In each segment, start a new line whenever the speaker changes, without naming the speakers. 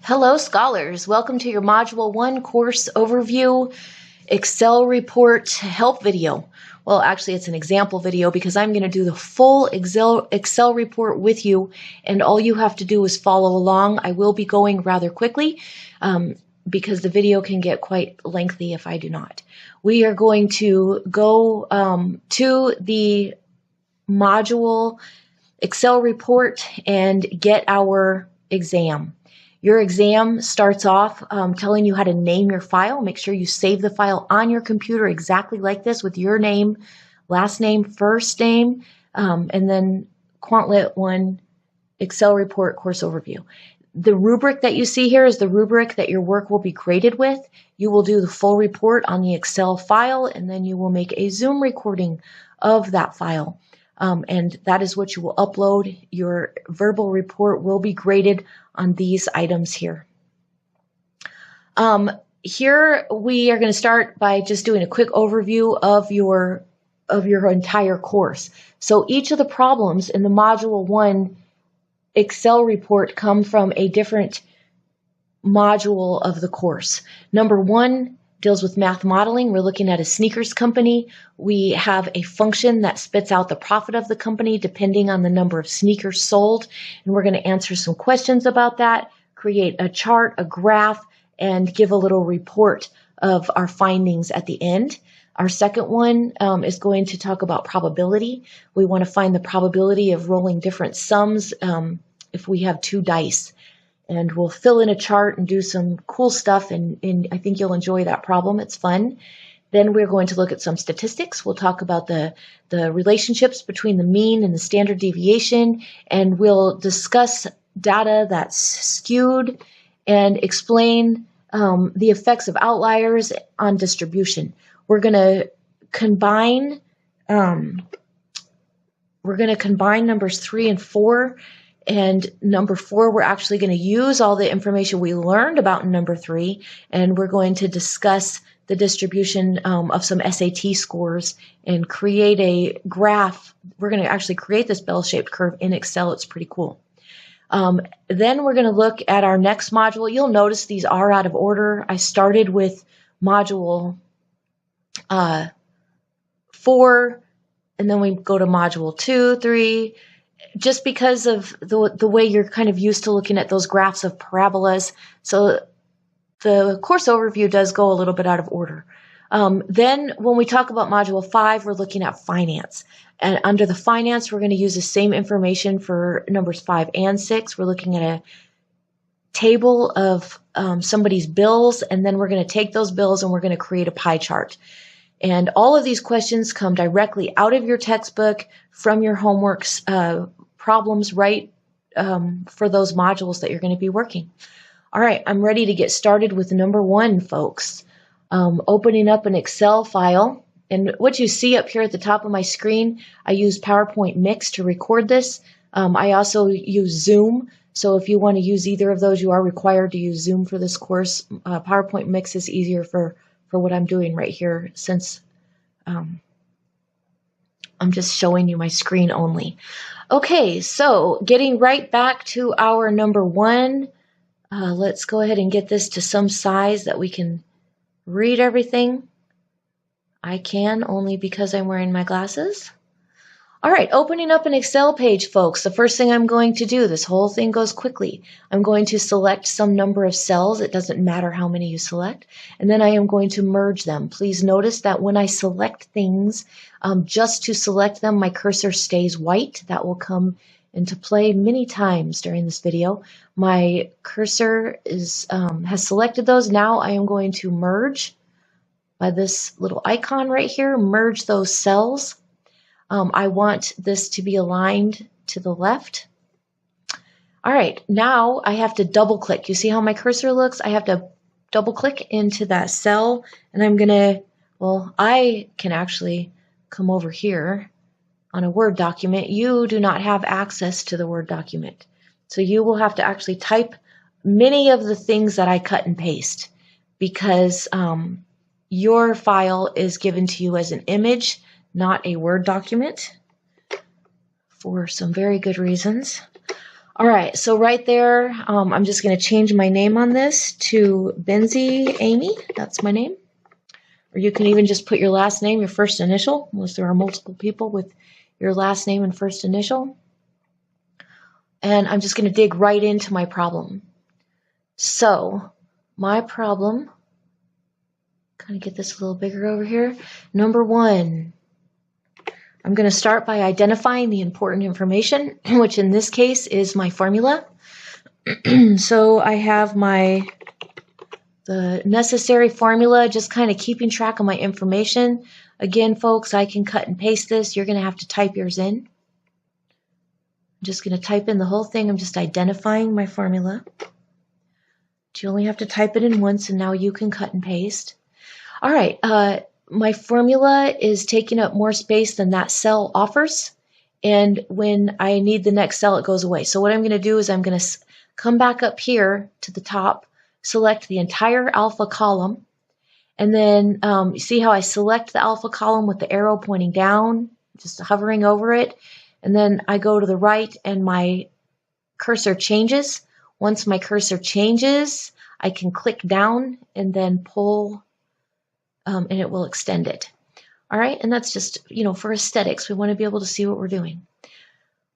Hello scholars, welcome to your Module 1 course overview Excel report help video. Well, actually it's an example video because I'm going to do the full Excel report with you, and all you have to do is follow along. I will be going rather quickly because the video can get quite lengthy if I do not. We are going to go to the module Excel report and get our exam. Your exam starts off telling you how to name your file. Make sure you save the file on your computer exactly like this with your name, last name, first name, and then Quantlet 1 Excel report course overview. The rubric that you see here is the rubric that your work will be graded with. You will do the full report on the Excel file, and then you will make a Zoom recording of that file. And that is what you will upload. Your verbal report will be graded on these items here. Here we are going to start by just doing a quick overview of your entire course. So each of the problems in the Module 1 Excel report come from a different module of the course. Number 1 deals with math modeling. We're looking at a sneakers company. We have a function that spits out the profit of the company depending on the number of sneakers sold. And we're going to answer some questions about that, create a chart, a graph, and give a little report of our findings at the end. Our second one is going to talk about probability. We want to find the probability of rolling different sums if we have 2 dice. And we'll fill in a chart and do some cool stuff, and I think you'll enjoy that problem. It's fun. Then we're going to look at some statistics. We'll talk about the relationships between the mean and the standard deviation, and we'll discuss data that's skewed and explain the effects of outliers on distribution. We're going to combine numbers 3 and 4. And number 4, we're actually going to use all the information we learned about number 3, and we're going to discuss the distribution of some SAT scores and create a graph. We're going to actually create this bell-shaped curve in Excel. It's pretty cool. Then we're going to look at our next module. You'll notice these are out of order. I started with module 4, and then we go to module 2, 3, just because of the way you're kind of used to looking at those graphs of parabolas. So the course overview does go a little bit out of order. Then when we talk about module 5, we're looking at finance. And under the finance, we're going to use the same information for numbers 5 and 6. We're looking at a table of somebody's bills, and then we're going to take those bills and we're going to create a pie chart. And all of these questions come directly out of your textbook from your homework's problems, right, for those modules that you're going to be working. All right, I'm ready to get started with number 1, folks. Opening up an Excel file. And what you see up here at the top of my screen, I use PowerPoint Mix to record this. I also use Zoom. So if you want to use either of those, you are required to use Zoom for this course. PowerPoint Mix is easier for what I'm doing right here, since I'm just showing you my screen only. Okay, so getting right back to our number 1, let's go ahead and get this to some size that we can read everything. I can, only because I'm wearing my glasses. All right, opening up an Excel page, folks. The first thing I'm going to do, this whole thing goes quickly. I'm going to select some number of cells. It doesn't matter how many you select. And then I am going to merge them. Please notice that when I select things, just to select them, my cursor stays white. That will come into play many times during this video. My cursor has selected those. Now I am going to merge by this little icon right here, merge those cells. I want this to be aligned to the left. All right, now I have to double click. You see how my cursor looks? I have to double click into that cell, and I'm gonna, well, I can actually come over here on a Word document. You do not have access to the Word document. So you will have to actually type many of the things that I cut and paste, because your file is given to you as an image, not a Word document, for some very good reasons. All right, so right there, I'm just going to change my name on this to Benzie Amy. That's my name. Or you can even just put your last name, your first initial, unless there are multiple people with your last name and first initial. And I'm just going to dig right into my problem. So my problem, kind of get this a little bigger over here. Number 1, I'm going to start by identifying the important information, which in this case is my formula. So I have the necessary formula, just kind of keeping track of my information. Again, folks, I can cut and paste this. You're going to have to type yours in. I'm just going to type in the whole thing. I'm just identifying my formula. You only have to type it in once, and now you can cut and paste. All right, my formula is taking up more space than that cell offers, and when I need the next cell, it goes away. So what I'm going to do is I'm going to come back up here to the top, select the entire alpha column, and then you see how I select the alpha column with the arrow pointing down, just hovering over it, and then I go to the right and my cursor changes. Once my cursor changes, I can click down and then pull, and it will extend it. All right, and that's just, for aesthetics. We want to be able to see what we're doing.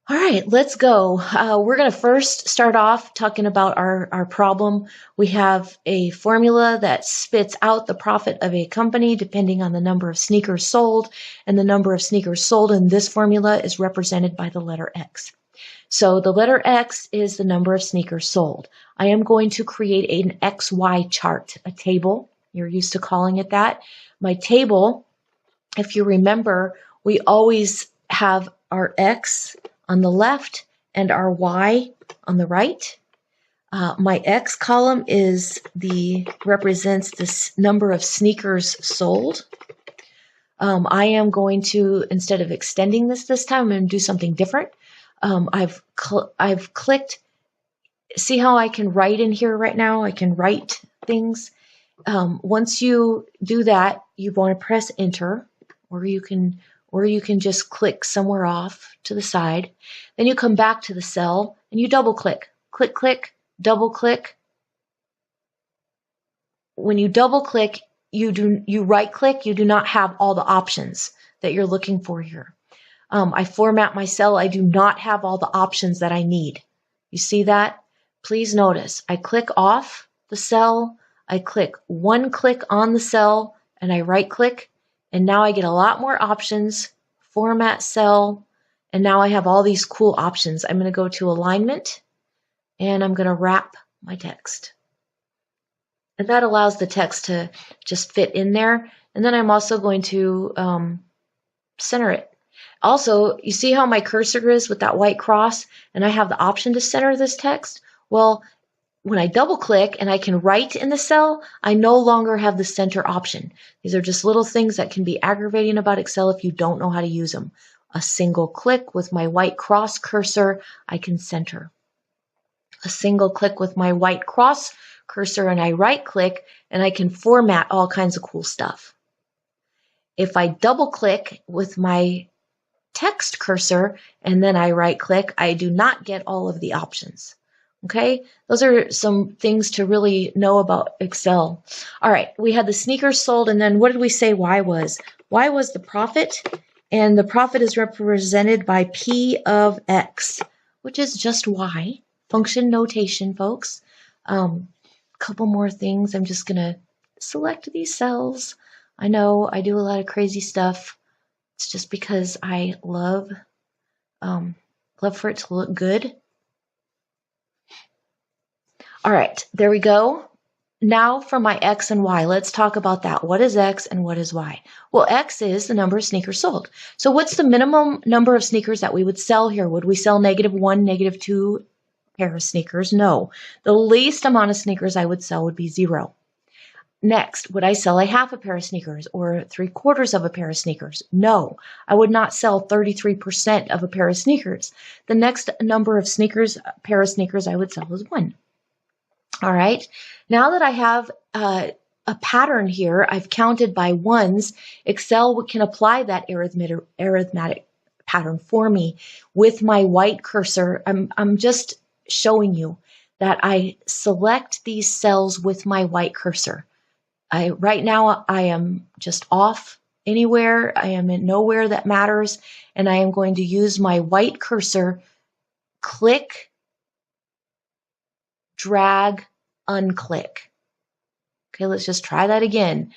All right, let's go. We're going to first start off talking about our problem. We have a formula that spits out the profit of a company depending on the number of sneakers sold, and the number of sneakers sold in this formula is represented by the letter X. So the letter X is the number of sneakers sold. I am going to create an XY chart, a table. You're used to calling it that. My table, if you remember, we always have our X on the left and our Y on the right. My X column represents the number of sneakers sold. I am going to, instead of extending this time, I'm going to do something different. I've clicked, see how I can write in here right now? I can write things. Once you do that, you want to press enter, or you can just click somewhere off to the side. Then you come back to the cell and you double click, click, double click. When you double click, you right click, you do not have all the options that you're looking for here. I format my cell. I do not have all the options that I need. You see that? Please notice I click off the cell. I click one click on the cell and I right click, and now I get a lot more options. Format cell, and now I have all these cool options. I'm going to go to alignment and I'm going to wrap my text. And that allows the text to just fit in there. And then I'm also going to center it. Also, you see how my cursor is with that white cross, and I have the option to center this text? Well, when I double click and I can write in the cell, I no longer have the center option. These are just little things that can be aggravating about Excel if you don't know how to use them. A single click with my white cross cursor, I can center. A single click with my white cross cursor and I right click and I can format all kinds of cool stuff. If I double click with my text cursor and then I right click, I do not get all of the options. Okay, those are some things to really know about Excel. All right, we had the sneakers sold, and then what did we say Y was? Y was the profit, and the profit is represented by P of X, which is just Y. Function notation, folks. Couple more things. I'm just going to select these cells. I know I do a lot of crazy stuff. It's just because I love for it to look good. All right, there we go. Now for my X and Y, let's talk about that. What is X and what is Y? Well, X is the number of sneakers sold. So what's the minimum number of sneakers that we would sell here? Would we sell -1, -2 pair of sneakers? No. The least amount of sneakers I would sell would be 0. Next, would I sell a half a pair of sneakers or 3/4 of a pair of sneakers? No, I would not sell 33% of a pair of sneakers. The next number of pair of sneakers I would sell is 1. All right, now that I have a pattern here, I've counted by ones, Excel can apply that arithmetic pattern for me with my white cursor. I'm just showing you that I select these cells with my white cursor. Right now I am just off anywhere. I am in nowhere that matters, and I am going to use my white cursor, click, drag, unclick. Okay, let's just try that again.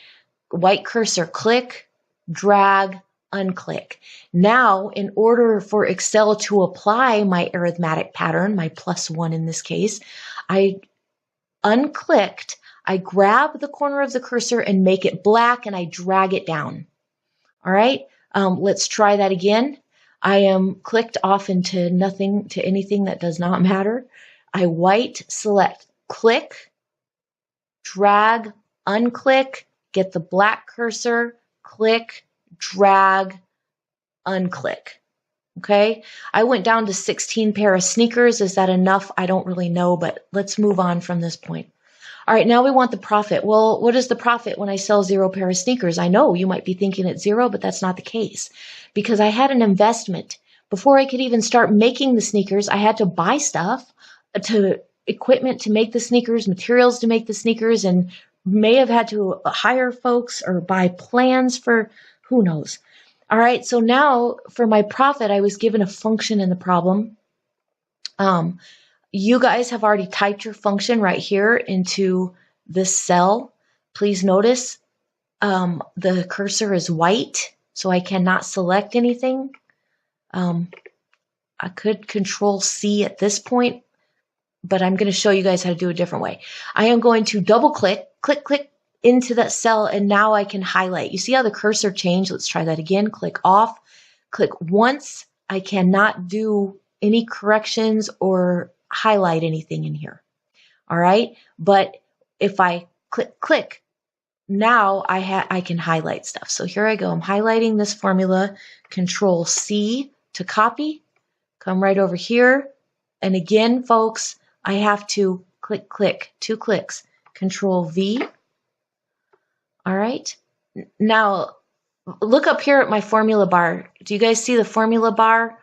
White cursor, click, drag, unclick. Now, in order for Excel to apply my arithmetic pattern, my +1 in this case, I unclicked, I grab the corner of the cursor and make it black, and I drag it down. All right, let's try that again. I am clicked off into nothing, to anything that does not matter. I white select, click, drag, unclick, get the black cursor, click, drag, unclick. Okay, I went down to 16 pair of sneakers. Is that enough? I don't really know, but let's move on from this point. All right, now we want the profit. Well, what is the profit when I sell 0 pair of sneakers? I know you might be thinking it's 0, but that's not the case, because I had an investment. Before I could even start making the sneakers, I had to buy stuff, equipment to make the sneakers, materials to make the sneakers, and may have had to hire folks or buy plans for who knows. All right, so now for my profit, I was given a function in the problem. You guys have already typed your function right here into this cell. Please notice the cursor is white, so I cannot select anything. I could Control C at this point, but I'm going to show you guys how to do it a different way. I am going to double click, click into that cell, and now I can highlight. You see how the cursor changed? Let's try that again. Click off, click once. I cannot do any corrections or highlight anything in here. All right, but if I click, now I can highlight stuff. So here I go. I'm highlighting this formula. Control C to copy. Come right over here, and again, folks, I have to click, 2 clicks. Control V. All right. Now look up here at my formula bar. Do you guys see the formula bar?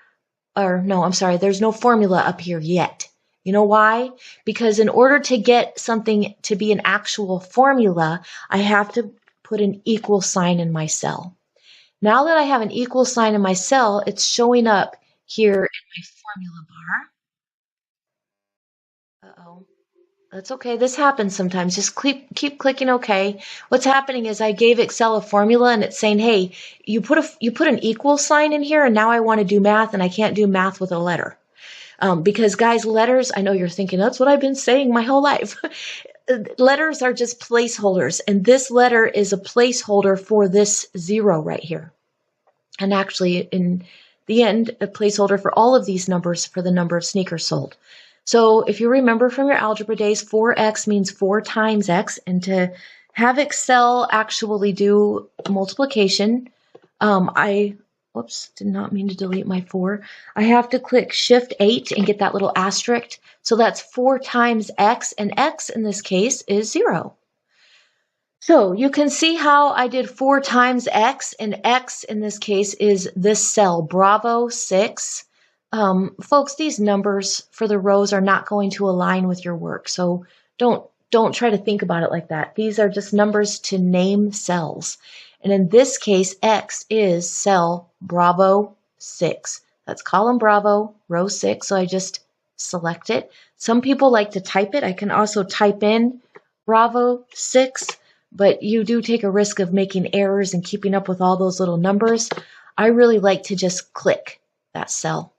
Or no, I'm sorry, there's no formula up here yet. You know why? Because in order to get something to be an actual formula, I have to put an equal sign in my cell. Now that I have an equal sign in my cell, it's showing up here in my formula bar. Uh-oh. That's okay. This happens sometimes. Just keep clicking OK. What's happening is I gave Excel a formula, and it's saying, hey, you put an equal sign in here, and now I want to do math, and I can't do math with a letter. Because, guys, letters, I know you're thinking, that's what I've been saying my whole life. Letters are just placeholders, and this letter is a placeholder for this 0 right here. And actually, in the end, a placeholder for all of these numbers for the number of sneakers sold. So if you remember from your algebra days, 4x means 4 times x. And to have Excel actually do multiplication, whoops, did not mean to delete my 4. I have to click Shift 8 and get that little asterisk. So that's 4 times x, and x in this case is 0. So you can see how I did 4 times x, and x in this case is this cell, Bravo 6. Folks, these numbers for the rows are not going to align with your work, so don't try to think about it like that. These are just numbers to name cells. And in this case, X is cell Bravo 6. That's column Bravo, row 6, so I just select it. Some people like to type it. I can also type in Bravo 6, but you do take a risk of making errors and keeping up with all those little numbers. I really like to just click that cell.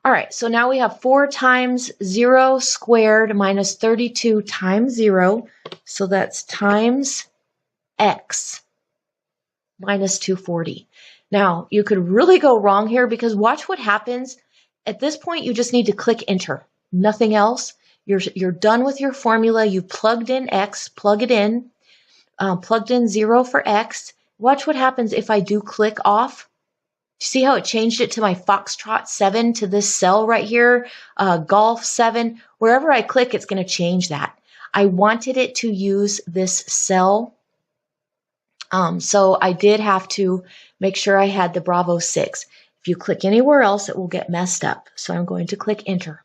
All right, so now we have 4 times 0 squared minus 32 times 0. So that's times x minus 240. Now, you could really go wrong here, because watch what happens. At this point, you just need to click enter. Nothing else. You're done with your formula. You've plugged in x, plug it in, plugged in 0 for x. Watch what happens if I do click off. See how it changed it to my Foxtrot 7 to this cell right here, Golf 7. Wherever I click, it's going to change that. I wanted it to use this cell, so I did have to make sure I had the Bravo 6. If you click anywhere else, it will get messed up. So I'm going to click enter.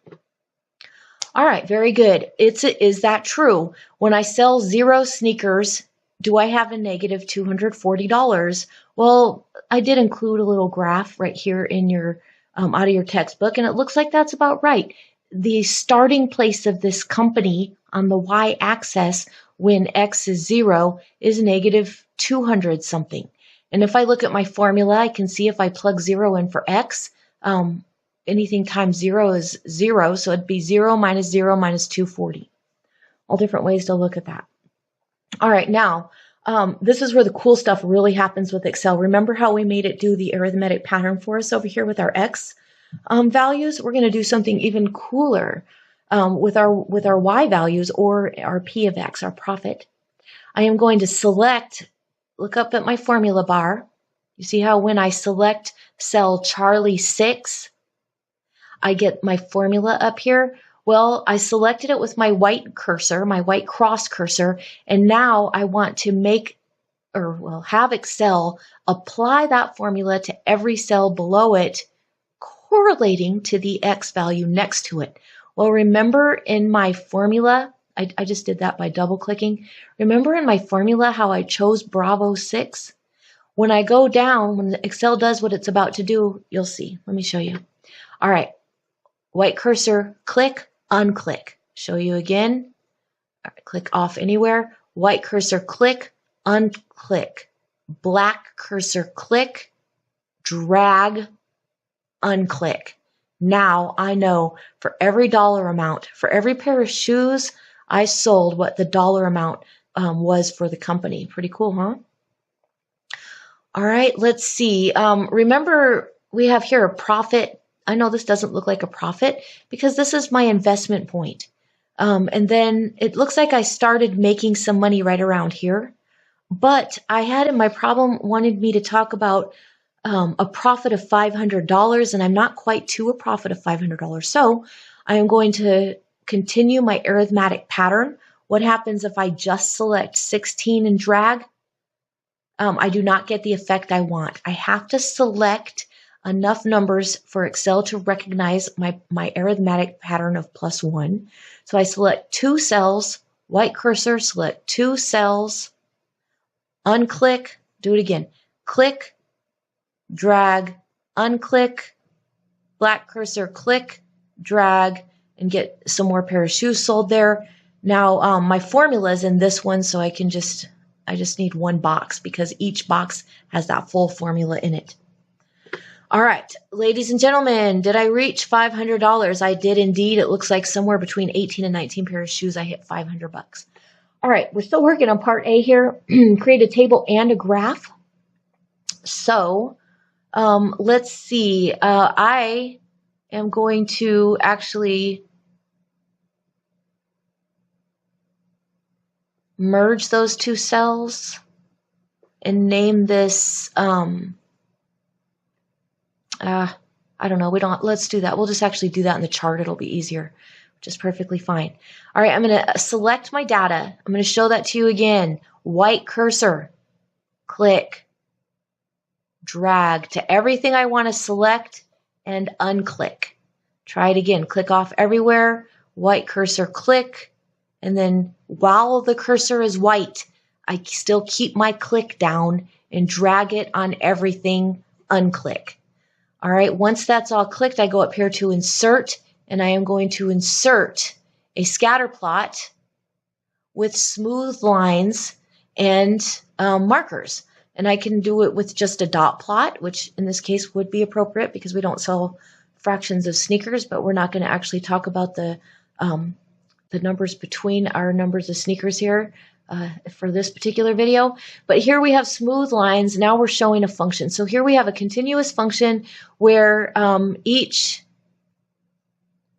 All right, very good. Is that true? When I sell 0 sneakers, do I have a negative $240? Well, I did include a little graph right here in your out of your textbook, and it looks like that's about right. The starting place of this company on the y-axis when x is 0 is negative 200 something. And if I look at my formula, I can see if I plug 0 in for x, anything times 0 is 0, so it'd be 0 minus 240. All different ways to look at that. All right, now, this is where the cool stuff really happens with Excel. Remember how we made it do the arithmetic pattern for us over here with our x values? We're going to do something even cooler with our y values, or our p of x, our profit. I am going to select, look up at my formula bar. You see how when I select cell Charlie 6, I get my formula up here? Well, I selected it with my white cursor, my white cross cursor, and now I want to have Excel apply that formula to every cell below it, correlating to the X value next to it. Well, remember in my formula, I just did that by double clicking. Remember in my formula how I chose Bravo 6? When I go down, when Excel does what it's about to do, you'll see. Let me show you. All right. White cursor, click, unclick. Show you again. All right, click off anywhere. White cursor, click, unclick. Black cursor, click, drag, unclick. Now I know for every dollar amount, for every pair of shoes I sold, what the dollar amount was for the company. Pretty cool, huh? All right, let's see. Remember, we have here a profit. I know this doesn't look like a profit because this is my investment point. And then it looks like I started making some money right around here. But I had in my problem wanted me to talk about a profit of $500, and I'm not quite to a profit of $500. So I am going to continue my arithmetic pattern. What happens if I just select 16 and drag? I do not get the effect I want. I have to select enough numbers for Excel to recognize my arithmetic pattern of +1. So I select 2 cells, white cursor, select 2 cells, unclick, do it again, click, drag, unclick, black cursor, click, drag, and get some more pair of shoes sold there. Now my formula is in this one, so I just need one box because each box has that full formula in it. All right, ladies and gentlemen, did I reach $500? I did indeed. It looks like somewhere between 18 and 19 pairs of shoes, I hit $500. All right, we're still working on part A here. Create a table and a graph. So let's see. I am going to actually merge those 2 cells and name this I don't know. Let's do that. We'll just actually do that in the chart. It'll be easier, which is perfectly fine. All right. I'm going to select my data. I'm going to show that to you again. White cursor, click, drag to everything I want to select and unclick. Try it again. Click off everywhere. White cursor, click. And then while the cursor is white, I still keep my click down and drag it on everything, unclick. All right, once that's all clicked, I go up here to insert, and I am going to insert a scatter plot with smooth lines and markers. And I can do it with just a dot plot, which in this case would be appropriate because we don't sell fractions of sneakers, but we're not going to actually talk about the numbers between our numbers of sneakers here for this particular video. But here we have smooth lines. Now we're showing a function. So here we have a continuous function where each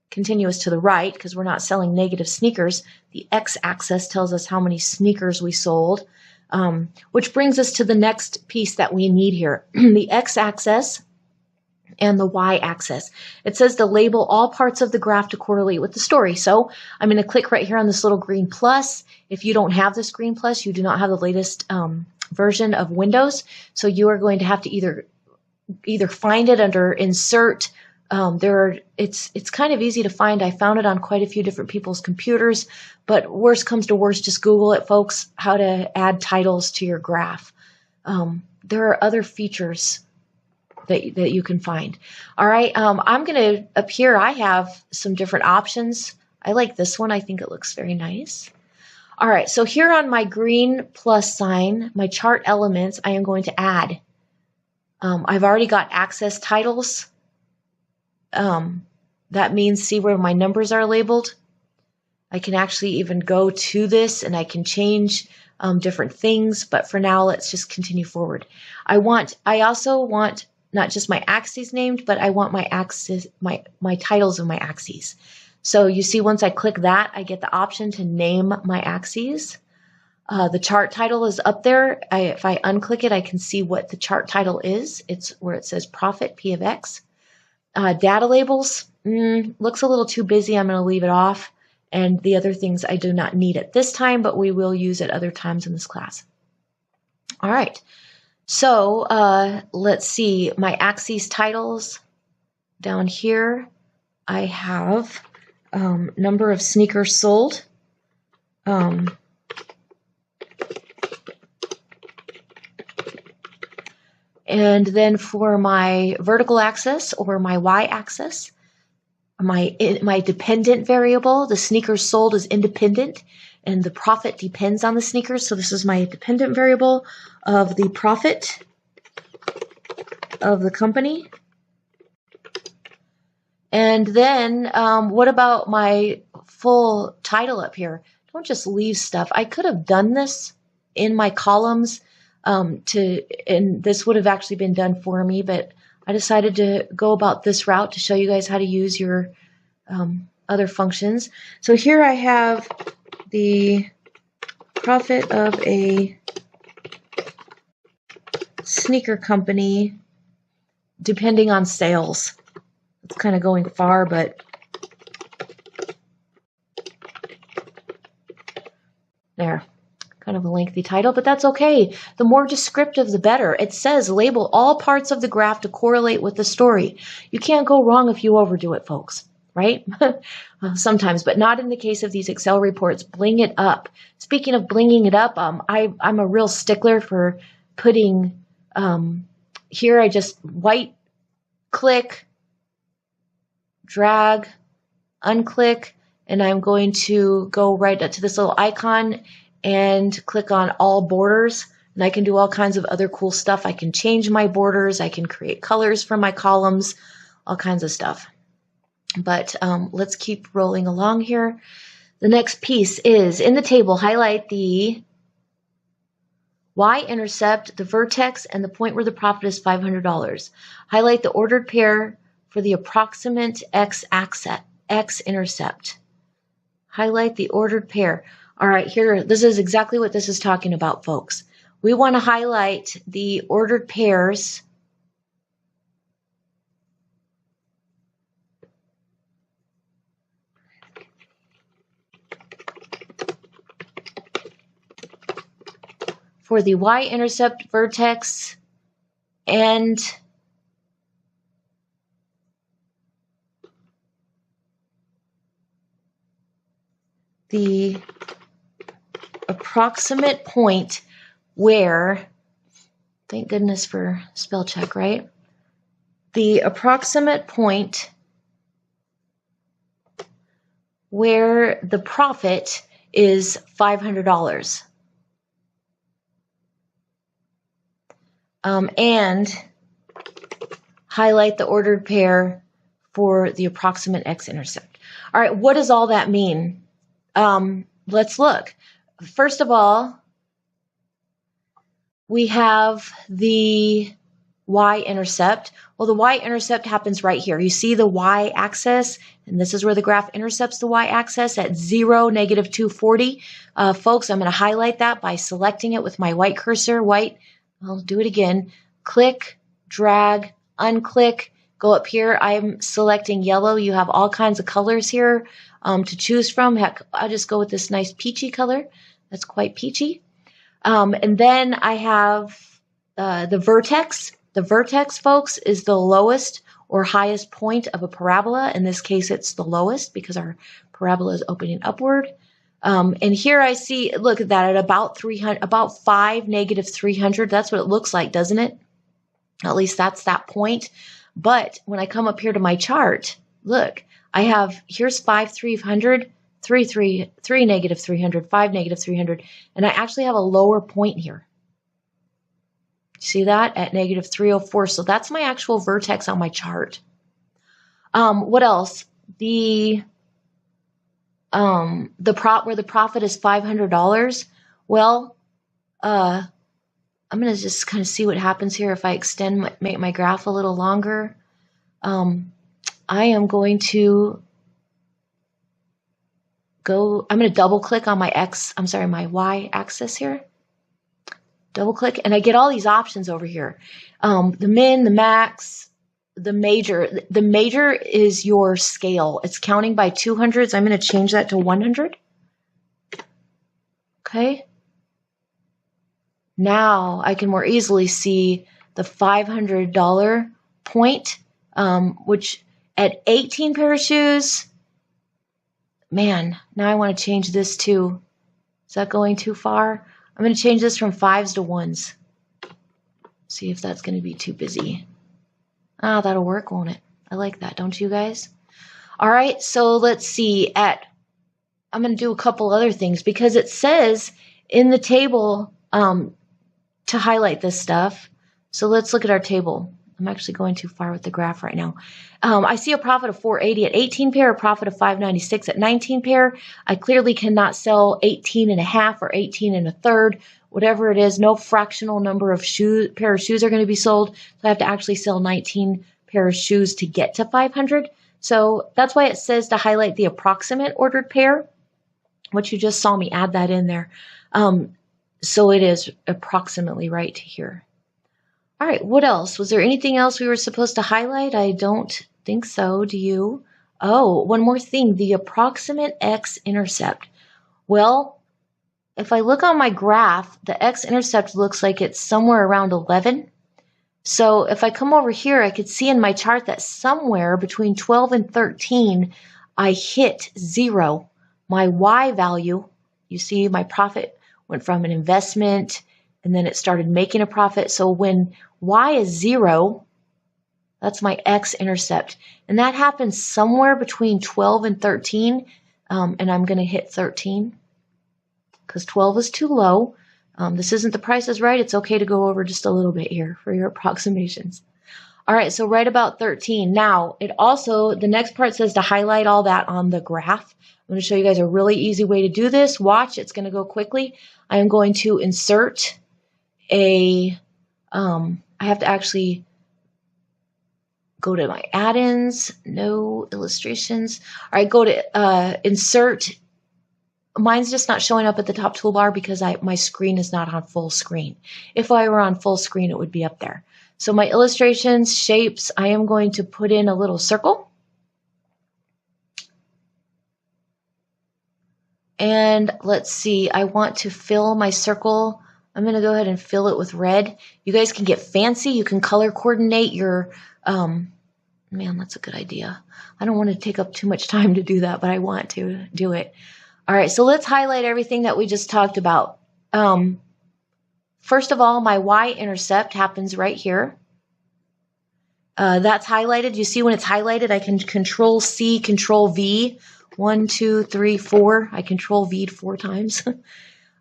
continuous to the right, because we're not selling negative sneakers. The x-axis tells us how many sneakers we sold, which brings us to the next piece that we need here. The x-axis and the y-axis. It says to label all parts of the graph to correlate with the story. So I'm going to click right here on this little green plus. If you don't have this green plus, you do not have the latest version of Windows. So you are going to have to either find it under Insert, It's kind of easy to find. I found it on quite a few different people's computers, but worst comes to worst, just Google it, folks, how to add titles to your graph. There are other features that you can find. All right, I'm gonna, up here I have some different options. I like this one. I think it looks very nice. All right, so here on my green plus sign, my chart elements, I am going to add. I've already got access titles. That means see where my numbers are labeled. I can actually even go to this and I can change different things, but for now, let's just continue forward. I also want not just my axes named, but I want my axis, my titles of my axes. So you see, once I click that, I get the option to name my axes. The chart title is up there. If I unclick it, I can see what the chart title is. It's where it says profit, P of X. Data labels, looks a little too busy. I'm going to leave it off. And the other things I do not need at this time, but we will use at other times in this class. All right. So let's see, my axes titles down here. I have number of sneakers sold. And then for my vertical axis or my y-axis, my dependent variable, the sneakers sold is independent, and the profit depends on the sneakers. So this is my dependent variable of the profit of the company. And then what about my full title up here? Don't just leave stuff. I could have done this in my columns and this would have actually been done for me, but I decided to go about this route to show you guys how to use your other functions. So here I have the profit of a sneaker company depending on sales. It's kind of going far, but there. Kind of a lengthy title, but that's okay. The more descriptive, the better. It says label all parts of the graph to correlate with the story. You can't go wrong if you overdo it, folks, right? Sometimes, but not in the case of these Excel reports. Bling it up. Speaking of blinging it up, I'm a real stickler for putting, here I just right click, drag, unclick, and I'm going to go right up to this little icon and click on all borders, and I can do all kinds of other cool stuff. I can change my borders, I can create colors for my columns, all kinds of stuff. But let's keep rolling along here. The next piece is in the table, highlight the y-intercept, the vertex, and the point where the profit is $500. Highlight the ordered pair for the approximate X-Intercept. Highlight the ordered pair. All right, here, this is exactly what this is talking about, folks. We want to highlight the ordered pairs for the y-intercept, vertex, and the approximate point where, thank goodness for spell check, right? The approximate point where the profit is $500. And highlight the ordered pair for the approximate X-intercept. All right, what does all that mean? Let's look. First of all, we have the y-intercept. Well, the y-intercept happens right here. You see the y-axis, and this is where the graph intercepts the y-axis at 0, negative 240. Folks, I'm going to highlight that by selecting it with my white cursor. I'll do it again. Click, drag, unclick, go up here. I'm selecting yellow. You have all kinds of colors here to choose from. Heck, I'll just go with this nice peachy color. That's quite peachy. And then I have the vertex. The vertex, folks, is the lowest or highest point of a parabola. In this case, it's the lowest because our parabola is opening upward. And here I see, look at that, at about 300, about 5, negative 300. That's what it looks like, doesn't it? At least that's that point. But when I come up here to my chart, look, I have, here's 5, 300, 3, negative 300, 5, negative 300, and I actually have a lower point here. See that? At negative 304. So that's my actual vertex on my chart. What else? Where the profit is $500. Well, I'm going to just kind of see what happens here if I extend make my graph a little longer. I am going to I'm going to double click on my my Y axis here. Double click and I get all these options over here. The min, the max, the major. The major is your scale. It's counting by 200s. I'm going to change that to 100. Okay. Now I can more easily see the $500 point, which at 18 pair of shoes, man, now I want to change this too. Is that going too far? I'm going to change this from 5s to 1s. See if that's going to be too busy. Ah, that'll work, won't it? I like that, don't you guys? All right, so let's see. I'm going to do a couple other things because it says in the table to highlight this stuff. So let's look at our table. I'm actually going too far with the graph right now. I see a profit of 480 at 18 pair, a profit of 596 at 19 pair. I clearly cannot sell 18 and a half or 18 and a third, whatever it is. No fractional number of pair of shoes are going to be sold. So I have to actually sell 19 pair of shoes to get to 500. So that's why it says to highlight the approximate ordered pair, which you just saw me add that in there. So it is approximately right here. All right, what else? Was there anything else we were supposed to highlight? I don't think so. Do you? Oh, one more thing, the approximate X-Intercept. Well, if I look on my graph, the X-Intercept looks like it's somewhere around 11. So if I come over here, I could see in my chart that somewhere between 12 and 13, I hit 0. My Y value, you see my profit went from an investment and then it started making a profit. So when Y is 0, that's my X-Intercept. And that happens somewhere between 12 and 13. And I'm going to hit 13 because 12 is too low. This isn't the Price is Right. It's okay to go over just a little bit here for your approximations. All right, so right about 13. Now, it also, the next part says to highlight all that on the graph. I'm going to show you guys a really easy way to do this. Watch, it's going to go quickly. I am going to insert I have to actually go to my add-ins, no illustrations. All right, go to insert. Mine's just not showing up at the top toolbar because my screen is not on full screen. If I were on full screen, it would be up there. So my illustrations, shapes, I am going to put in a little circle. And let's see, I want to fill my circle. I'm going to go ahead and fill it with red. You guys can get fancy. You can color coordinate your, man, that's a good idea. I don't want to take up too much time to do that, but I want to do it. All right, so let's highlight everything that we just talked about. First of all, my Y-intercept happens right here. That's highlighted. You see when it's highlighted, I can Control C, Control V. 1, 2, 3, 4. I Control V'd 4 times.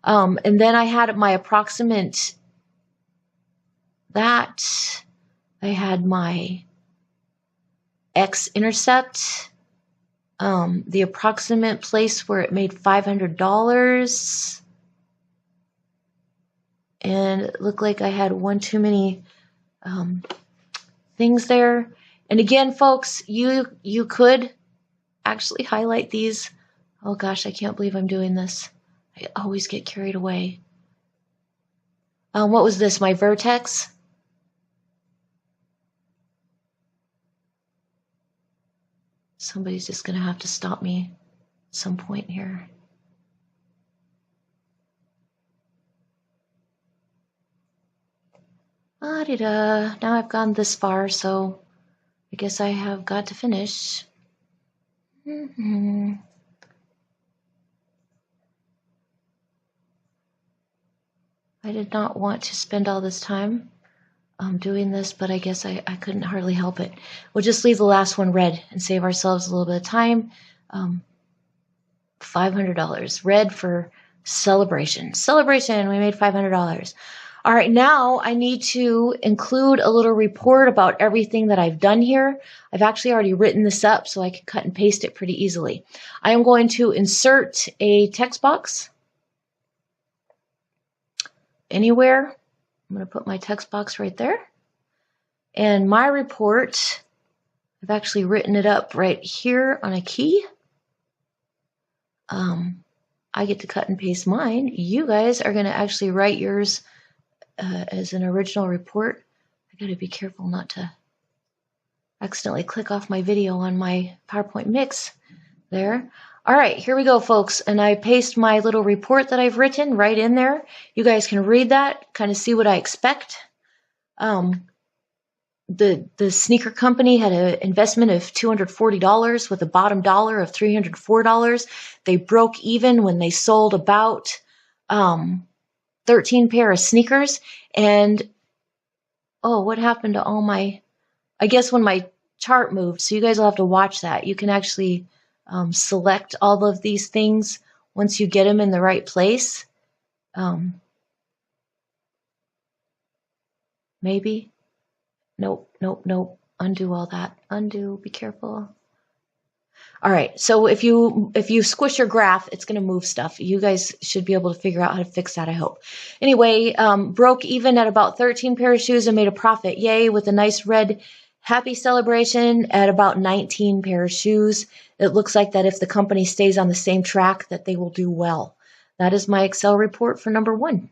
And then I had my approximate, I had my X-Intercept, the approximate place where it made $500. And it looked like I had one too many things there. And again, folks, you could actually highlight these. Oh gosh, I can't believe I'm doing this. I always get carried away. What was this, my vertex? Somebody's just going to have to stop me at some point here. Ah-da-da. Now I've gone this far, so I guess I have got to finish. I did not want to spend all this time doing this, but I guess I couldn't hardly help it. We'll just leave the last one red and save ourselves a little bit of time. $500. Red for celebration. Celebration, we made $500. All right, now I need to include a little report about everything that I've done here. I've actually already written this up so I can cut and paste it pretty easily. I am going to insert a text box anywhere. I'm going to put my text box right there. And my report, I've actually written it up right here on a key. I get to cut and paste mine. You guys are going to actually write yours as an original report. I got to be careful not to accidentally click off my video on my PowerPoint mix there. All right, here we go, folks. And I paste my little report that I've written right in there. You guys can read that, kind of see what I expect. The sneaker company had an investment of $240 with a bottom dollar of $304. They broke even when they sold about 13 pair of sneakers. And oh, what happened to all my, I guess when my chart moved, so you guys will have to watch that. You can actually select all of these things once you get them in the right place. Maybe. Nope. Undo all that. Undo, be careful. All right, so if you squish your graph, it's going to move stuff. You guys should be able to figure out how to fix that, I hope. Anyway, broke even at about 13 pair of shoes and made a profit. Yay, with a nice red happy celebration at about 19 pair of shoes. It looks like that if the company stays on the same track, that they will do well. That is my Excel report for number 1.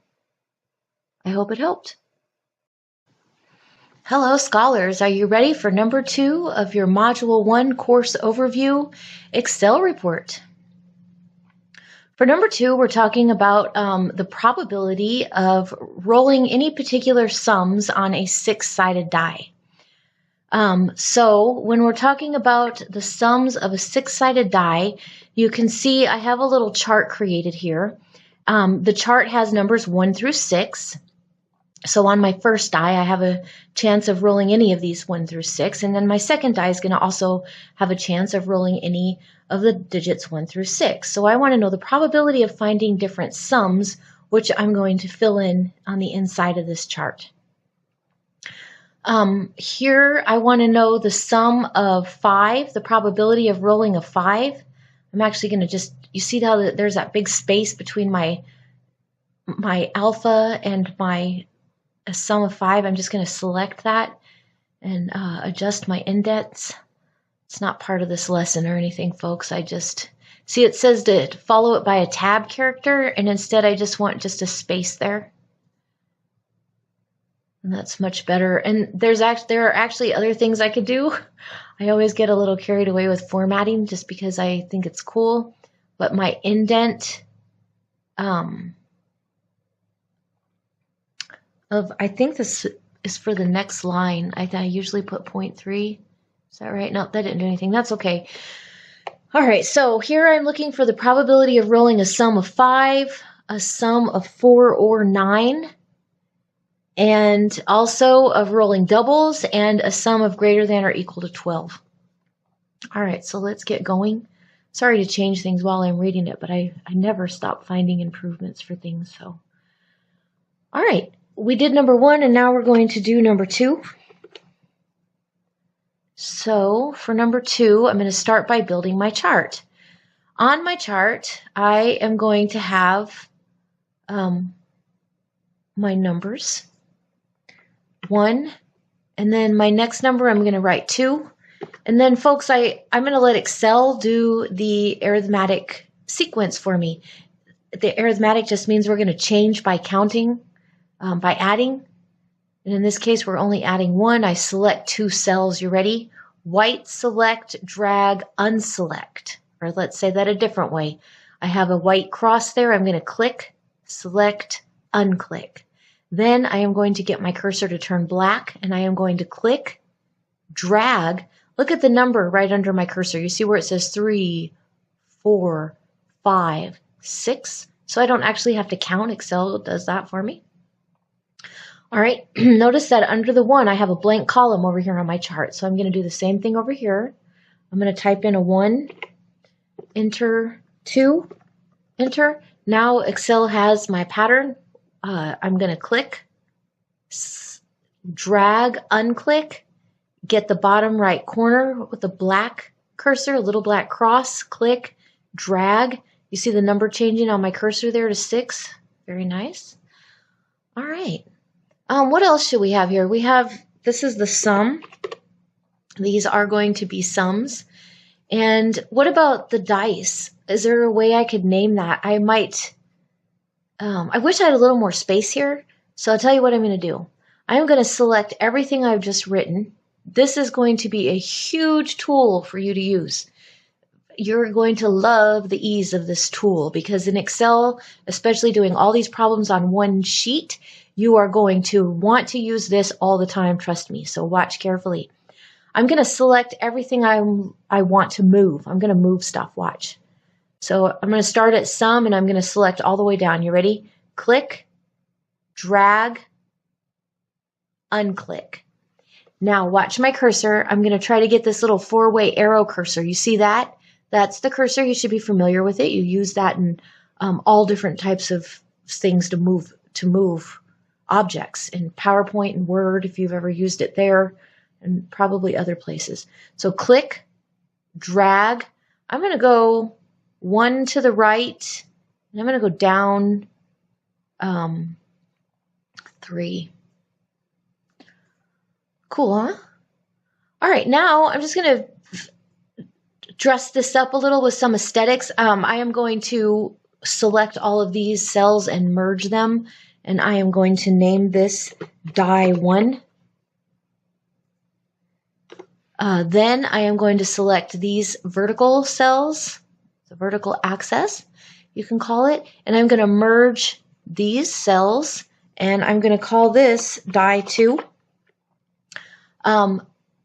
I hope it helped. Hello, scholars. Are you ready for number 2 of your Module 1 course overview Excel report? For number 2, we're talking about the probability of rolling any particular sums on a 6-sided die. So when we're talking about the sums of a 6-sided die, you can see I have a little chart created here. The chart has numbers 1 through 6. So on my first die, I have a chance of rolling any of these 1 through 6. And then my second die is going to also have a chance of rolling any of the digits 1 through 6. So I want to know the probability of finding different sums, which I'm going to fill in on the inside of this chart. Here, I want to know the sum of 5, the probability of rolling a 5. I'm actually going to just, you see how there's that big space between my alpha and my a sum of 5. I'm just going to select that and adjust my indents. It's not part of this lesson or anything, folks. I just see it says to follow it by a tab character, and instead I just want just a space there. And that's much better. And there are actually other things I could do. I always get a little carried away with formatting just because I think it's cool. But my indent I think this is for the next line. I usually put 0.3. Is that right? No, that didn't do anything. That's okay. All right, so here I'm looking for the probability of rolling a sum of 5, a sum of 4 or 9, and also of rolling doubles, and a sum of greater than or equal to 12. All right, so let's get going. Sorry to change things while I'm reading it, but I never stop finding improvements for things. So, all right. We did number 1, and now we're going to do number 2. So for number 2, I'm going to start by building my chart. On my chart, I am going to have my numbers, 1, and then my next number I'm going to write 2. And then, folks, I'm going to let Excel do the arithmetic sequence for me. The arithmetic just means we're going to change by counting. By adding, and in this case we're only adding 1. I select 2 cells. You ready? White, select, drag, unselect. Or let's say that a different way. I have a white cross there. I'm going to click, select, unclick. Then I am going to get my cursor to turn black, and I am going to click, drag. Look at the number right under my cursor. You see where it says 3, 4, 5, 6. So I don't actually have to count. Excel does that for me. All right, notice that under the 1, I have a blank column over here on my chart. So I'm going to do the same thing over here. I'm going to type in a 1, enter, 2, enter. Now Excel has my pattern. I'm going to click, drag, unclick, get the bottom right corner with the black cursor, a little black cross, click, drag. You see the number changing on my cursor there to 6. Very nice. All right. What else should we have here? We have, this is the sum. These are going to be sums. And what about the dice? Is there a way I could name that? I might, I wish I had a little more space here. So I'll tell you what I'm going to do. I'm going to select everything I've just written. This is going to be a huge tool for you to use. You're going to love the ease of this tool because in Excel, especially doing all these problems on one sheet, you are going to want to use this all the time, trust me. So watch carefully. I'm going to select everything I want to move. I'm going to move stuff, watch. So I'm going to start at sum and I'm going to select all the way down. You ready? Click, drag, unclick. Now watch my cursor. I'm going to try to get this little 4-way arrow cursor. You see that? That's the cursor. You should be familiar with it. You use that in all different types of things to move objects in PowerPoint and Word if you've ever used it there, and probably other places. So click, drag. I'm going to go 1 to the right, and I'm going to go down 3. Cool, huh? All right, now I'm just going to dress this up a little with some aesthetics. I am going to select all of these cells and merge them, and I am going to name this die 1. Then I am going to select these vertical cells, the vertical axis, you can call it, and I'm going to merge these cells, and I'm going to call this die 2. I'm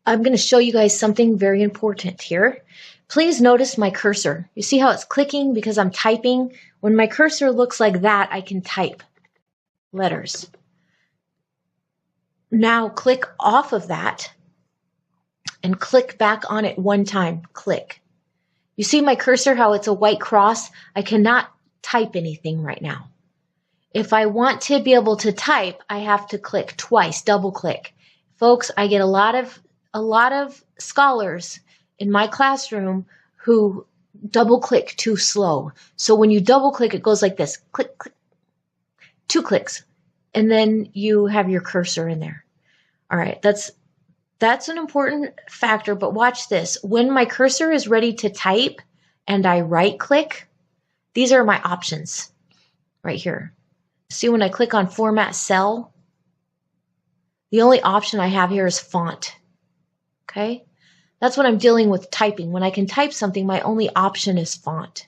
going to show you guys something very important here. Please notice my cursor. You see how it's clicking because I'm typing? When my cursor looks like that, I can type letters. Now click off of that and click back on it 1 time. Click. You see my cursor, how it's a white cross? I cannot type anything right now. If I want to be able to type, I have to click twice, double click. Folks, I get a lot of scholars in my classroom who double click too slow. So when you double click, it goes like this, click, click, 2 clicks, and then you have your cursor in there. All right, that's an important factor, but watch this. When my cursor is ready to type and I right click, these are my options right here. See when I click on Format Cell, the only option I have here is font, okay? That's what I'm dealing with typing. When I can type something, my only option is font.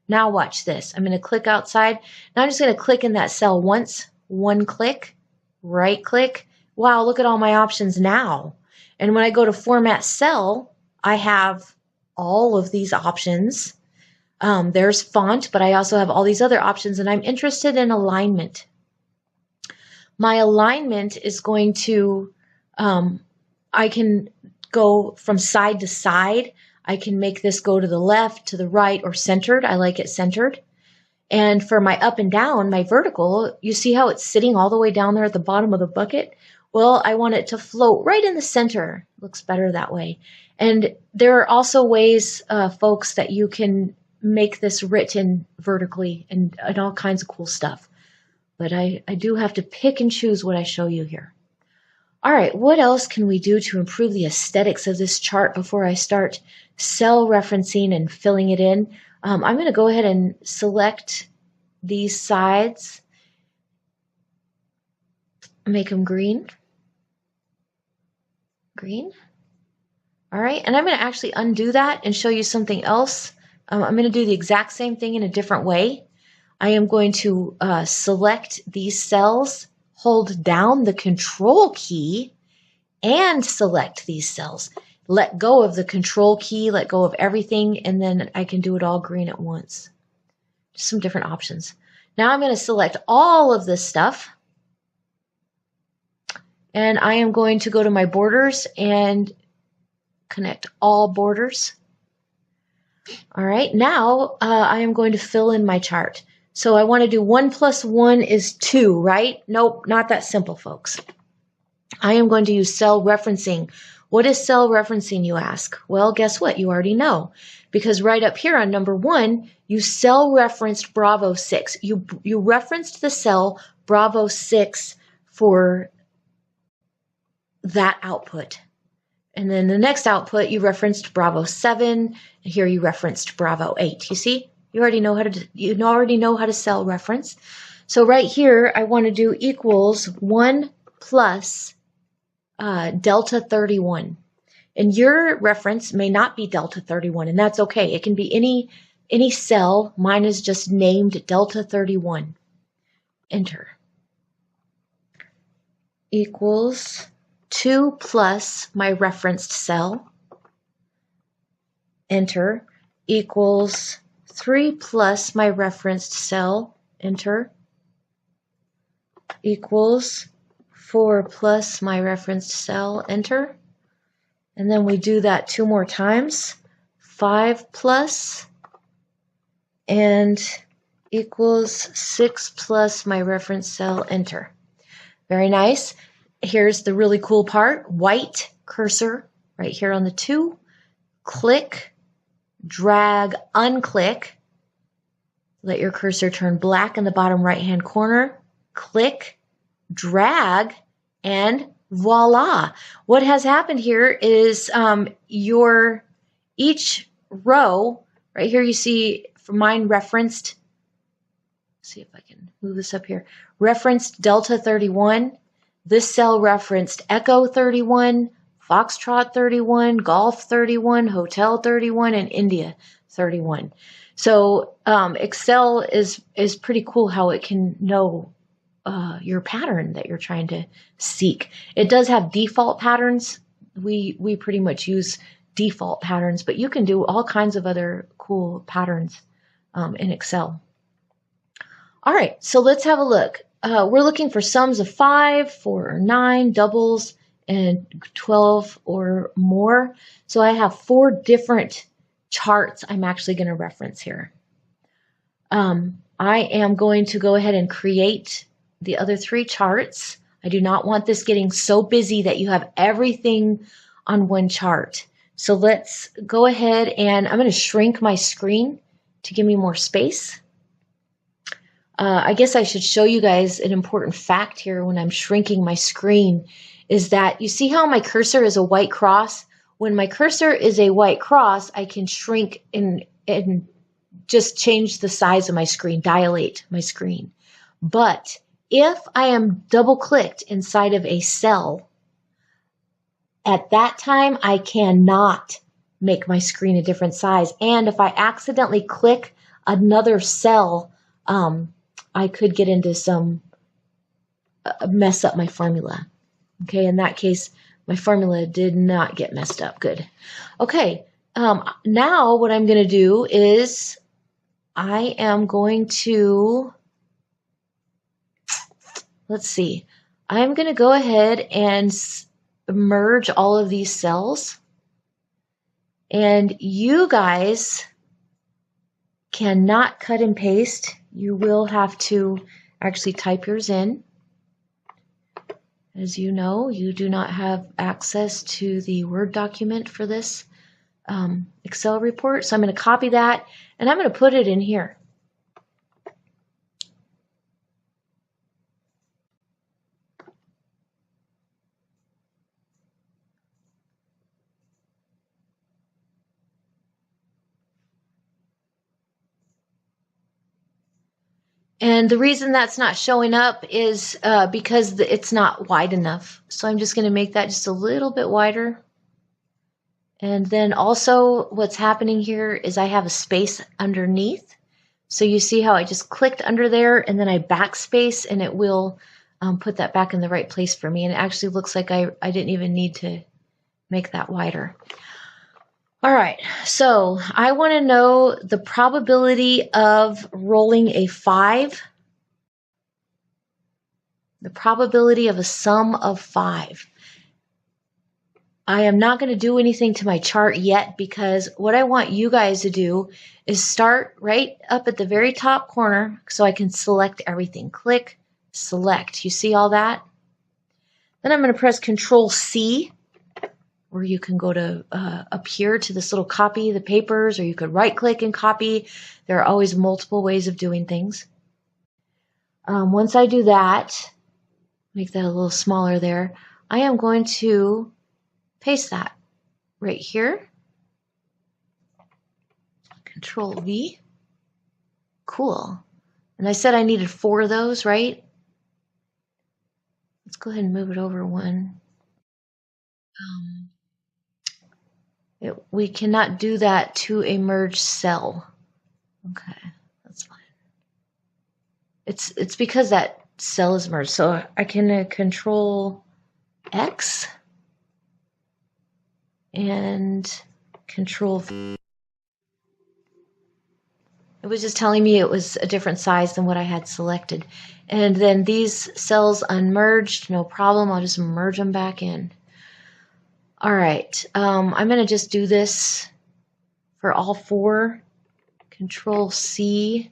Now watch this. I'm going to click outside. Now I'm just going to click in that cell once, 1 click, right click. Wow, look at all my options now. And when I go to Format Cell, I have all of these options. There's font, but I also have all these other options, and I'm interested in alignment. My alignment is going to, I can go from side to side. I can make this go to the left, to the right, or centered. I like it centered. And for my up and down, my vertical, you see how it's sitting all the way down there at the bottom of the bucket? Well, I want it to float right in the center. Looks better that way. And there are also ways, folks, that you can make this written vertically and all kinds of cool stuff. But I do have to pick and choose what I show you here. All right, what else can we do to improve the aesthetics of this chart before I start cell referencing and filling it in? I'm going to go ahead and select these sides, make them green. Green. All right, and I'm going to actually undo that and show you something else. I'm going to do the exact same thing in a different way. I am going to select these cells, hold down the Control key and select these cells. Let go of the Control key, let go of everything, and then I can do it all green at once. Just some different options. Now I'm going to select all of this stuff. And I am going to go to my borders and connect all borders. All right, now I am going to fill in my chart. So I want to do 1 plus 1 is 2, right? Nope, not that simple, folks. I am going to use cell referencing. What is cell referencing, you ask? Well, guess what? You already know. Because right up here on number 1, you cell referenced Bravo 6. You referenced the cell Bravo 6 for that output. And then the next output, you referenced Bravo 7, and here you referenced Bravo 8. You see? You already know how to cell reference. So right here, I want to do equals 1 plus delta 31. And your reference may not be delta 31, and that's okay. It can be any cell. Mine is just named delta 31. Enter. Equals 2 plus my referenced cell. Enter. Equals 3 plus my referenced cell. Enter. Equals 4 plus my referenced cell. Enter. And then we do that 2 more times. 5 plus and equals 6 plus my reference cell. Enter. Very nice. Here's the really cool part. White cursor right here on the 2. Click, drag, unclick. Let your cursor turn black in the bottom right-hand corner. Click, drag, and voila. What has happened here is each row, right here you see for mine referenced, see if I can move this up here, referenced Delta 31. This cell referenced Echo 31, Foxtrot 31, Golf 31, Hotel 31, and India 31. So Excel is pretty cool how it can know your pattern that you're trying to seek. It does have default patterns. We pretty much use default patterns, but you can do all kinds of other cool patterns in Excel. All right, so let's have a look. We're looking for sums of 5, 4 or 9, doubles, and 12 or more. So I have 4 different charts I'm actually going to reference here. I am going to go ahead and create the other 3 charts. I do not want this getting so busy that you have everything on one chart. So let's go ahead and I'm going to shrink my screen to give me more space. I guess I should show you guys an important fact here when I'm shrinking my screen is that you see how my cursor is a white cross? When my cursor is a white cross, I can shrink and just change the size of my screen, dilate my screen. But if I am double clicked inside of a cell, at that time I cannot make my screen a different size. And if I accidentally click another cell, I could get into some mess up my formula. Okay, in that case, my formula did not get messed up. Good. Okay, now what I'm going to do is I am going to, let's see, I'm going to go ahead and merge all of these cells. And you guys cannot cut and paste. You will have to actually type yours in. As you know, you do not have access to the Word document for this Excel report. So I'm going to copy that and I'm going to put it in here. And the reason that's not showing up is because it's not wide enough. So I'm just going to make that just a little bit wider. And then also what's happening here is I have a space underneath. So you see how I just clicked under there and then I backspace and it will put that back in the right place for me. And it actually looks like I didn't even need to make that wider. All right, so I want to know the probability of rolling a 5. The probability of a sum of 5. I am not going to do anything to my chart yet because what I want you guys to do is start right up at the very top corner so I can select everything. Click, select. You see all that? Then I'm going to press Control C, or you can go to up here to this little copy the papers, or you could right click and copy. There are always multiple ways of doing things. Once I do that, make that a little smaller there, I am going to paste that right here. Control V. Cool. And I said I needed 4 of those, right? Let's go ahead and move it over one. We cannot do that to a merged cell. Okay, that's fine. It's because that cell is merged. So I can Control X and Control V. It was just telling me it was a different size than what I had selected. And then these cells unmerged, no problem. I'll just merge them back in. All right, I'm going to just do this for all 4. Control C.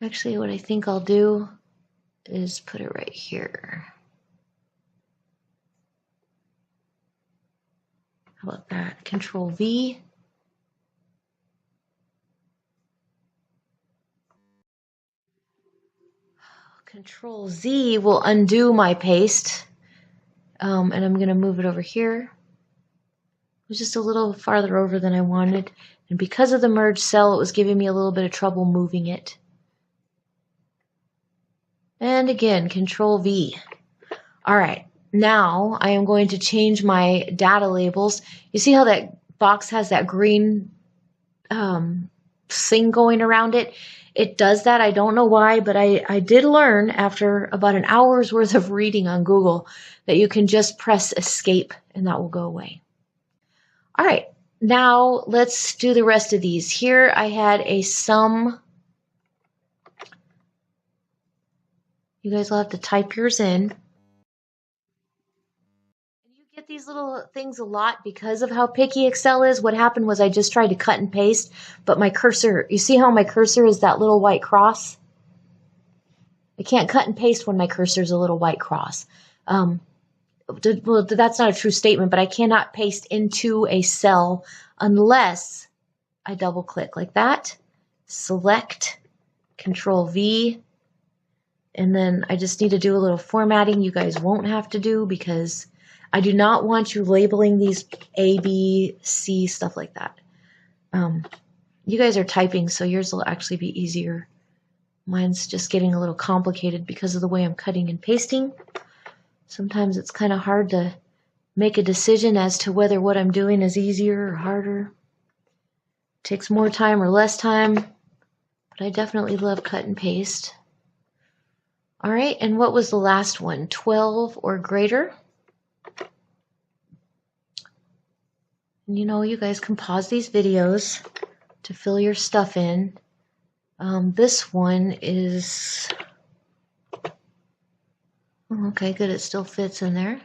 Actually, what I think I'll do is put it right here. How about that? Control V. Control Z will undo my paste. And I'm going to move it over here. It was just a little farther over than I wanted. And because of the merged cell, it was giving me a little bit of trouble moving it. And again, Control V. All right, now I am going to change my data labels. You see how that box has that green thing going around it? It does that. I don't know why, but I did learn after about an hour's worth of reading on Google that you can just press escape and that will go away. All right, now let's do the rest of these. Here I had a sum. You guys will have to type yours in. You get these little things a lot because of how picky Excel is. What happened was I just tried to cut and paste, but my cursor, you see how my cursor is that little white cross? I can't cut and paste when my cursor is a little white cross. Well, that's not a true statement, but I cannot paste into a cell unless I double click like that, select, Control V, and then I just need to do a little formatting you guys won't have to do because I do not want you labeling these A, B, C, stuff like that. You guys are typing, so yours will actually be easier. Mine's just getting a little complicated because of the way I'm cutting and pasting. Sometimes it's kind of hard to make a decision as to whether what I'm doing is easier or harder. It takes more time or less time, but I definitely love cut and paste. All right, and what was the last one? 12 or greater. And you know, you guys can pause these videos to fill your stuff in. This one is, okay, good, it still fits in there.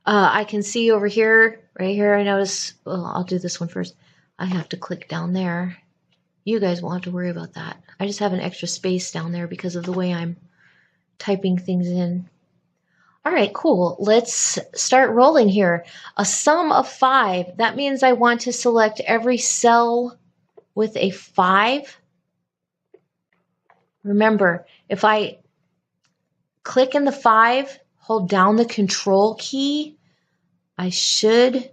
I can see over here, right here, I notice, well, I'll do this one first. I have to click down there. You guys won't have to worry about that. I just have an extra space down there because of the way I'm typing things in. All right, cool. Let's start rolling here. A sum of 5. That means I want to select every cell with a 5. Remember, if I click in the 5, hold down the Control key, I should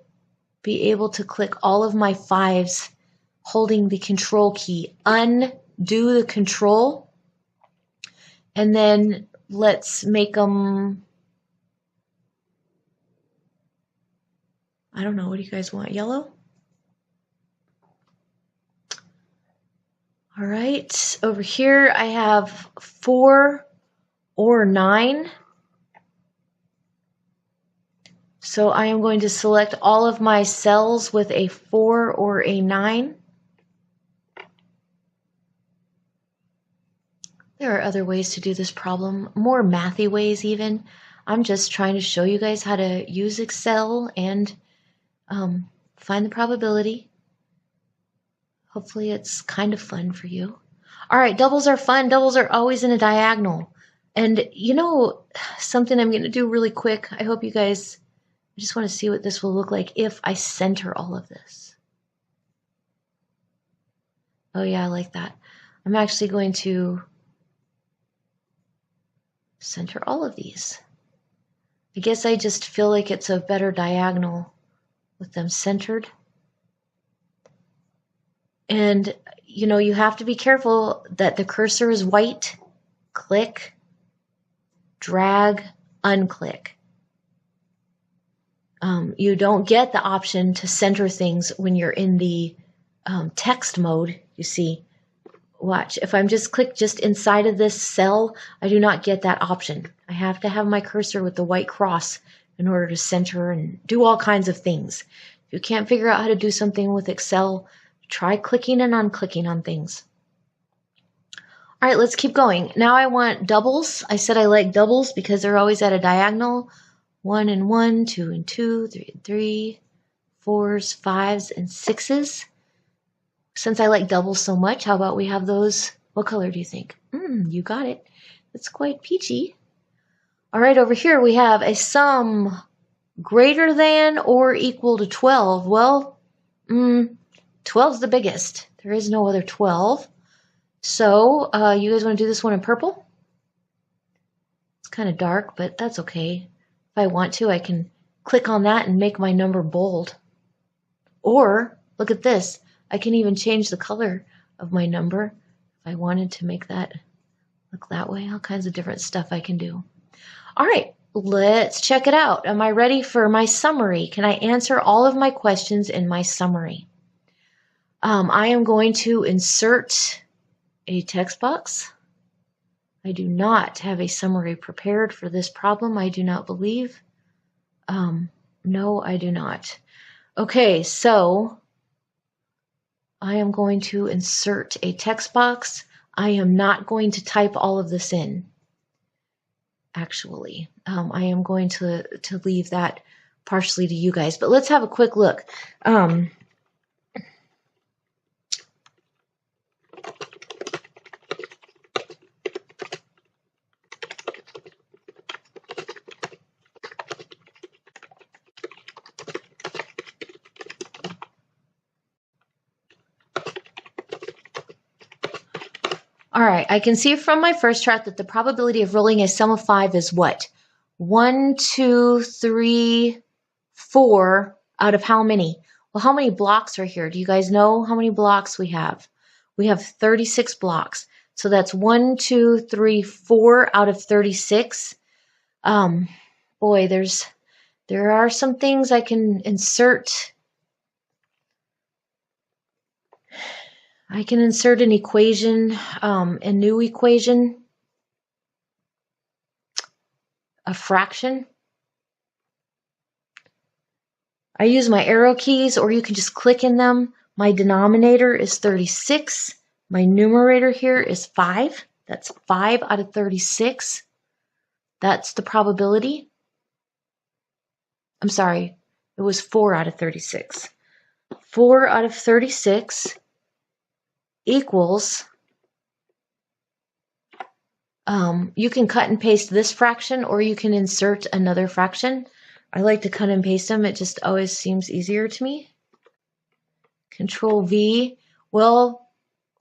be able to click all of my 5s holding the Control key. Undo the Control, and then let's make them, I don't know, what do you guys want? Yellow? All right, over here I have 4 or 9. So I am going to select all of my cells with a 4 or a 9. There are other ways to do this problem, more mathy ways even. I'm just trying to show you guys how to use Excel and find the probability. Hopefully it's kind of fun for you. All right, doubles are fun. Doubles are always in a diagonal. And you know something I'm going to do really quick? I hope you guys, I just want to see what this will look like if I center all of this. Oh yeah, I like that. I'm actually going to center all of these. I guess I just feel like it's a better diagonal with them centered. And you know, you have to be careful that the cursor is white. Click, drag, unclick. You don't get the option to center things when you're in the text mode, you see. Watch, if I'm just clicked just inside of this cell, I do not get that option. I have to have my cursor with the white cross in order to center and do all kinds of things. If you can't figure out how to do something with Excel, try clicking and unclicking on things. All right, let's keep going. Now I want doubles. I said I like doubles because they're always at a diagonal. 1 and 1, 2 and 2, 3 and 3, 4s, 5s, and 6s. Since I like doubles so much, how about we have those? What color do you think? You got it. It's quite peachy. All right, over here we have a sum greater than or equal to 12. Well, 12's the biggest. There is no other 12. So you guys want to do this one in purple? It's kind of dark, but that's okay. If I want to, I can click on that and make my number bold. Or, look at this. I can even change the color of my number if I wanted to make that look that way. All kinds of different stuff I can do. All right, let's check it out. Am I ready for my summary? Can I answer all of my questions in my summary? I am going to insert a text box. I do not have a summary prepared for this problem, I do not believe. No, I do not. Okay, so I am going to insert a text box. I am not going to type all of this in, actually. I am going to leave that partially to you guys, but let's have a quick look. All right, I can see from my first chart that the probability of rolling a sum of 5 is what? 1, 2, 3, 4 out of how many? Well, how many blocks are here? Do you guys know how many blocks we have? We have 36 blocks. So that's 1, 2, 3, 4 out of 36. Boy, there are some things I can insert. I can insert an equation, a new equation, a fraction. I use my arrow keys, or you can just click in them. My denominator is 36. My numerator here is 5. That's 5 out of 36. That's the probability. I'm sorry, it was 4 out of 36. 4 out of 36 equals, you can cut and paste this fraction, or you can insert another fraction. I like to cut and paste them. It just always seems easier to me. Control V. Well,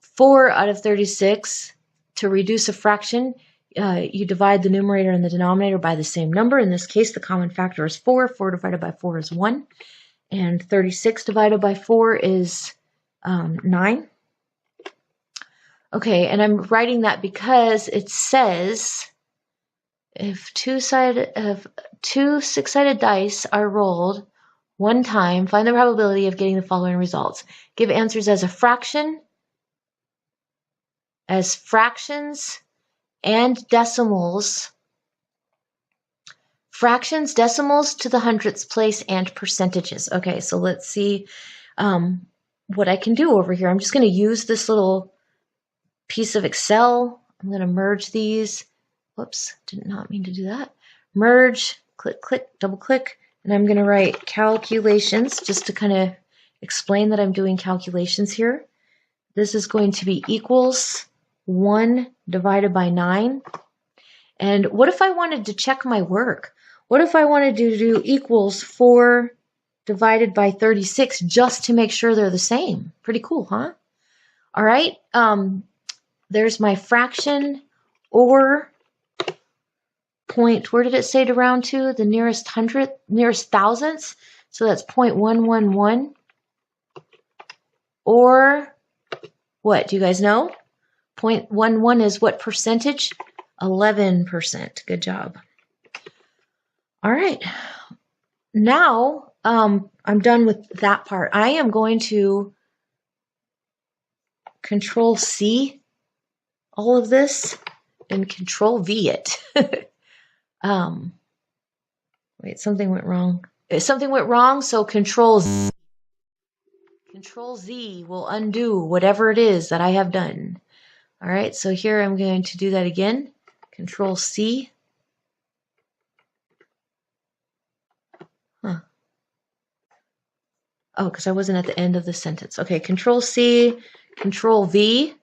4 out of 36, to reduce a fraction, you divide the numerator and the denominator by the same number. In this case, the common factor is 4. 4 divided by 4 is 1. And 36 divided by 4 is 9. Okay, and I'm writing that because it says if two six-sided dice are rolled one time, find the probability of getting the following results. Give answers as a fraction, as fractions and decimals. Fractions, decimals to the hundredths place, and percentages. Okay, so let's see what I can do over here. I'm just going to use this little piece of Excel. I'm going to merge these. Whoops, did not mean to do that. Merge, click, click, double click, and I'm going to write calculations just to kind of explain that I'm doing calculations here. This is going to be equals 1 divided by 9. And what if I wanted to check my work? What if I wanted to do equals 4 divided by 36 just to make sure they're the same? Pretty cool, huh? All right, there's my fraction or point, where did it say to round to? The nearest thousandths. So that's 0.111. Or what, do you guys know? 0.11 is what percentage? 11%. Good job. All right, now I'm done with that part. I am going to Control C all of this and Control V it. Wait, something went wrong. Something went wrong, so Control Z. Control Z will undo whatever it is that I have done. All right, so here I'm going to do that again. Control C. Huh. Oh, because I wasn't at the end of the sentence. Okay, Control C, Control V.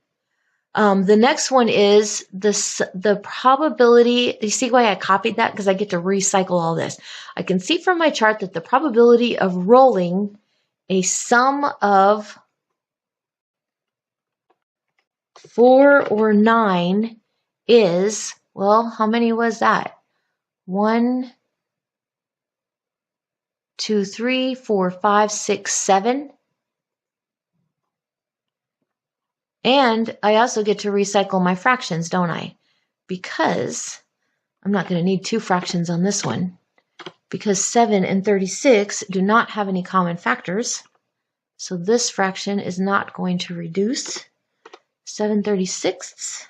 The next one is the probability. You see why I copied that? Because I get to recycle all this. I can see from my chart that the probability of rolling a sum of 4 or 9 is, well, how many was that? 1, 2, 3, 4, 5, 6, 7. And I also get to recycle my fractions, don't I? Because I'm not going to need 2 fractions on this one. Because 7 and 36 do not have any common factors. So this fraction is not going to reduce. 7/36.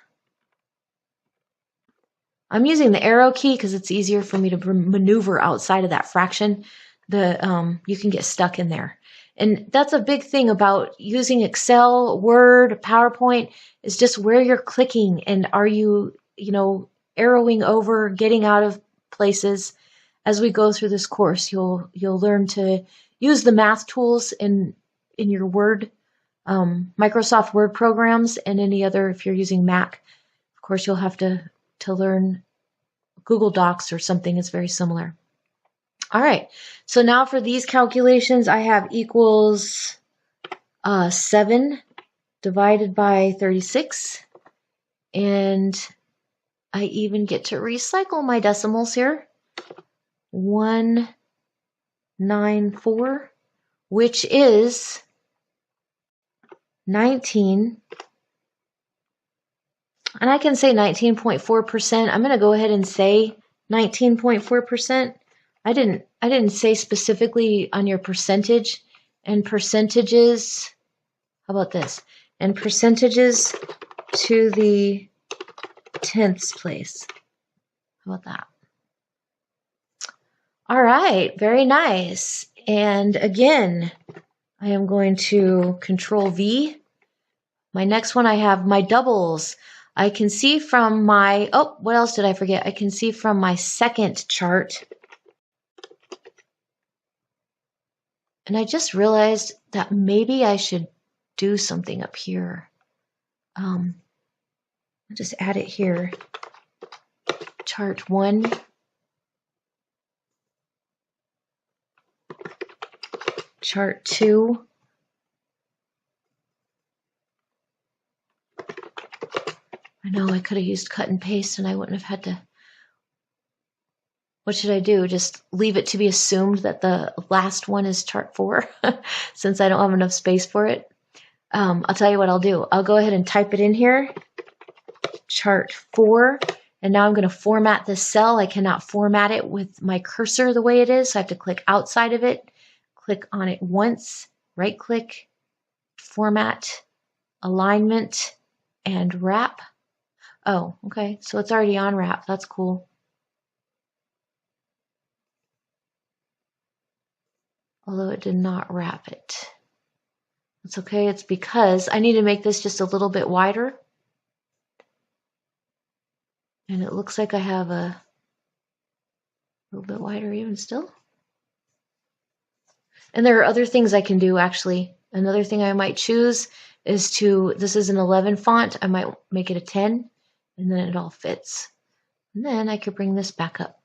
I'm using the arrow key because it's easier for me to maneuver outside of that fraction. You can get stuck in there. And that's a big thing about using Excel, Word, PowerPoint, is just where you're clicking and are you, arrowing over, getting out of places. As we go through this course, you'll learn to use the math tools in your Word, Microsoft Word programs, and any other, if you're using Mac. Of course, you'll have to learn Google Docs or something that's very similar. All right, so now for these calculations, I have equals 7 divided by 36. And I even get to recycle my decimals here. 194, which is 19. And I can say 19.4%. I'm going to go ahead and say 19.4%. I didn't say specifically on your percentage. And percentages, how about this? And percentages to the 10ths place. How about that? All right, very nice. And again, I am going to Control V. My next one, I have my doubles. I can see from my, oh, what else did I forget? I can see from my second chart. And I just realized that maybe I should do something up here. I'll just add it here. Chart 1. Chart 2. I know I could have used cut and paste and I wouldn't have had to. What should I do? Just leave it to be assumed that the last one is chart 4 since I don't have enough space for it. I'll tell you what I'll do. I'll go ahead and type it in here. Chart 4. And now I'm going to format this cell. I cannot format it with my cursor the way it is. So I have to click outside of it. Click on it once. Right click. Format. Alignment. and wrap. Oh, okay, so it's already on wrap. That's cool. Although it did not wrap it. It's okay, it's because I need to make this just a little bit wider. And it looks like I have a little bit wider even still. And there are other things I can do actually. Another thing I might choose is to, this is an 11 font, I might make it a 10, and then it all fits. And then I could bring this back up.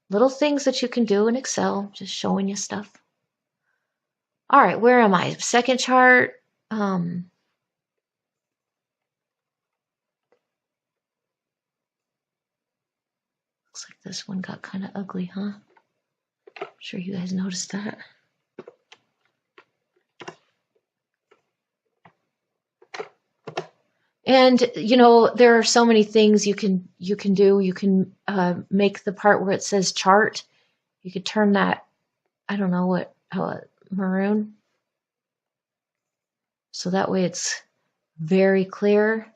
Little things that you can do in Excel, just showing you stuff. All right, where am I? Second chart. Looks like this one got kind of ugly, huh? I'm sure you guys noticed that. And you know, there are so many things you can do. You can make the part where it says chart. You could turn that, I don't know maroon. So that way it's very clear.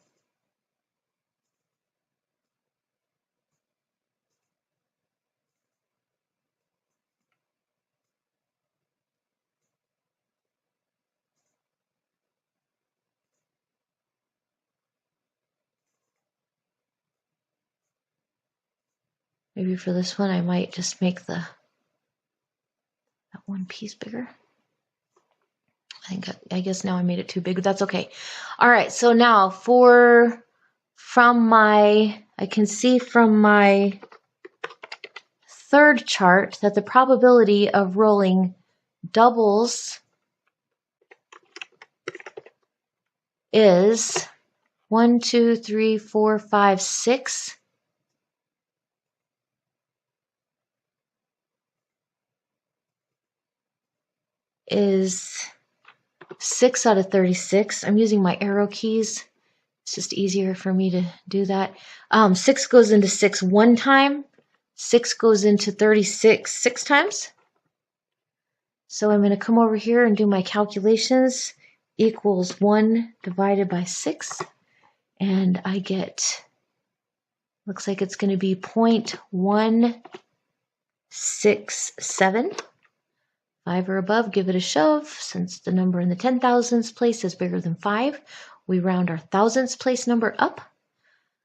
Maybe for this one, I might just make that one piece bigger. I guess now I made it too big, but that's okay. All right, so now I can see from my third chart that the probability of rolling doubles is 1, 2, 3, 4, 5, 6. Is 6 out of 36. I'm using my arrow keys. It's just easier for me to do that. 6 goes into 6 one time. 6 goes into 36 6 times. So I'm going to come over here and do my calculations. Equals 1 divided by 6. And I get, looks like it's going to be 0.167. 5 or above, give it a shove. Since the number in the 10,000s place is bigger than 5, we round our thousandths place number up.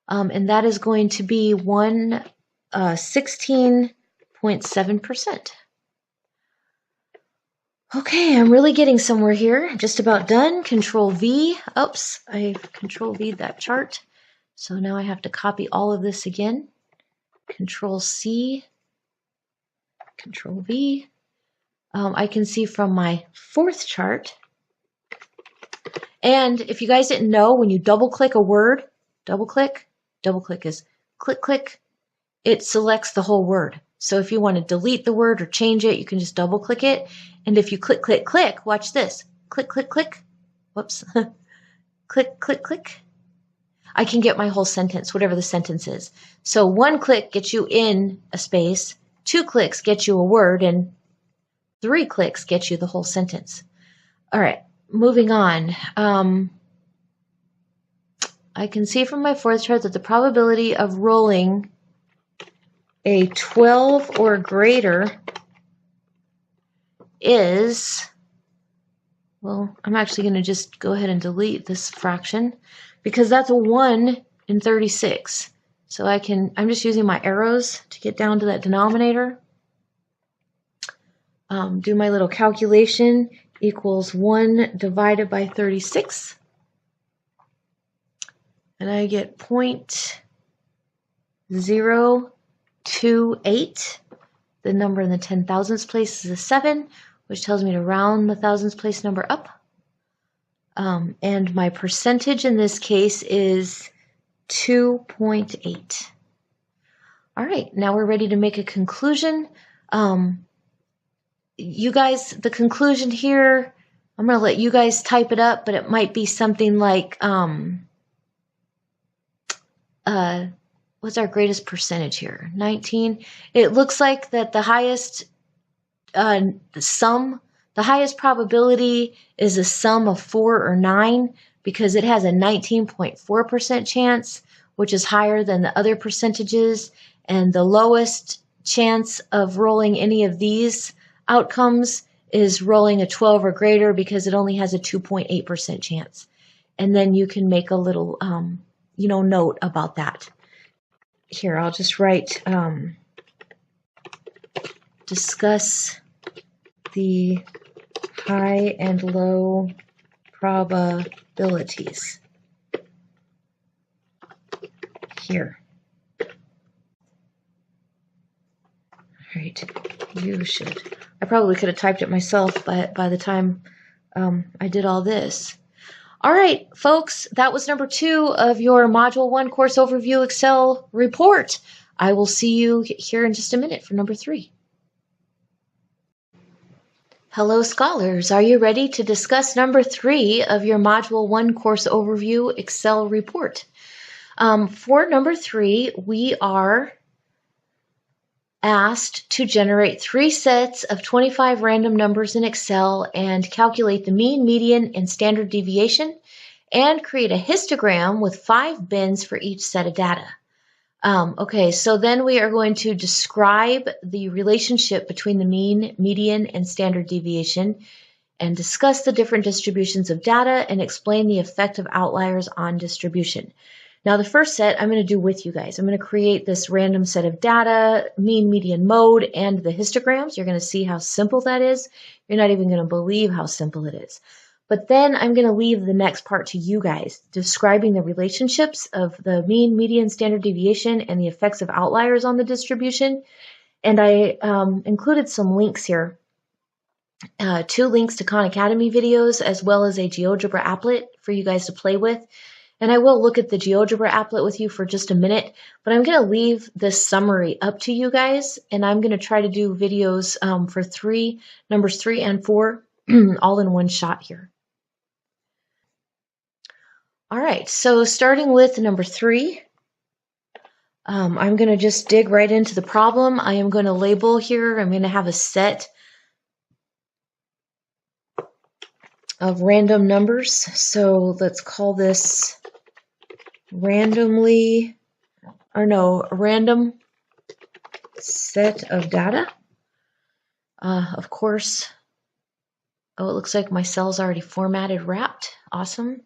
And that is going to be 16.7%. Okay, I'm really getting somewhere here. Just about done. Control V. Oops, I Control V'd that chart. So now I have to copy all of this again. Control C. Control V. I can see from my fourth chart. And if you guys didn't know, when you double click a word, double click is click, click, it selects the whole word. So if you want to delete the word or change it, you can just double click it. And if you click, click, click, watch this. Click, click, click. Whoops. Click, click, click. I can get my whole sentence, whatever the sentence is. So 1 click gets you in a space, 2 clicks get you a word, and 3 clicks get you the whole sentence. All right, moving on. I can see from my fourth chart that the probability of rolling a 12 or greater is, well, I'm actually going to just go ahead and delete this fraction because that's a 1 in 36. So I'm just using my arrows to get down to that denominator. Do my little calculation, equals 1 divided by 36. And I get 0.028. The number in the 10,000s place is a 7, which tells me to round the thousands place number up. And my percentage in this case is 2.8. All right, now we're ready to make a conclusion. You guys, the conclusion here, I'm going to let you guys type it up, but it might be something like, what's our greatest percentage here? 19. It looks like that the highest the highest probability is a sum of 4 or 9, because it has a 19.4% chance, which is higher than the other percentages, and the lowest chance of rolling any of these outcomes is rolling a 12 or greater because it only has a 2.8% chance. And then you can make a little, note about that. Here, I'll just write, discuss the high and low probabilities here. All right, you should. I probably could have typed it myself by the time I did all this. All right, folks, that was number 2 of your Module 1 Course Overview Excel report. I will see you here in just a minute for number 3. Hello, scholars. Are you ready to discuss number 3 of your Module 1 Course Overview Excel report? For number 3, we are asked to generate 3 sets of 25 random numbers in Excel and calculate the mean, median, and standard deviation, and create a histogram with 5 bins for each set of data. Okay, so then we are going to describe the relationship between the mean, median, and standard deviation, and discuss the different distributions of data and explain the effect of outliers on distribution. Now, the first set I'm going to do with you guys. I'm going to create this random set of data, mean, median, mode, and the histograms. You're going to see how simple that is. You're not even going to believe how simple it is. But then I'm going to leave the next part to you guys, describing the relationships of the mean, median, standard deviation, and the effects of outliers on the distribution. And I included some links here, 2 links to Khan Academy videos, as well as a GeoGebra applet for you guys to play with. And I will look at the GeoGebra applet with you for just a minute, but I'm going to leave this summary up to you guys, and I'm going to try to do videos for numbers 3 and 4, all in one shot here. All right, so starting with number 3, I'm going to just dig right into the problem. I am going to label here, I'm going to have a set of random numbers. So let's call this random set of data. Of course, it looks like my cell's already formatted, wrapped. Awesome.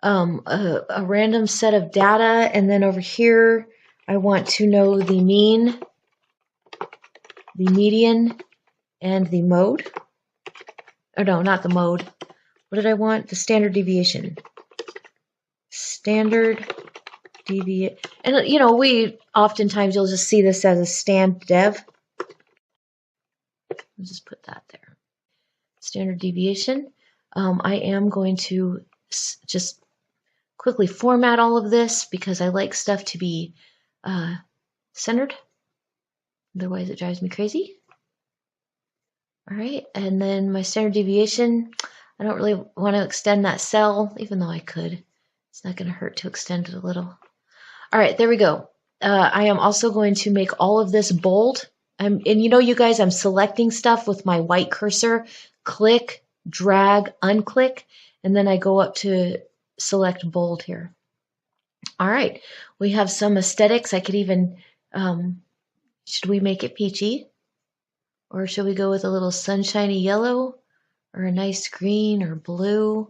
A random set of data, and then over here, I want to know the mean, the median, and the mode. Oh, no, not the mode. What did I want? The standard deviation. Standard deviation. And, we oftentimes, you'll just see this as a stand dev. I'll just put that there. Standard deviation. I am going to just quickly format all of this because I like stuff to be centered. Otherwise, it drives me crazy. All right, and then my standard deviation, I don't really want to extend that cell, even though I could. It's not going to hurt to extend it a little. All right, there we go. I am also going to make all of this bold. And you guys, I'm selecting stuff with my white cursor. Click, drag, unclick, and then I go up to select bold here. All right, we have some aesthetics. I could even, should we make it peachy? Or should we go with a little sunshiny yellow or a nice green or blue?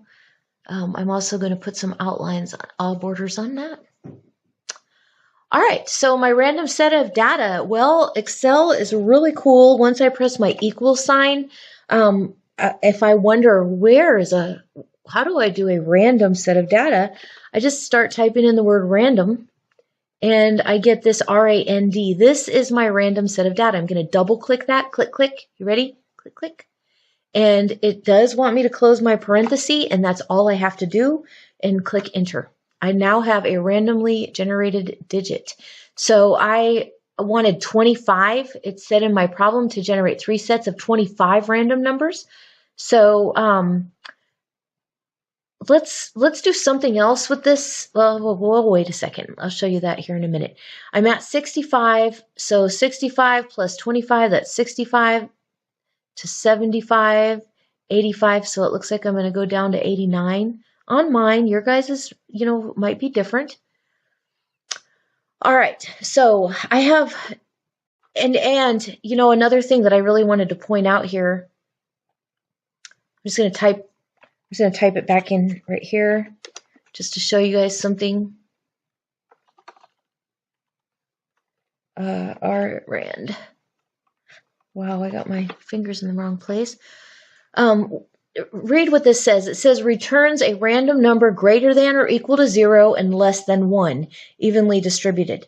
I'm also going to put some outlines, all borders on that. All right, so my random set of data. Well, Excel is really cool. Once I press my equal sign, if I wonder how do I do a random set of data, I just start typing in the word random. And I get this R-A-N-D. This is my random set of data. I'm going to double click that. Click, click. You ready? Click, click. And it does want me to close my parenthesis, and that's all I have to do, and click enter. I now have a randomly generated digit. So I wanted 25. It said in my problem to generate 3 sets of 25 random numbers. So let's do something else with this. Well, wait a second. I'll show you that here in a minute. I'm at 65. So 65 plus 25, that's 65 to 75, 85. So it looks like I'm going to go down to 89 on mine. Your guys is, might be different. All right, so I have, and another thing that I really wanted to point out here. I'm just gonna type it back in right here, just to show you guys something. R rand. Wow, I got my fingers in the wrong place. Read what this says. It says returns a random number greater than or equal to 0 and less than 1, evenly distributed.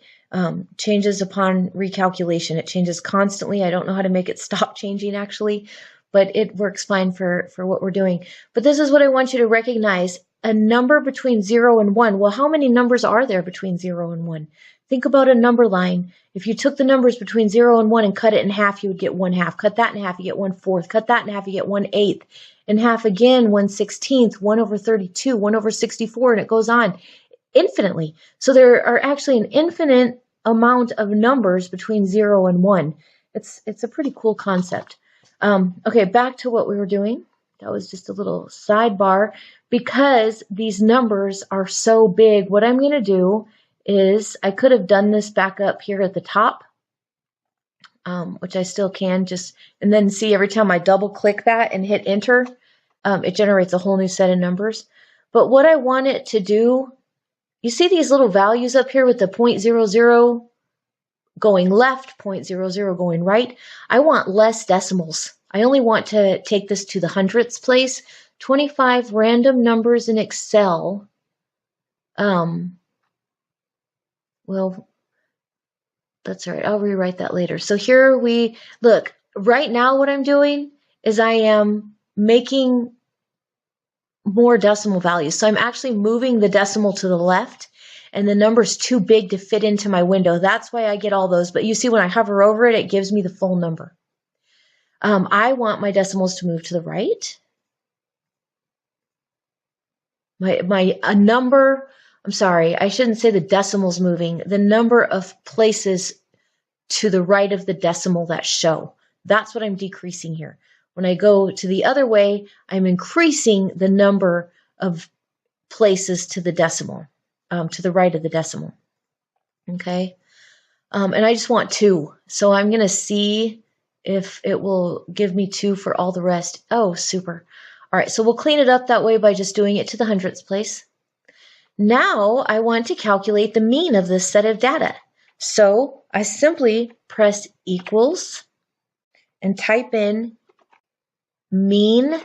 Changes upon recalculation. It changes constantly. I don't know how to make it stop changing actually, but it works fine for what we're doing. But this is what I want you to recognize. A number between 0 and 1. Well, how many numbers are there between 0 and 1? Think about a number line. If you took the numbers between 0 and 1 and cut it in half, you would get 1/2. Cut that in half, you get 1/4. Cut that in half, you get 1/8. In half again, 1/16, 1/32, 1/64, and it goes on infinitely. So there are actually an infinite amount of numbers between 0 and 1. It's a pretty cool concept. Okay, back to what we were doing. That was just a little sidebar. Because these numbers are so big, what I'm going to do is I could have done this back up here at the top, which I still can, and then see every time I double click that and hit enter, it generates a whole new set of numbers. But what I want it to do, you see these little values up here with the 0.00 going left, 0.00 going right? I want less decimals. I only want to take this to the hundredths place. 25 random numbers in Excel. Well, that's all right. I'll rewrite that later. So here we look. Right now what I'm doing is I am making more decimal values. So I'm actually moving the decimal to the left, and the number's too big to fit into my window. That's why I get all those. But you see when I hover over it, it gives me the full number. I want my decimals to move to the right. A number, I'm sorry, I shouldn't say the decimals moving, the number of places to the right of the decimal that show. That's what I'm decreasing here. When I go to the other way, I'm increasing the number of places to the decimal, to the right of the decimal. Okay, and I just want 2. So I'm going to see if it will give me 2 for all the rest. Oh, super. All right, so we'll clean it up that way by just doing it to the hundredths place. Now I want to calculate the mean of this set of data. So I simply press equals and type in mean,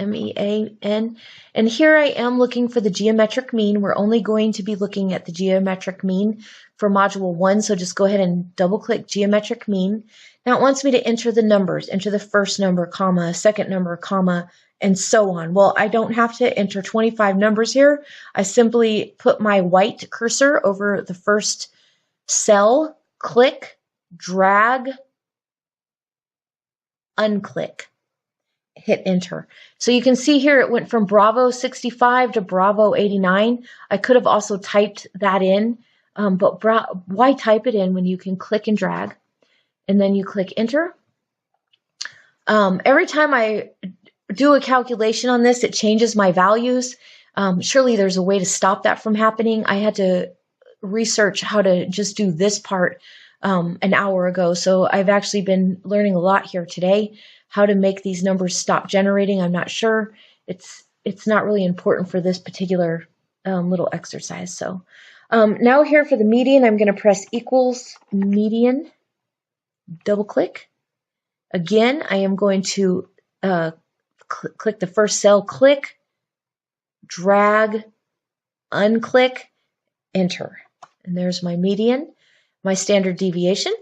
MEAN, and here I am looking for the geometric mean. We're only going to be looking at the geometric mean for module 1, so just go ahead and double click geometric mean. Now it wants me to enter the numbers, enter the first number, comma, second number, comma, and so on. Well, I don't have to enter 25 numbers here. I simply put my white cursor over the first cell, click, drag, unclick, hit enter. So you can see here it went from Bravo 65 to Bravo 89. I could have also typed that in, but why type it in when you can click and drag, and then you click enter. Every time I do a calculation on this, it changes my values. Surely there's a way to stop that from happening. I had to research how to just do this part an hour ago, so I've actually been learning a lot here today. How to make these numbers stop generating, I'm not sure. It's not really important for this particular little exercise. So now here for the median, I'm going to press equals median, double click. Again, I am going to click the first cell, click, drag, unclick, enter. And there's my median, my standard deviation,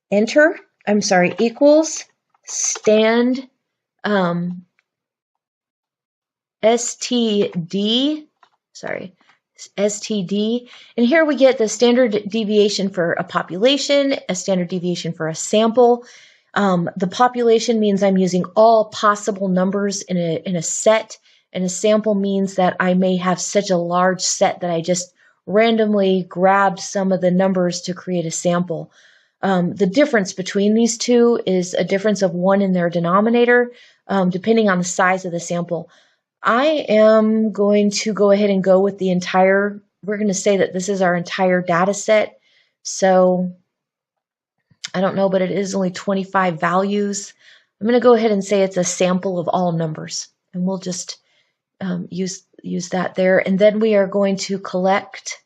enter, equals, stand, STD, and here we get the standard deviation for a population, a standard deviation for a sample. The population means I'm using all possible numbers in a set, and a sample means that I may have such a large set that I just randomly grabbed some of the numbers to create a sample. The difference between these two is a difference of 1 in their denominator, depending on the size of the sample. I am going to go ahead and go with the entire, we're going to say that this is our entire data set. So I don't know, but it is only 25 values. I'm going to go ahead and say it's a sample of all numbers, and we'll just use that there. And then we are going to collect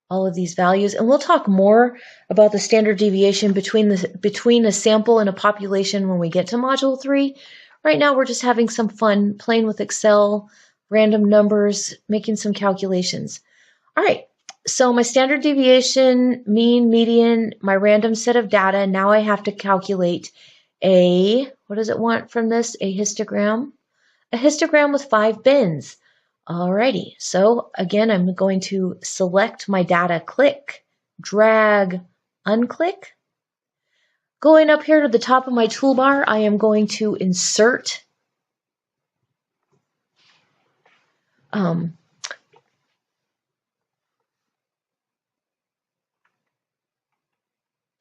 all of these values, and we'll talk more about the standard deviation between a sample and a population when we get to module 3. Right now we're just having some fun playing with Excel, random numbers, making some calculations. All right, so my standard deviation, mean, median, my random set of data. Now I have to calculate what does it want from this? A histogram. A histogram with 5 bins. Alrighty, so again, I'm going to select my data, click, drag, unclick. Going up here to the top of my toolbar, I am going to insert a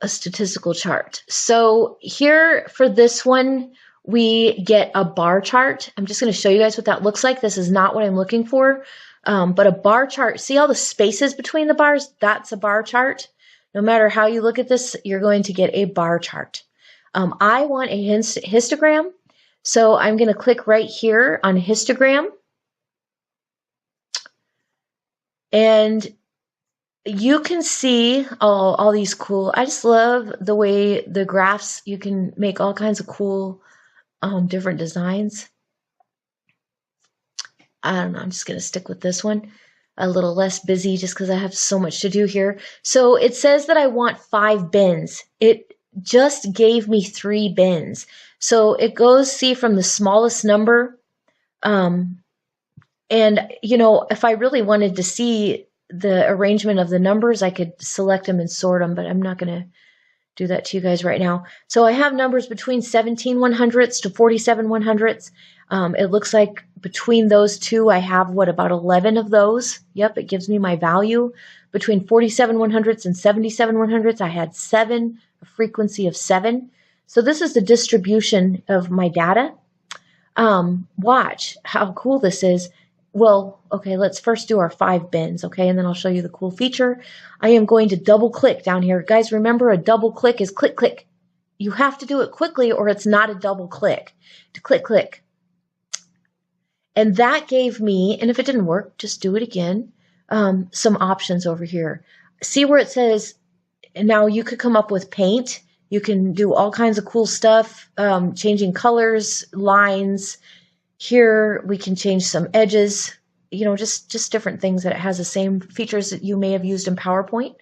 statistical chart. So here for this one, we get a bar chart. I'm just going to show you guys what that looks like. This is not what I'm looking for, but a bar chart. See all the spaces between the bars? That's a bar chart. No matter how you look at this, you're going to get a bar chart. I want a histogram, so I'm going to click right here on histogram. And you can see all these cool, I just love the way the graphs, you can make all kinds of cool different designs. I don't know, I'm just going to stick with this one. A little less busy just because I have so much to do here. So it says that I want 5 bins. It just gave me 3 bins. So it goes, see, from the smallest number. And, you know, if I really wanted to see the arrangement of the numbers, I could select them and sort them, but I'm not going to do that to you guys right now. So I have numbers between 17 100ths to 47 100ths. It looks like between those two, I have, about 11 of those. Yep, it gives me my value. Between 47 100ths and 77 100ths, I had 7, a frequency of 7. So this is the distribution of my data. Watch how cool this is. Well, okay, let's first do our 5 bins, okay, and then I'll show you the cool feature. I am going to double click down here. Guys, remember, a double click is click, click. You have to do it quickly or it's not a double click. To click, click. And that gave me, and if it didn't work, just do it again, some options over here. See where it says, now you could come up with paint. You can do all kinds of cool stuff, changing colors, lines. Here we can change some edges, you know, just different things that it has the same features that you may have used in PowerPoint.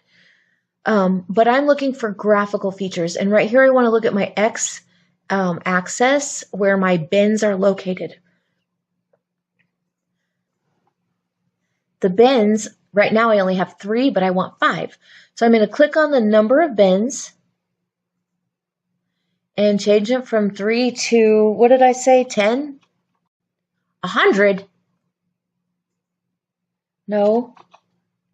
But I'm looking for graphical features. And right here I want to look at my X axis where my bins are located. The bins, right now I only have 3, but I want 5. So I'm going to click on the number of bins and change it from 3 to, what did I say, 10? 100? No.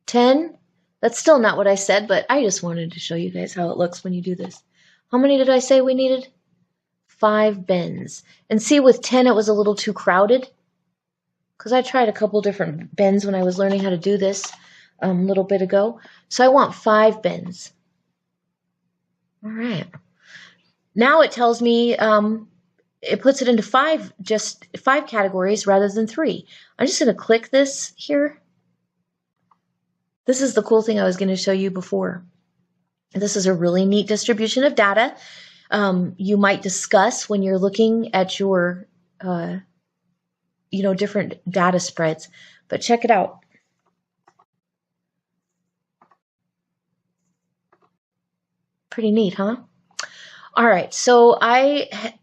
10? That's still not what I said, but I just wanted to show you guys how it looks when you do this. How many did I say we needed? 5 bins. And see, with 10 it was a little too crowded, because I tried a couple different bins when I was learning how to do this a little bit ago. So I want 5 bins. All right. Now it tells me, it puts it into just 5 categories rather than 3. I'm just going to click this here. This is the cool thing I was going to show you before. This is a really neat distribution of data. You might discuss when you're looking at your different data spreads, but check it out. Pretty neat, huh? All right, so I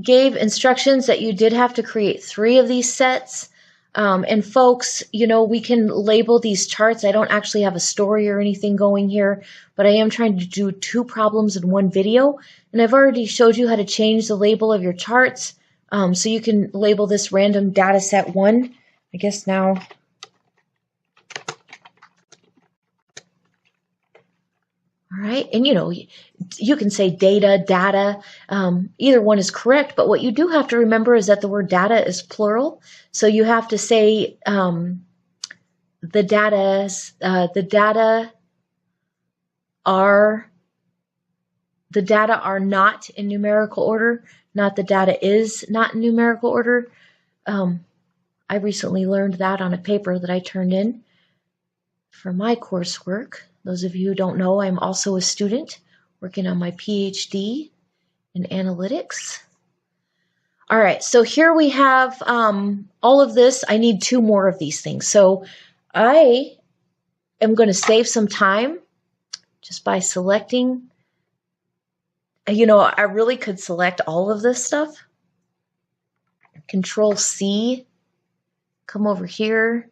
gave instructions that you did have to create 3 of these sets. And folks, you know, we can label these charts. I don't actually have a story or anything going here, but I am trying to do 2 problems in one video. And I've already showed you how to change the label of your charts. So you can label this random data set 1. I guess now. All right, and you can say data, either one is correct, but what you do have to remember is that the word data is plural, so you have to say the data are not in numerical order, not the data is not in numerical order. I recently learned that on a paper that I turned in for my coursework. Those of you who don't know, I'm also a student working on my PhD in analytics. All right, so here we have all of this. I need 2 more of these things. So I am going to save some time just by selecting. I really could select all of this stuff. Control C, come over here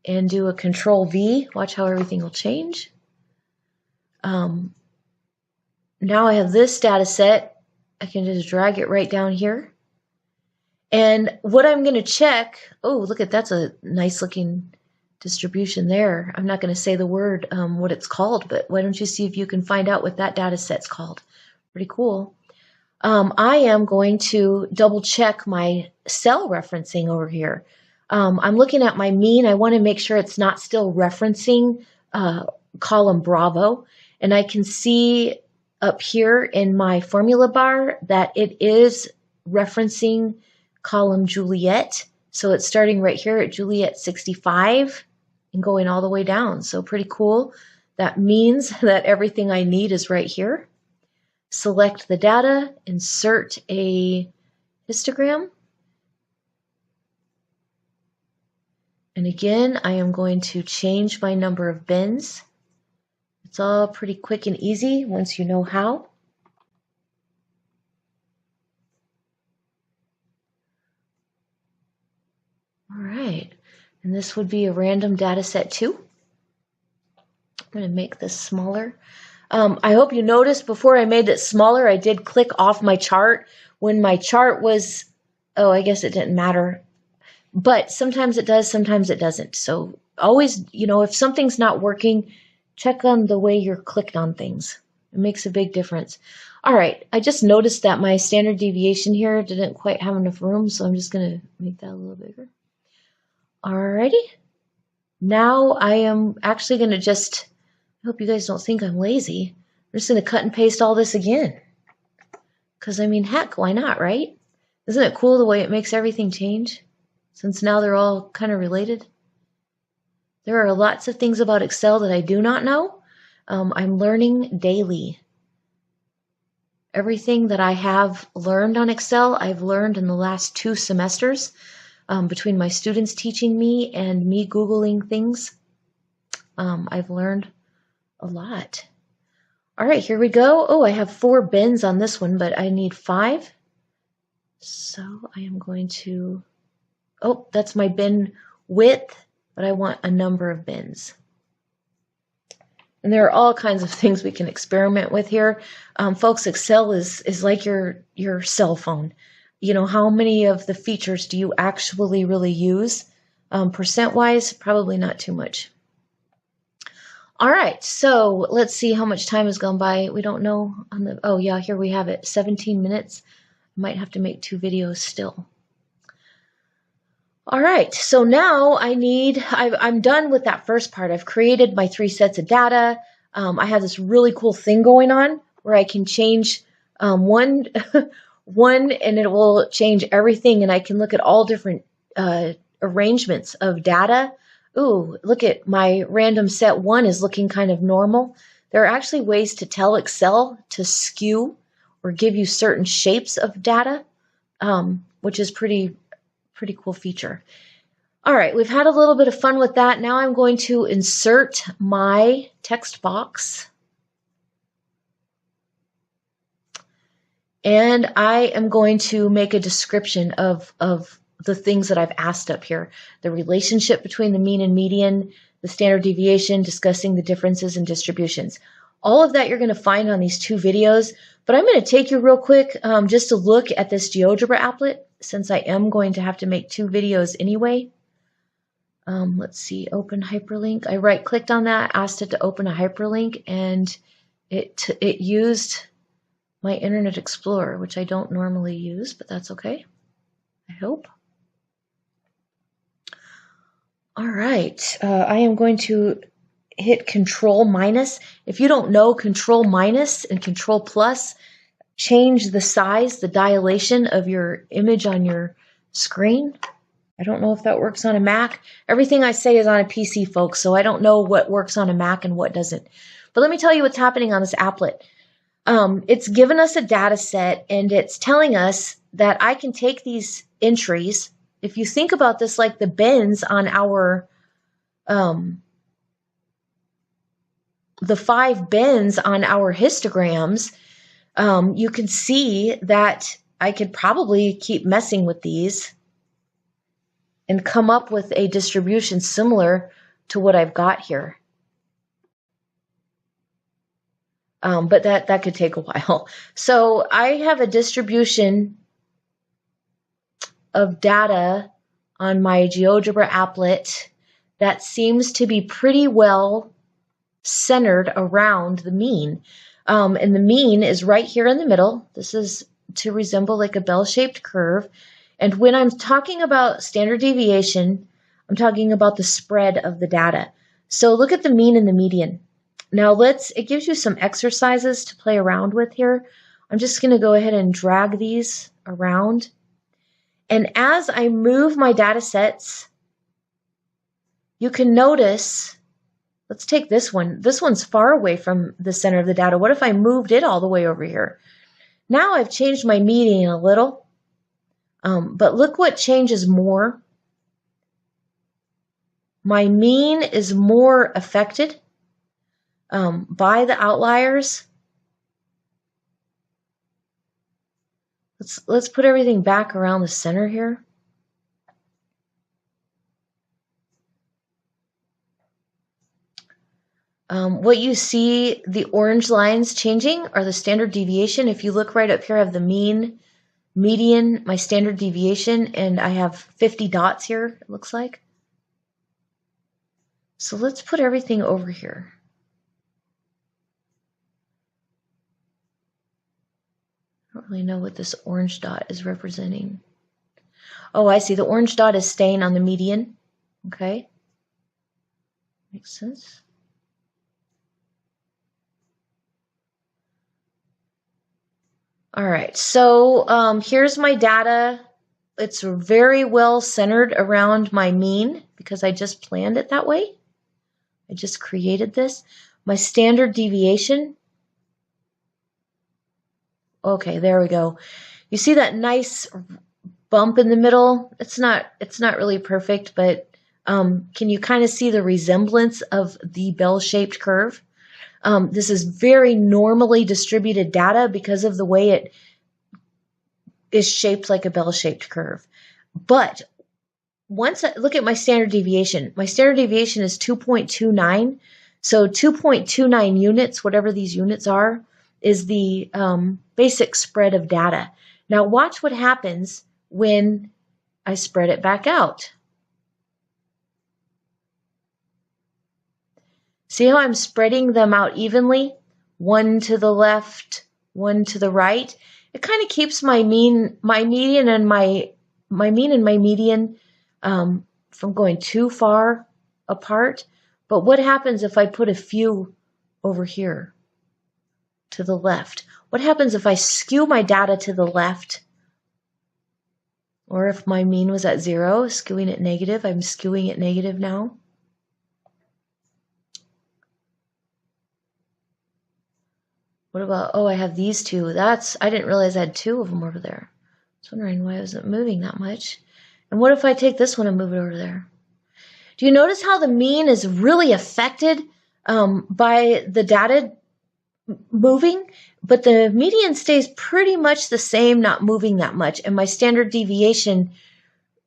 and do a Control V. Watch how everything will change. Now I have this data set. I can just drag it right down here. And what I'm going to check, oh, look at that's a nice looking distribution there. I'm not going to say the word, what it's called, but why don't you see if you can find out what that data set's called? Pretty cool. I am going to double check my cell referencing over here. I'm looking at my mean. I want to make sure it's not still referencing column Bravo. And I can see up here in my formula bar that it is referencing column Juliet. So it's starting right here at Juliet 65 and going all the way down. So pretty cool. That means that everything I need is right here. Select the data, insert a histogram. And again, I am going to change my number of bins. It's all pretty quick and easy once you know how. All right, and this would be a random data set too. I'm going to make this smaller. I hope you noticed before I made it smaller, I did click off my chart when my chart was, oh, I guess it didn't matter. But sometimes it does, sometimes it doesn't. So always, if something's not working, check on the way you're clicked on things. It makes a big difference. All right, I just noticed that my standard deviation here didn't quite have enough room, so I'm just going to make that a little bigger. Alrighty. Now I am actually going to just, I hope you guys don't think I'm lazy. I'm just going to cut and paste all this again. Because, I mean, heck, why not, right? Isn't it cool the way it makes everything change? Since now they're all kind of related. There are lots of things about Excel that I do not know. I'm learning daily. Everything that I have learned on Excel, I've learned in the last 2 semesters. Between my students teaching me and me Googling things, I've learned a lot. All right, here we go. Oh, I have 4 bins on this one, but I need 5. So I am going to, oh, that's my bin width, but I want a number of bins. And there are all kinds of things we can experiment with here. Folks, Excel is like your cell phone. How many of the features do you actually really use? Percent-wise, probably not too much. All right, so let's see how much time has gone by. We don't know on the, oh yeah, here we have it, 17 minutes. Might have to make 2 videos still. All right, so now I'm done with that first part. I've created my 3 sets of data. I have this really cool thing going on where I can change one and it will change everything, and I can look at all different arrangements of data. Ooh, look at my random set 1 is looking kind of normal. There are actually ways to tell Excel to skew or give you certain shapes of data, which is pretty cool feature. All right, we've had a little bit of fun with that. Now I'm going to insert my text box. And I am going to make a description of the things that I've asked up here. The relationship between the mean and median, the standard deviation, discussing the differences in distributions. All of that you're going to find on these 2 videos. But I'm going to take you real quick just to look at this GeoGebra applet, since I am going to have to make 2 videos anyway. Let's see, open hyperlink. I right-clicked on that, asked it to open a hyperlink, and it used my Internet Explorer, which I don't normally use, but that's okay, I hope. All right, I am going to hit Control minus. If you don't know, Control minus and Control plus change the size, the dilation of your image on your screen. I don't know if that works on a Mac. Everything I say is on a PC, folks, so I don't know what works on a Mac and what doesn't. But let me tell you what's happening on this applet. It's given us a data set, and it's telling us that I can take these entries. If you think about this like the bins on our, the 5 bins on our histograms, you can see that I could probably keep messing with these and come up with a distribution similar to what I've got here. But that could take a while. So I have a distribution of data on my GeoGebra applet that seems to be pretty well centered around the mean. And the mean is right here in the middle. This is to resemble like a bell-shaped curve. And when I'm talking about standard deviation, I'm talking about the spread of the data. So look at the mean and the median. Now it gives you some exercises to play around with here. I'm just going to go ahead and drag these around. And as I move my data sets, you can notice, let's take this one. This one's far away from the center of the data. What if I moved it all the way over here? Now I've changed my median a little. But look what changes more. My mean is more affected by the outliers. Let's put everything back around the center here. What you see, the orange lines changing are the standard deviation. If you look right up here, I have the mean, median, my standard deviation, and I have 50 dots here, it looks like. So let's put everything over here. I don't really know what this orange dot is representing. Oh, I see. The orange dot is staying on the median. Okay. Makes sense. All right, so here's my data. It's very well centered around my mean because I just planned it that way. I just created this. My standard deviation. Okay, there we go. You see that nice bump in the middle? It's not really perfect, but can you kind of see the resemblance of the bell-shaped curve? This is very normally distributed data because of the way it is shaped like a bell-shaped curve. But once I look at my standard deviation is 2.29. So 2.29 units, whatever these units are, is the basic spread of data. Now watch what happens when I spread it back out. See how I'm spreading them out evenly? One to the left, one to the right. It kind of keeps my mean, my median and my median from going too far apart. But what happens if I put a few over here to the left? What happens if I skew my data to the left? Or if my mean was at 0, skewing it negative, I'm skewing it negative now. What about, oh, I have these two. I didn't realize I had 2 of them over there. I was wondering why I wasn't moving that much. And what if I take this one and move it over there? Do you notice how the mean is really affected by the data moving? But the median stays pretty much the same, not moving that much. And my standard deviation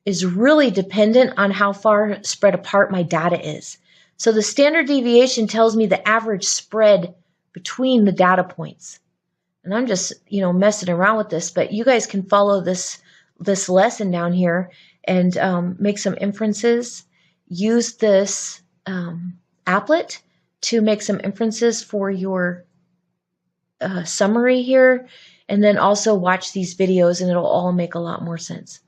is really dependent on how far spread apart my data is. So the standard deviation tells me the average spread between the data points. And I'm just, messing around with this, but you guys can follow this lesson down here and make some inferences. Use this applet to make some inferences for your summary here, and then also watch these videos, and it'll all make a lot more sense.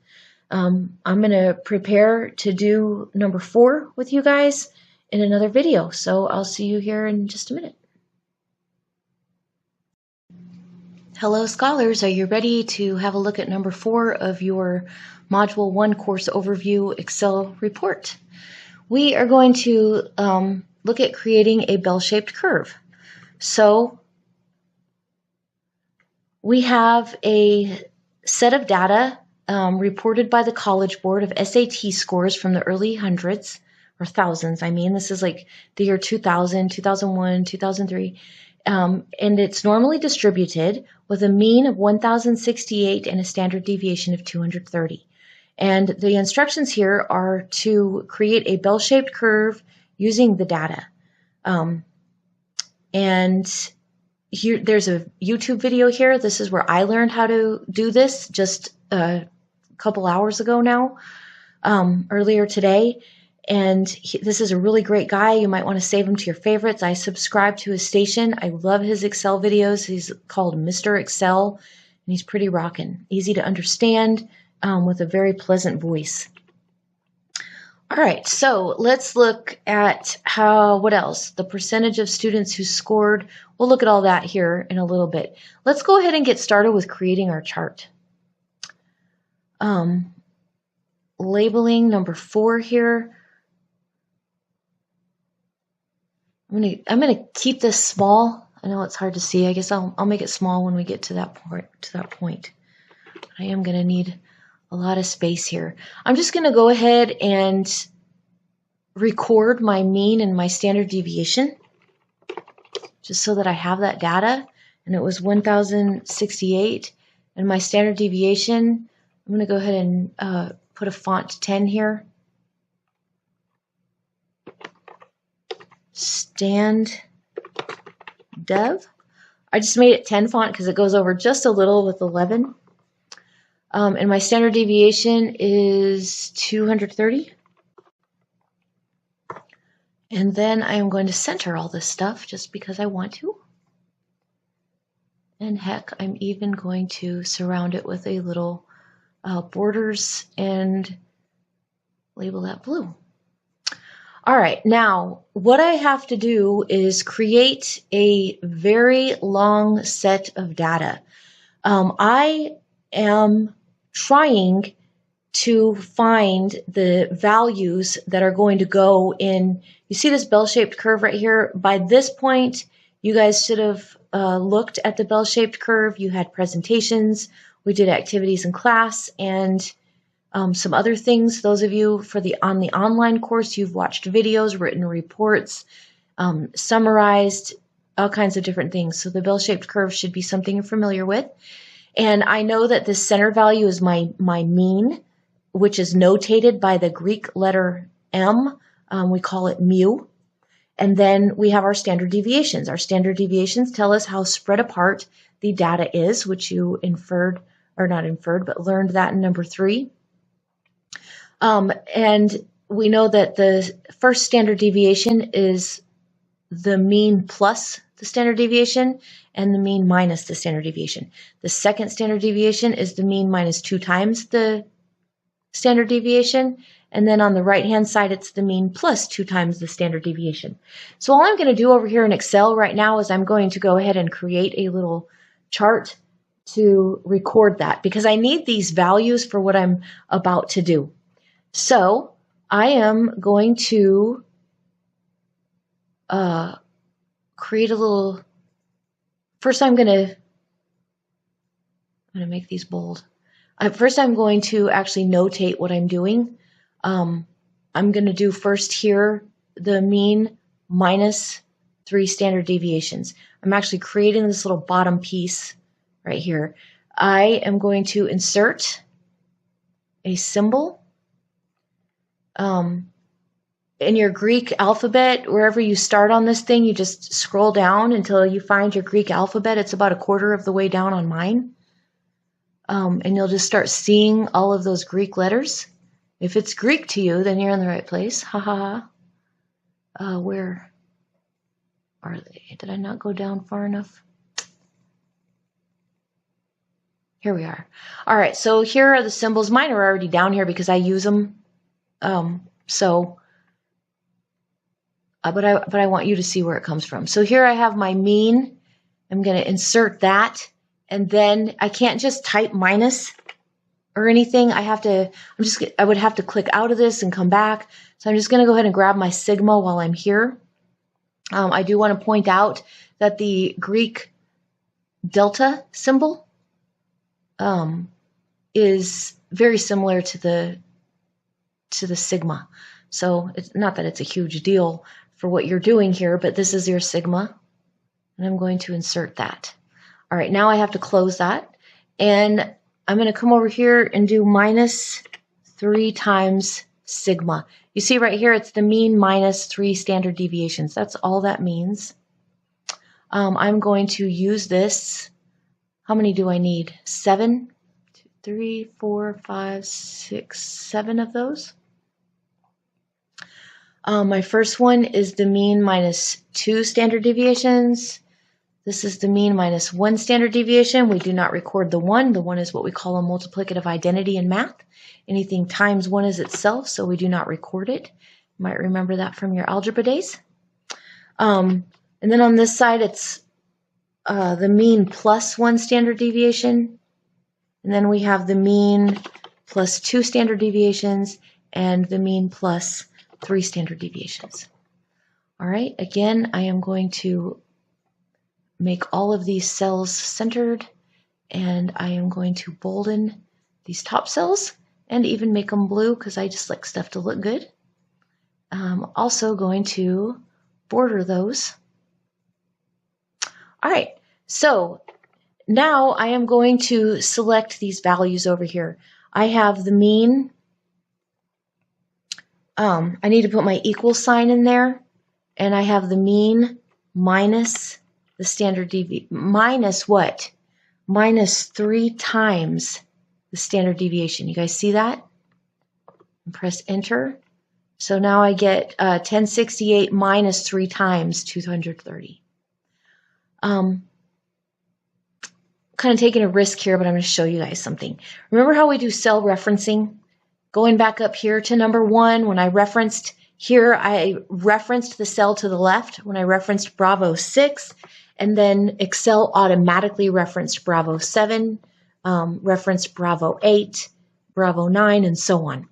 I'm going to prepare to do number 4 with you guys in another video, so I'll see you here in just a minute. Hello scholars, are you ready to have a look at number 4 of your Module 1 Course Overview Excel report? We are going to look at creating a bell-shaped curve. So we have a set of data reported by the College Board of SAT scores from the early hundreds, or thousands, I mean. This is like the year 2000, 2001, 2003. And it's normally distributed with a mean of 1,068 and a standard deviation of 230. And the instructions here are to create a bell-shaped curve using the data. And here, there's a YouTube video here. This is where I learned how to do this just a couple hours ago now, earlier today. And this is a really great guy. You might want to save him to your favorites. I subscribe to his station. I love his Excel videos. He's called Mr. Excel, and he's pretty rockin'. Easy to understand, with a very pleasant voice. All right, so let's look at what else? The percentage of students who scored. We'll look at all that here in a little bit. Let's go ahead and get started with creating our chart. Labeling number 4 here. I'm gonna keep this small. I know it's hard to see. I guess I'll make it small when we get to that point. I am gonna need a lot of space here. I'm just gonna go ahead and record my mean and my standard deviation, just so that I have that data. And it was 1,068, and my standard deviation. I'm gonna go ahead and put a font 10 here. Stand Dev. I just made it 10 font because it goes over just a little with 11. And my standard deviation is 230. And then I am going to center all this stuff just because I want to. And heck, I'm even going to surround it with a little borders and label that blue. All right, now what I have to do is create a very long set of data. I am trying to find the values that are going to go in. You see this bell-shaped curve right here? By this point, you guys should have looked at the bell-shaped curve. You had presentations, we did activities in class, and some other things. Those of you on the online course, you've watched videos, written reports, summarized, all kinds of different things. So the bell-shaped curve should be something you're familiar with. And I know that the center value is my mean, which is notated by the Greek letter M. We call it mu. And then we have our standard deviations. Our standard deviations tell us how spread apart the data is, which you inferred, or not inferred, but learned that in number 3. And we know that the first standard deviation is the mean plus the standard deviation and the mean minus the standard deviation. The second standard deviation is the mean minus 2 times the standard deviation. And then on the right-hand side, it's the mean plus 2 times the standard deviation. So all I'm going to do over here in Excel right now is I'm going to go ahead and create a little chart to record that, because I need these values for what I'm about to do. So I am going to create a little, first I'm going to make these bold. First I'm going to actually notate what I'm doing. I'm going to do first here the mean minus 3 standard deviations. I'm actually creating this little bottom piece right here. I am going to insert a symbol. In your Greek alphabet, wherever you start on this thing, you just scroll down until you find your Greek alphabet. It's about 1/4 of the way down on mine. And you'll just start seeing all of those Greek letters. If it's Greek to you, then you're in the right place. Ha ha ha. Where are they? Did I not go down far enough? Here we are. All right, so here are the symbols. Mine are already down here because I use them. But I want you to see where it comes from. So here I have my mean. I'm going to insert that, and then I can't just type minus or anything. I would have to click out of this and come back. So I'm just going to go ahead and grab my sigma while I'm here. I do want to point out that the Greek delta symbol is very similar to the sigma. So it's not that it's a huge deal for what you're doing here, but this is your sigma, and I'm going to insert that. All right, now I have to close that, and I'm going to come over here and do minus 3 times sigma. You see right here, it's the mean minus 3 standard deviations. That's all that means. I'm going to use this. How many do I need? 7, 2, 3, 4, 5, 6, 7 of those. My first one is the mean minus 2 standard deviations. This is the mean minus 1 standard deviation. We do not record the 1. The 1 is what we call a multiplicative identity in math. Anything times 1 is itself, so we do not record it. You might remember that from your algebra days. And then on this side, it's the mean plus 1 standard deviation. And then we have the mean plus 2 standard deviations and the mean plus 3 standard deviations. All right, again, I am going to make all of these cells centered, and I am going to bolden these top cells and even make them blue because I just like stuff to look good. I'm also going to border those. All right, so now I am going to select these values over here. I have the mean. I need to put my equal sign in there, and I have the mean minus the standard deviation, minus what? Minus 3 times the standard deviation. You guys see that? And press enter. So now I get 1068 minus 3 times 230. Kind of taking a risk here, but I'm going to show you guys something. Remember how we do cell referencing? Going back up here to number 1, when I referenced here, I referenced the cell to the left when I referenced Bravo 6, and then Excel automatically referenced Bravo 7, referenced Bravo 8, Bravo 9, and so on.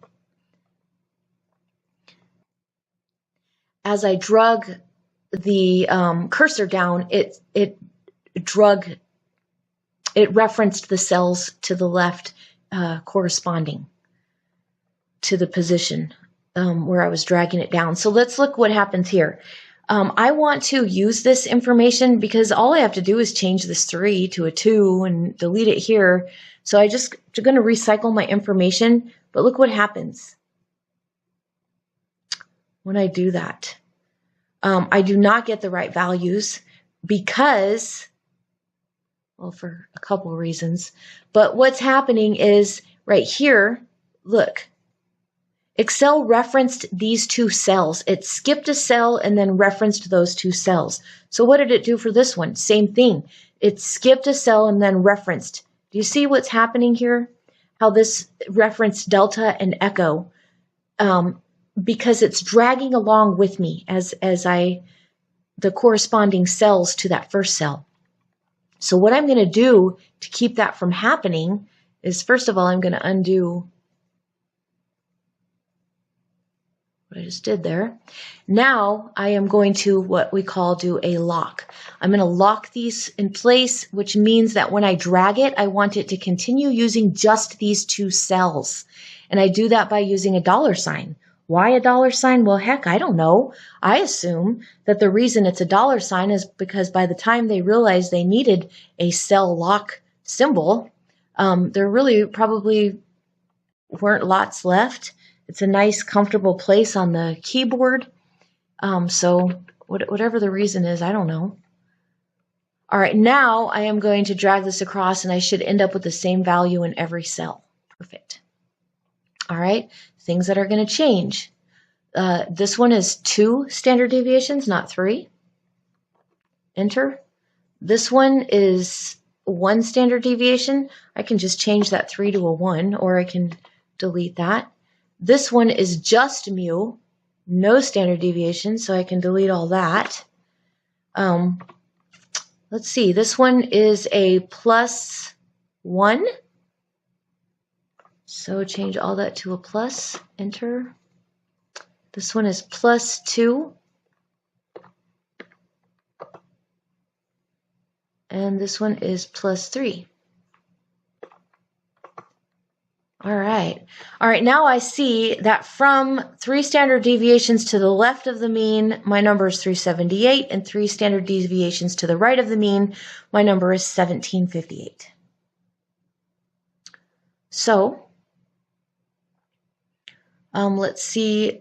As I drug the cursor down, it referenced the cells to the left corresponding to the position where I was dragging it down. So let's look what happens here. I want to use this information because all I have to do is change this 3 to a 2 and delete it here. So I'm going to recycle my information, but look what happens when I do that. I do not get the right values because, well, for a couple of reasons, but what's happening is right here, look, Excel referenced these 2 cells. It skipped a cell and then referenced those 2 cells. So what did it do for this one? Same thing. It skipped a cell and then referenced. Do you see what's happening here? How this referenced delta and echo, because it's dragging along with me as the corresponding cells to that first cell. So what I'm going to do to keep that from happening is, first of all, I'm going to undo what I just did there. Now I am going to what we call do a lock. I'm going to lock these in place, which means that when I drag it, I want it to continue using just these 2 cells. And I do that by using a $sign. Why a $sign? Well, heck, I don't know. I assume that the reason it's a $sign is because by the time they realized they needed a cell lock symbol, there really probably weren't lots left. It's a nice, comfortable place on the keyboard. So whatever the reason is, I don't know. All right, now I am going to drag this across, and I should end up with the same value in every cell. Perfect. All right, things that are going to change. This one is 2 standard deviations, not 3. Enter. This one is one standard deviation, I can just change that 3 to a 1, or I can delete that. This one is just mu, no standard deviation, so I can delete all that. Let's see, this one is a +1. So change all that to a plus, enter. This one is +2. And this one is +3. All right. All right, now I see that from 3 standard deviations to the left of the mean, my number is 378, and 3 standard deviations to the right of the mean, my number is 1758. So, let's see,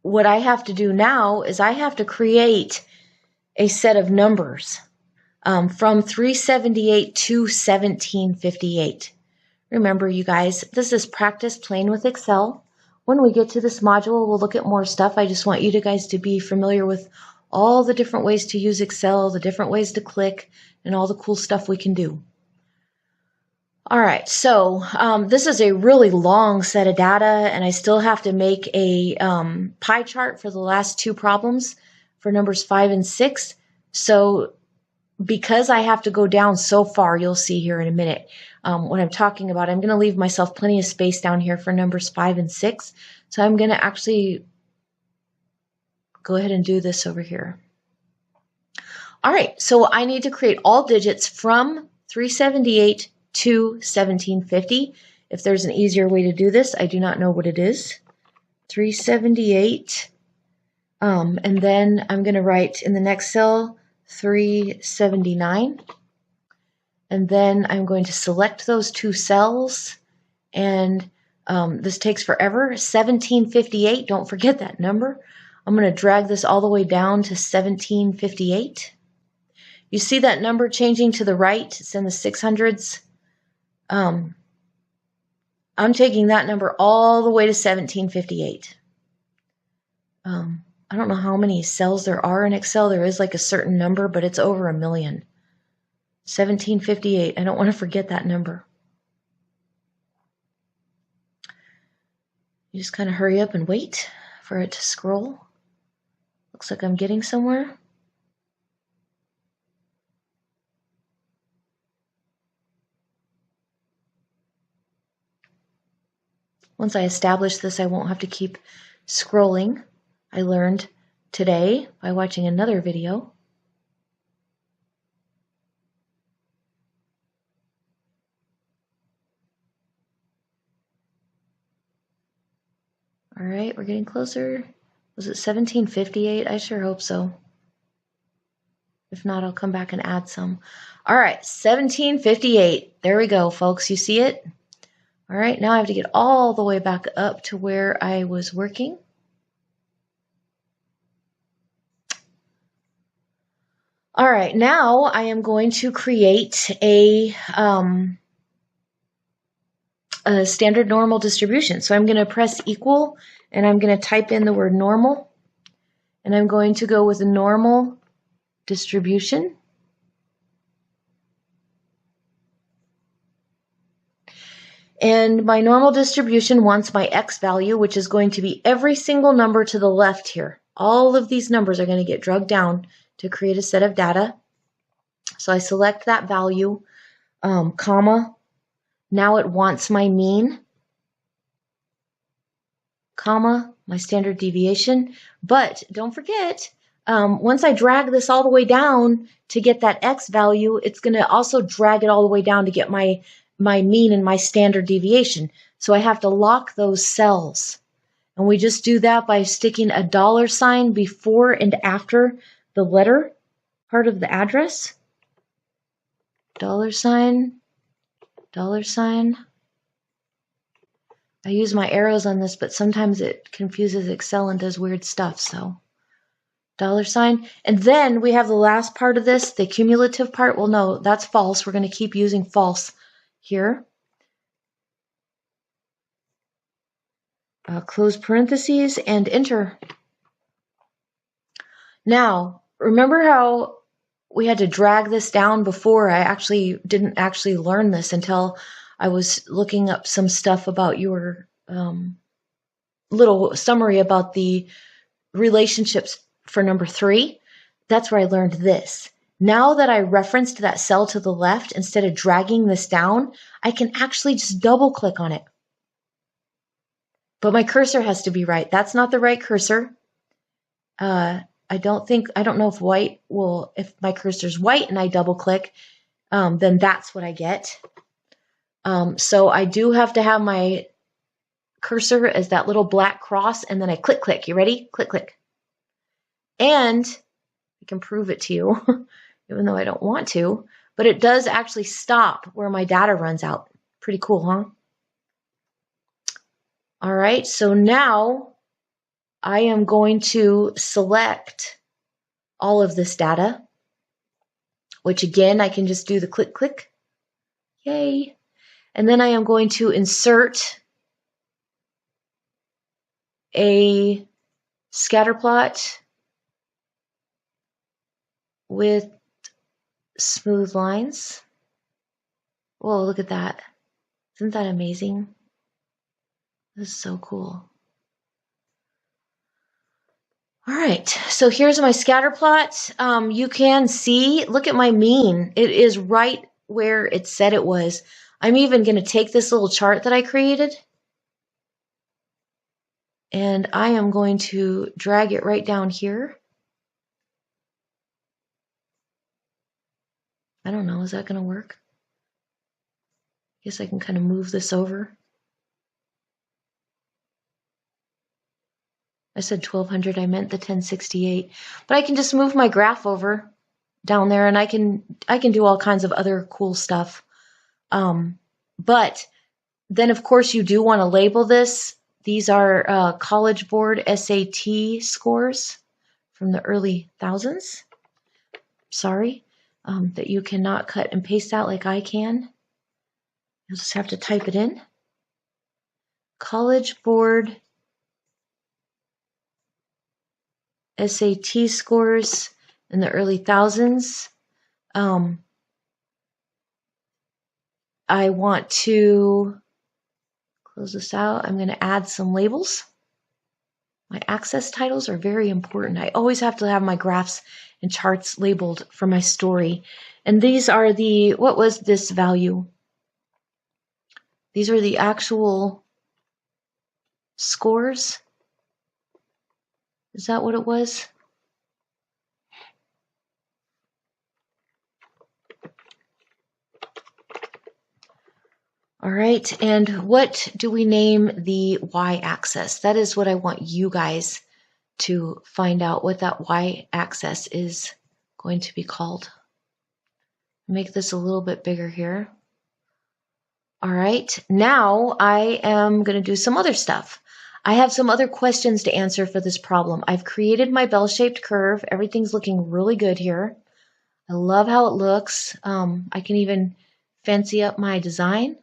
what I have to do now is I have to create a set of numbers from 378 to 1758. Remember, you guys, this is practice playing with Excel. When we get to this module, we'll look at more stuff. I just want you guys to be familiar with all the different ways to use Excel, the different ways to click, and all the cool stuff we can do. All right, so this is a really long set of data, and I still have to make a pie chart for the last 2 problems for numbers 5 and 6. So because I have to go down so far, you'll see here in a minute what I'm talking about. I'm going to leave myself plenty of space down here for numbers 5 and 6. So I'm going to actually go ahead and do this over here. All right, so I need to create all digits from 378 to 1750. If there's an easier way to do this, I do not know what it is. 378, and then I'm going to write in the next cell 379, and then I'm going to select those 2 cells, and this takes forever. 1758, don't forget that number. I'm going to drag this all the way down to 1758. You see that number changing to the right? It's in the 600s. I'm taking that number all the way to 1758. I don't know how many cells there are in Excel. There is like a certain number, but it's over 1 million. 1758. I don't want to forget that number. You just kind of hurry up and wait for it to scroll. Looks like I'm getting somewhere. Once I establish this, I won't have to keep scrolling. I learned today by watching another video. All right, we're getting closer. Was it 1758? I sure hope so. If not, I'll come back and add some. All right, 1758. There we go, folks. You see it? All right, now I have to get all the way back up to where I was working. All right, now I am going to create a standard normal distribution. So I'm going to press equal, and I'm going to type in the word normal, and I'm going to go with a normal distribution. And my normal distribution wants my x value, which is going to be every single number to the left here. All of these numbers are going to get dragged down to create a set of data. So I select that value, comma. Now it wants my mean, comma, my standard deviation. But don't forget, once I drag this all the way down to get that x value, it's going to also drag it all the way down to get my mean and my standard deviation. So I have to lock those cells. And we just do that by sticking a $sign before and after the letter part of the address. $sign. I use my arrows on this, but sometimes it confuses Excel and does weird stuff, so $sign. And then we have the last part of this, the cumulative part. Well, no, that's false. We're going to keep using false here. Close parentheses and enter. Now, remember how we had to drag this down before. I actually didn't actually learn this until I was looking up some stuff about your little summary about the relationships for number 3. That's where I learned this. Now that I referenced that cell to the left, instead of dragging this down, I can actually just double click on it. But my cursor has to be right. That's not the right cursor. I don't know if my cursor's white and I double click, then that's what I get. So I do have to have my cursor as that little black cross, and then I click, click. You ready? Click, click. And I can prove it to you, even though I don't want to, but it does actually stop where my data runs out. Pretty cool, huh? All right, so now I am going to select all of this data, which again, I can just do the click, click. Yay. And then I am going to insert a scatter plot with smooth lines. Whoa, look at that. Isn't that amazing? This is so cool. All right, so here's my scatter plot. You can see, look at my mean. It is right where it said it was. I'm even going to take this little chart that I created, and I am going to drag it right down here. I don't know, is that going to work? I guess I can kind of move this over. I said 1200, I meant the 1068. But I can just move my graph over down there, and I can do all kinds of other cool stuff. But then, of course, you do want to label this. These are College Board SAT scores from the early thousands. Sorry that you cannot cut and paste out like I can. You'll just have to type it in. College Board SAT scores in the early thousands. I want to close this out. I'm going to add some labels. My access titles are very important. I always have to have my graphs and charts labeled for my story. And these are the, what was this value? These are the actual scores. Is that what it was? All right, and what do we name the y-axis? That is what I want you guys to find out, what that y-axis is going to be called. Make this a little bit bigger here. All right, now I am going to do some other stuff. I have some other questions to answer for this problem. I've created my bell-shaped curve. Everything's looking really good here. I love how it looks. I can even fancy up my design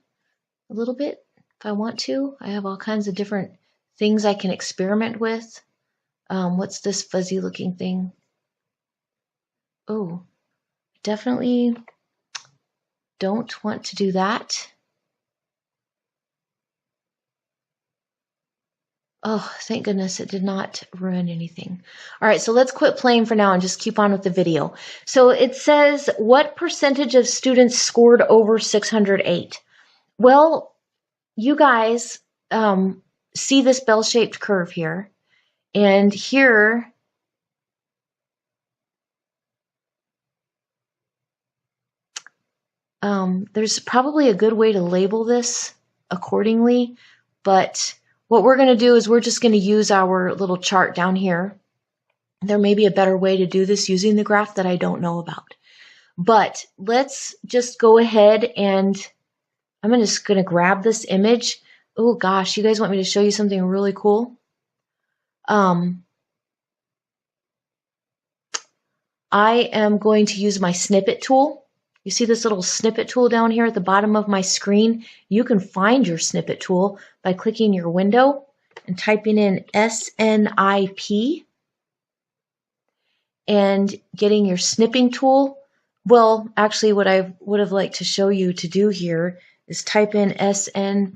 a little bit if I want to. I have all kinds of different things I can experiment with. What's this fuzzy looking thing? Oh, definitely don't want to do that. Oh, thank goodness it did not ruin anything. All right, so let's quit playing for now and just keep on with the video. So it says, what percentage of students scored over 608? Well, you guys see this bell-shaped curve here, and here there's probably a good way to label this accordingly, but what we're going to do is we're just going to use our little chart down here. There may be a better way to do this using the graph that I don't know about. But let's just go ahead and I'm just going to grab this image. Oh gosh, you guys want me to show you something really cool? I am going to use my Snippet Tool. You see this little Snippet Tool down here at the bottom of my screen? You can find your Snippet Tool by clicking your window and typing in SNIP and getting your Snipping Tool. Well, actually what I would have liked to show you to do here is type in SN,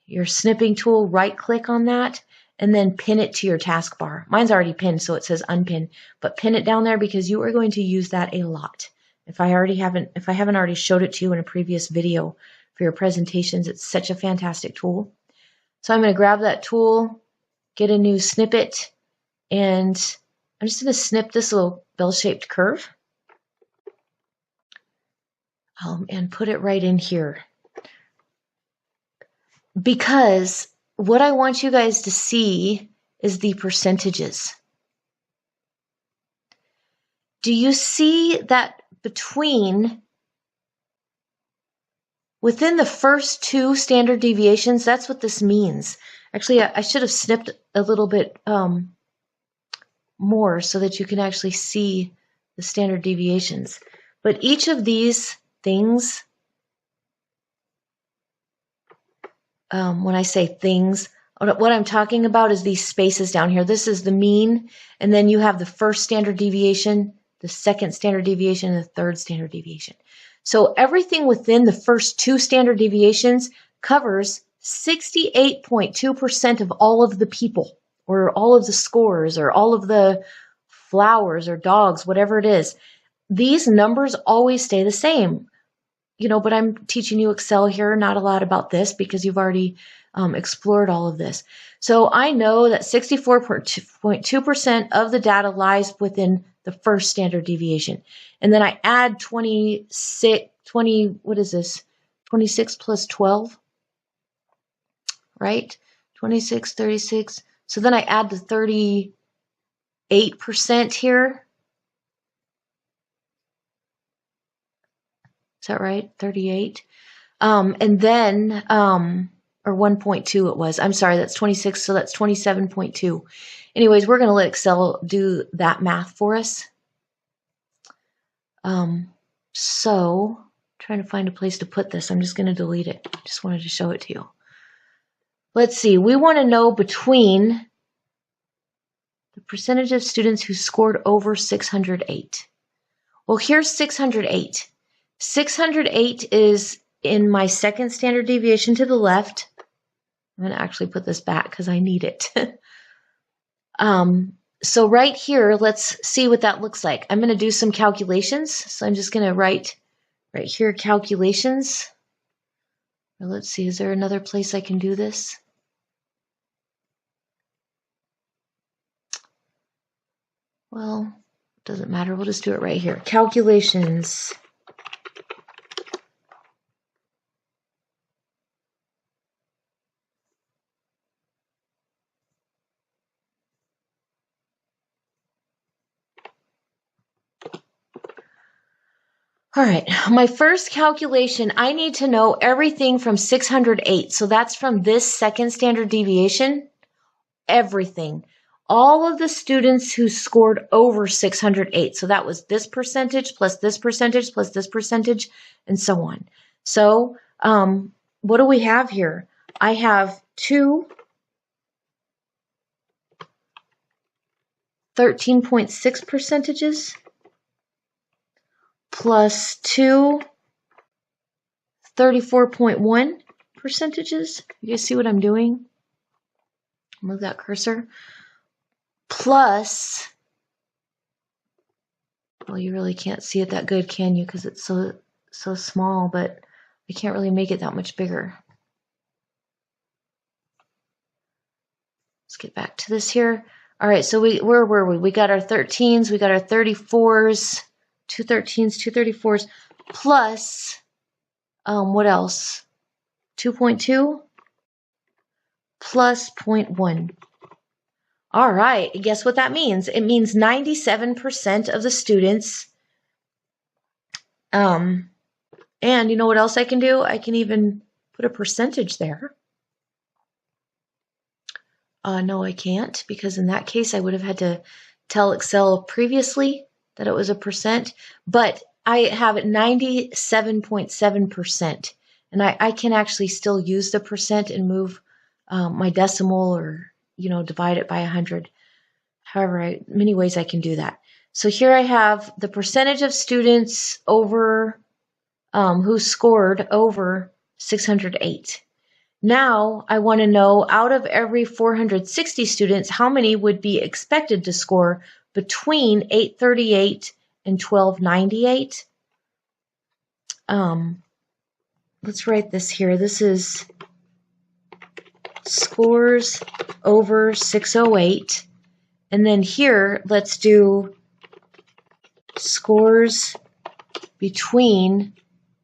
your snipping tool, right click on that, and then pin it to your taskbar. Mine's already pinned, so it says unpin, but pin it down there because you are going to use that a lot. If I haven't already showed it to you in a previous video for your presentations, it's such a fantastic tool. So I'm going to grab that tool, get a new snippet, and I'm just going to snip this little bell-shaped curve and put it right in here. Because what I want you guys to see is the percentages. Do you see that within the first two standard deviations? That's what this means. Actually, I should have snipped a little bit more so that you can actually see the standard deviations. But each of these things, when I say things, what I'm talking about is these spaces down here. This is the mean, and then you have the first standard deviation, the second standard deviation, and the third standard deviation. So everything within the first two standard deviations covers 68.2% of all of the people, or all of the scores, or all of the flowers or dogs, whatever it is. These numbers always stay the same. But I'm teaching you Excel here, not a lot about this because you've already explored all of this. So I know that 64.2% of the data lies within the first standard deviation. And then I add 26 plus 12, right? 26, 36. So then I add the 38% here. Is that right? 38. And then, or 1.2 it was. I'm sorry, that's 26, so that's 27.2. Anyways, we're going to let Excel do that math for us. So, trying to find a place to put this. I'm just going to delete it. Just wanted to show it to you. Let's see. We want to know between the percentage of students who scored over 608. Well, here's 608. 608 is in my second standard deviation to the left. I'm going to actually put this back because I need it. So right here, let's see what that looks like. I'm going to do some calculations. So I'm just going to write right here, calculations. Let's see, is there another place I can do this? Well, it doesn't matter. We'll just do it right here. Calculations. All right, my first calculation, I need to know everything from 608. So that's from this second standard deviation, everything. All of the students who scored over 608. So that was this percentage plus this percentage plus this percentage and so on. So what do we have here? I have two 13.6 percentages. Plus two 34.1 percentages. You guys see what I'm doing? Move that cursor. Plus, well, you really can't see it that good, can you? Because it's so small, but I can't really make it that much bigger. Let's get back to this here. All right, so where were we? We got our 13s, we got our 34s. Two 13s, two 34s, plus, what else? 2.2 plus 0.1. All right, guess what that means? It means 97% of the students, and you know what else I can do? I can even put a percentage there. No, I can't, because in that case, I would have had to tell Excel previously that it was a percent, but I have it 97.7%, and I can actually still use the percent and move my decimal or, divide it by 100. however, many ways I can do that. So here I have the percentage of students over who scored over 608. Now I want to know, out of every 460 students, how many would be expected to score between 838 and 1298? Let's write this here. This is scores over 608. And then here, let's do scores between,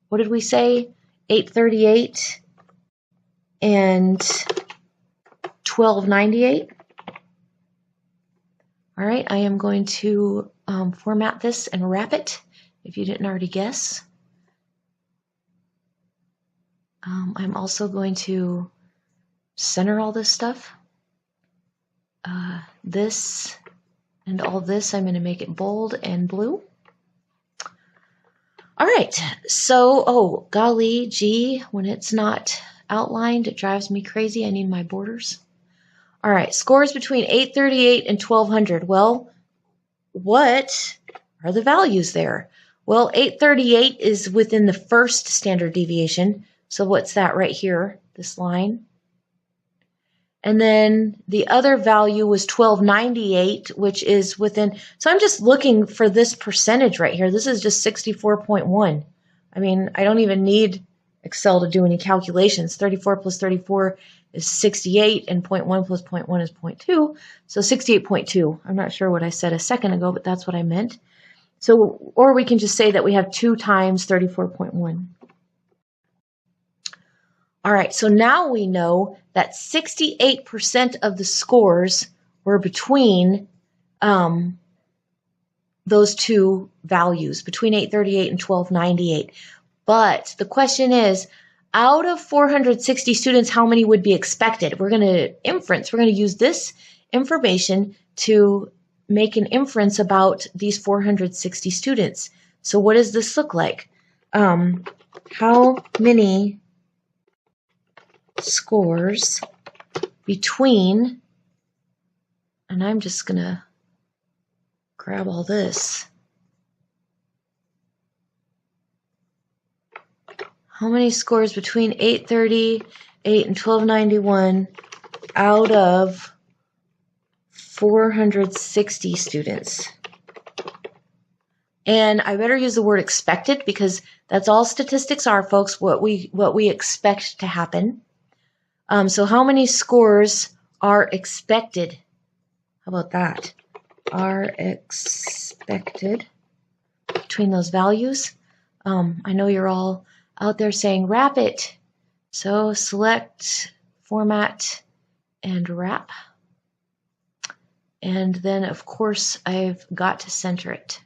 what did we say? 838 and 1298. All right, I am going to format this and wrap it, if you didn't already guess. I'm also going to center all this stuff. This and all this, I'm going to make it bold and blue. All right, so, oh, golly gee, when it's not outlined, it drives me crazy. I need my borders. All right, scores between 838 and 1200. Well, what are the values there? Well, 838 is within the first standard deviation. So what's that right here, this line? And then the other value was 1298, which is within, so I'm just looking for this percentage right here. This is just 64.1. I mean, I don't even need Excel to do any calculations. 34 plus 34 is 68, and 0.1 plus 0.1 is 0.2, so 68.2. I'm not sure what I said a second ago, but that's what I meant. So, or we can just say that we have 2 times 34.1. All right, so now we know that 68% of the scores were between those two values, between 838 and 1298. But the question is, out of 460 students, how many would be expected? We're going to inference. We're going to use this information to make an inference about these 460 students. So what does this look like? How many scores between, and I'm just going to grab all this. How many scores between 838 and 1291 out of 460 students? And I better use the word expected, because that's all statistics are, folks, what we expect to happen. So how many scores are expected? How about that? Are expected between those values. I know you're all out there saying wrap it. So select, format, and wrap. And then, of course, I've got to center it.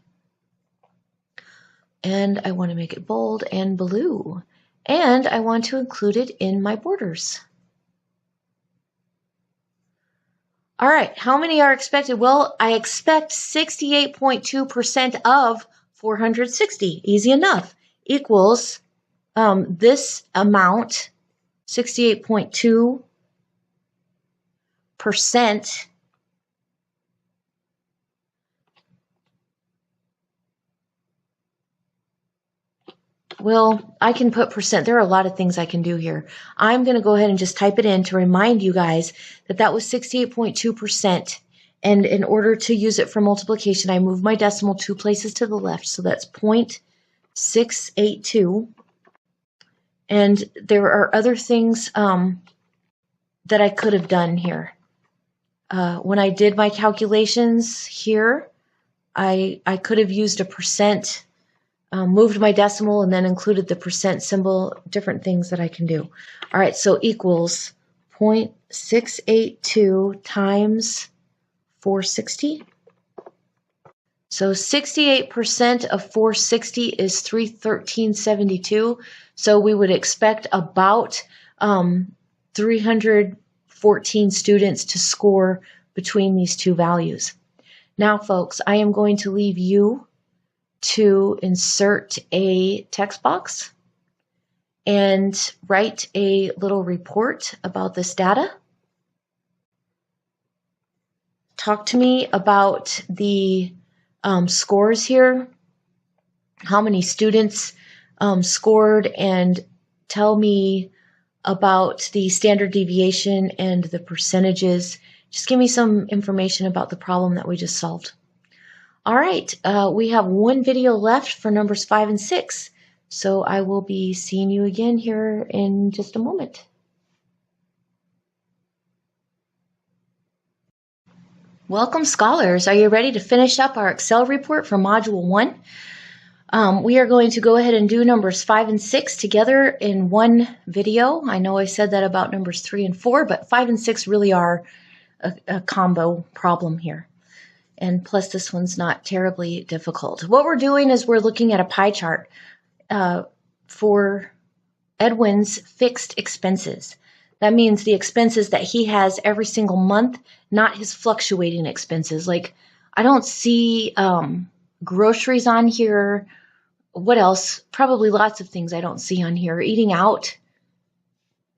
And I want to make it bold and blue. And I want to include it in my borders. All right, how many are expected? Well, I expect 68.2% of 460. Easy enough. Equals this amount, 68.2%. Well, I can put percent. There are a lot of things I can do here. I'm going to go ahead and just type it in to remind you guys that that was 68.2%. And in order to use it for multiplication, I move my decimal 2 places to the left. So that's 0.682. And there are other things that I could have done here. When I did my calculations here, I could have used a percent, moved my decimal, and then included the percent symbol, different things that I can do. All right, so equals 0.682 times 460. So 68% of 460 is 313.72. So we would expect about 314 students to score between these two values. Now, folks, I am going to leave you to insert a text box and write a little report about this data. talk to me about the scores here, how many students scored, and tell me about the standard deviation and the percentages. Just give me some information about the problem that we just solved. All right, we have one video left for numbers 5 and 6, so I will be seeing you again here in just a moment. Welcome, scholars. Are you ready to finish up our Excel report for Module 1? We are going to go ahead and do numbers 5 and 6 together in one video. I know I said that about numbers 3 and 4, but 5 and 6 really are a combo problem here. And plus this one's not terribly difficult. What we're doing is we're looking at a pie chart for Edwin's fixed expenses. That means the expenses that he has every single month, not his fluctuating expenses. Like, I don't see groceries on here. What else? Probably lots of things I don't see on here. Eating out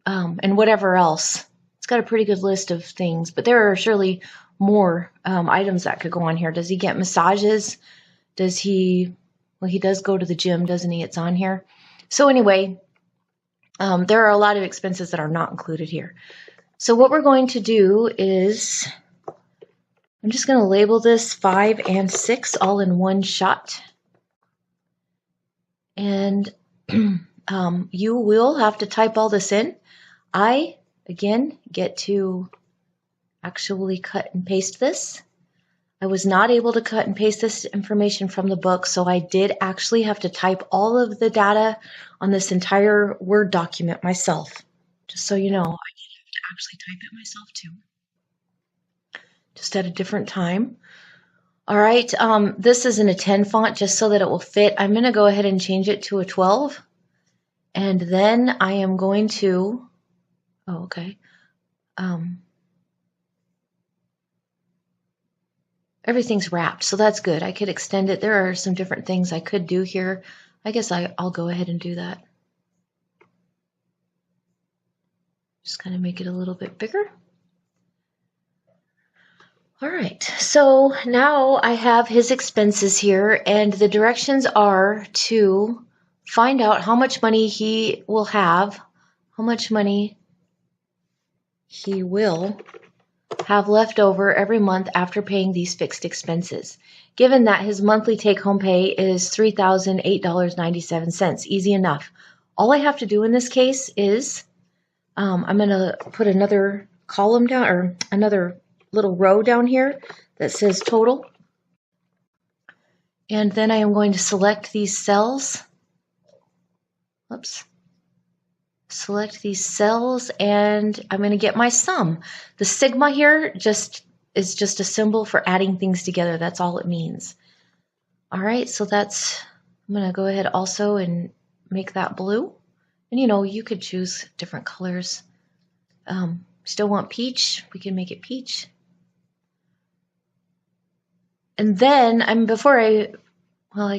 and whatever else. It's got a pretty good list of things, but there are surely more items that could go on here. Does he get massages? Does he, well, he does go to the gym, doesn't he? It's on here. So anyway, there are a lot of expenses that are not included here. So what we're going to do is, I'm just going to label this 5 and 6 all in one shot. And you will have to type all this in. I, again, get to actually cut and paste this. I was not able to cut and paste this information from the book, so I did actually have to type all of the data on this entire Word document myself. Just so you know, I did have to actually type it myself too. Just at a different time. All right, this is in a 10 font just so that it will fit. I'm going to go ahead and change it to a 12. And then I am going to, oh, okay. Everything's wrapped, so that's good. I could extend it. There are some different things I could do here. I guess I'll go ahead and do that. Just kind of make it a little bit bigger. All right, so now I have his expenses here, and the directions are to find out how much money he will have, how much money he will have left over every month after paying these fixed expenses. Given that his monthly take-home pay is $3,008.97, easy enough. All I have to do in this case is I'm going to put another column down, or another little row down here that says total. And then I am going to select these cells. Oops. Select these cells, and I'm going to get my sum. The sigma here is just a symbol for adding things together. That's all it means. All right, so I'm going to go ahead also and make that blue. And you know, you could choose different colors. Still want peach? We can make it peach. And then I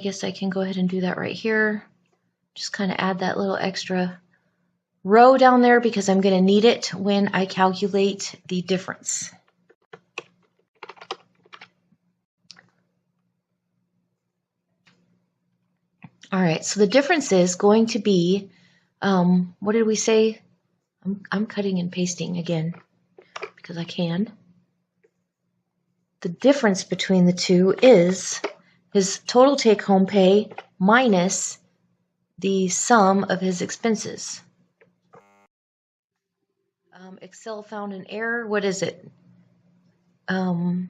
guess I can go ahead and do that right here. Just kind of add that little extra row down there because I'm going to need it when I calculate the difference. All right, so the difference is going to be, what did we say? I'm cutting and pasting again because I can. The difference between the two is his total take-home pay minus the sum of his expenses. Excel found an error. What is it? I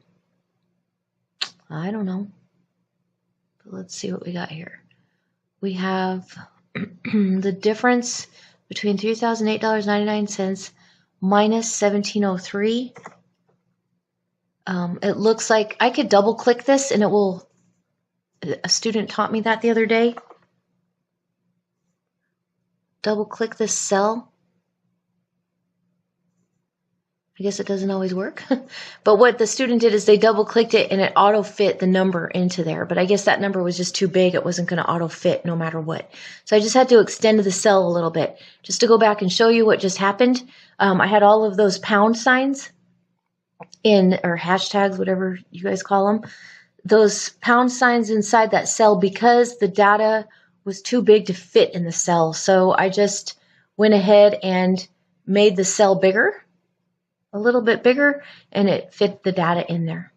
don't know. But let's see what we got here. We have the difference between $3,008.99 minus $1,703. It looks like I could double click this and it will, a student taught me that the other day. Double click this cell. I guess it doesn't always work. But what the student did is they double clicked it and it auto fit the number into there. But I guess that number was just too big. It wasn't going to auto fit no matter what. So I just had to extend the cell a little bit just to go back and show you what just happened. I had all of those pound signs or hashtags, whatever you guys call them, those pound signs inside that cell because the data was too big to fit in the cell. So I just went ahead and made the cell bigger, a little bit bigger, and it fit the data in there.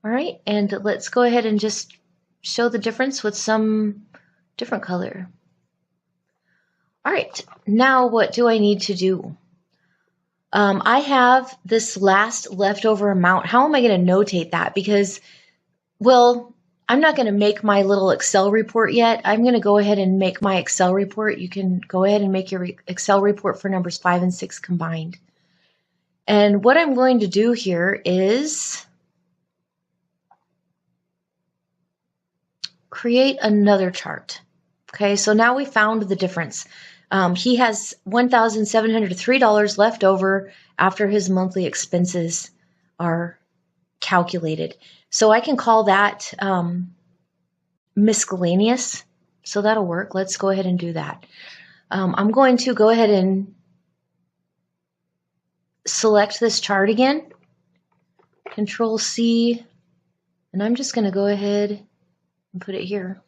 All right, and let's go ahead and just show the difference with some different color. All right, now what do I need to do? I have this last leftover amount. How am I going to notate that? Because, well, I'm not going to make my little Excel report yet. I'm going to go ahead and make my Excel report. You can go ahead and make your Excel report for numbers 5 and 6 combined. And what I'm going to do here is create another chart. Okay, so now we found the difference. He has $1,703 left over after his monthly expenses are calculated. So I can call that miscellaneous. So that'll work. Let's go ahead and do that. I'm going to go ahead and select this chart again. Control C. And I'm just going to go ahead and put it here.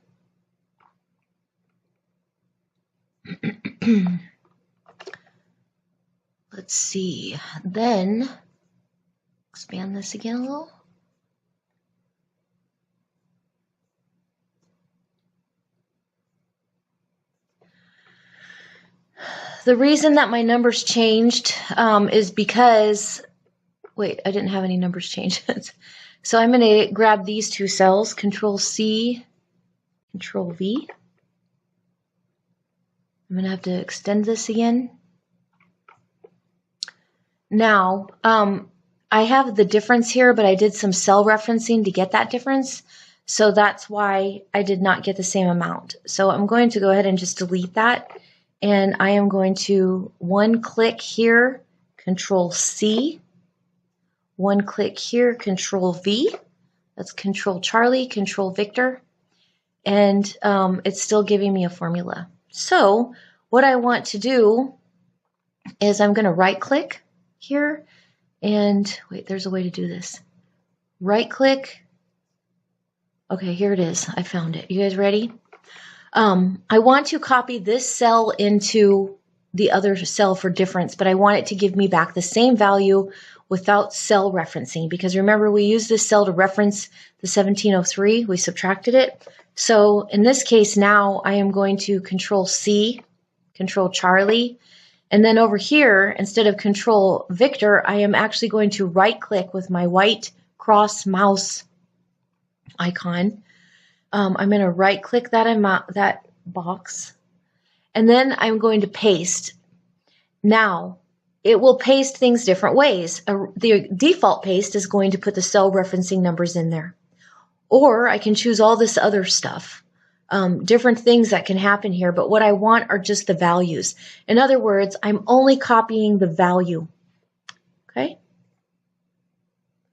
Let's see, then expand this again a little. The reason that my numbers changed is because, wait, I didn't have any numbers changed. So I'm going to grab these two cells, Control C, Control V. I'm going to have to extend this again. Now, I have the difference here, but I did some cell referencing to get that difference. So that's why I did not get the same amount. So I'm going to go ahead and just delete that. And I am going to one click here, Control C. One click here, Control V. That's Control Charlie, Control Victor. And it's still giving me a formula. So what I want to do is I'm going to right click here and wait, there's a way to do this. Right click. Okay, here it is. I found it. You guys ready? I want to copy this cell into the other cell for difference, but I want it to give me back the same value without cell referencing, because remember we used this cell to reference the 1703. We subtracted it. So in this case now I am going to Control C, Control Charlie, and then over here instead of Control Victor I am actually going to right click with my white cross mouse icon. I'm going to right click that box and then I'm going to paste. Now it will paste things different ways. The default paste is going to put the cell referencing numbers in there. Or I can choose all this other stuff, different things that can happen here, but what I want are just the values. In other words, I'm only copying the value. Okay?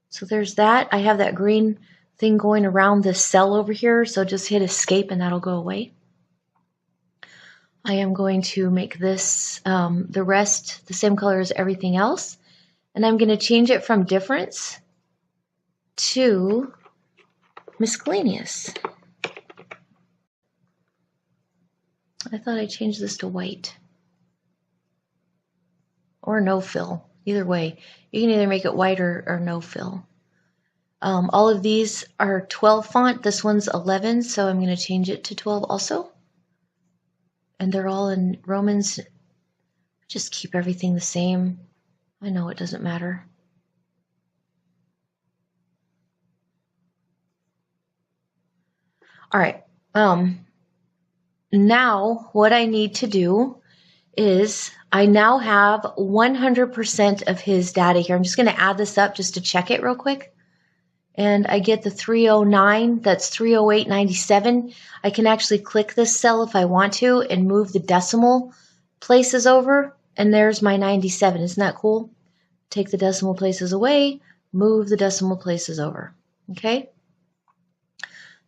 So there's that. I have that green thing going around this cell over here, so just hit escape and that'll go away. I am going to make this the rest the same color as everything else, and I'm going to change it from difference to miscellaneous. I thought I changed this to white or no fill. Either way, you can either make it white or no fill. All of these are 12 font. This one's 11, so I'm going to change it to 12 also. And they're all in Romans. Just keep everything the same. I know it doesn't matter. All right. Now what I need to do is I now have 100% of his data here. I'm just going to add this up just to check it real quick. And I get the 309, that's 308.97. I can actually click this cell if I want to and move the decimal places over. And there's my 97. Isn't that cool? Take the decimal places away, move the decimal places over. Okay?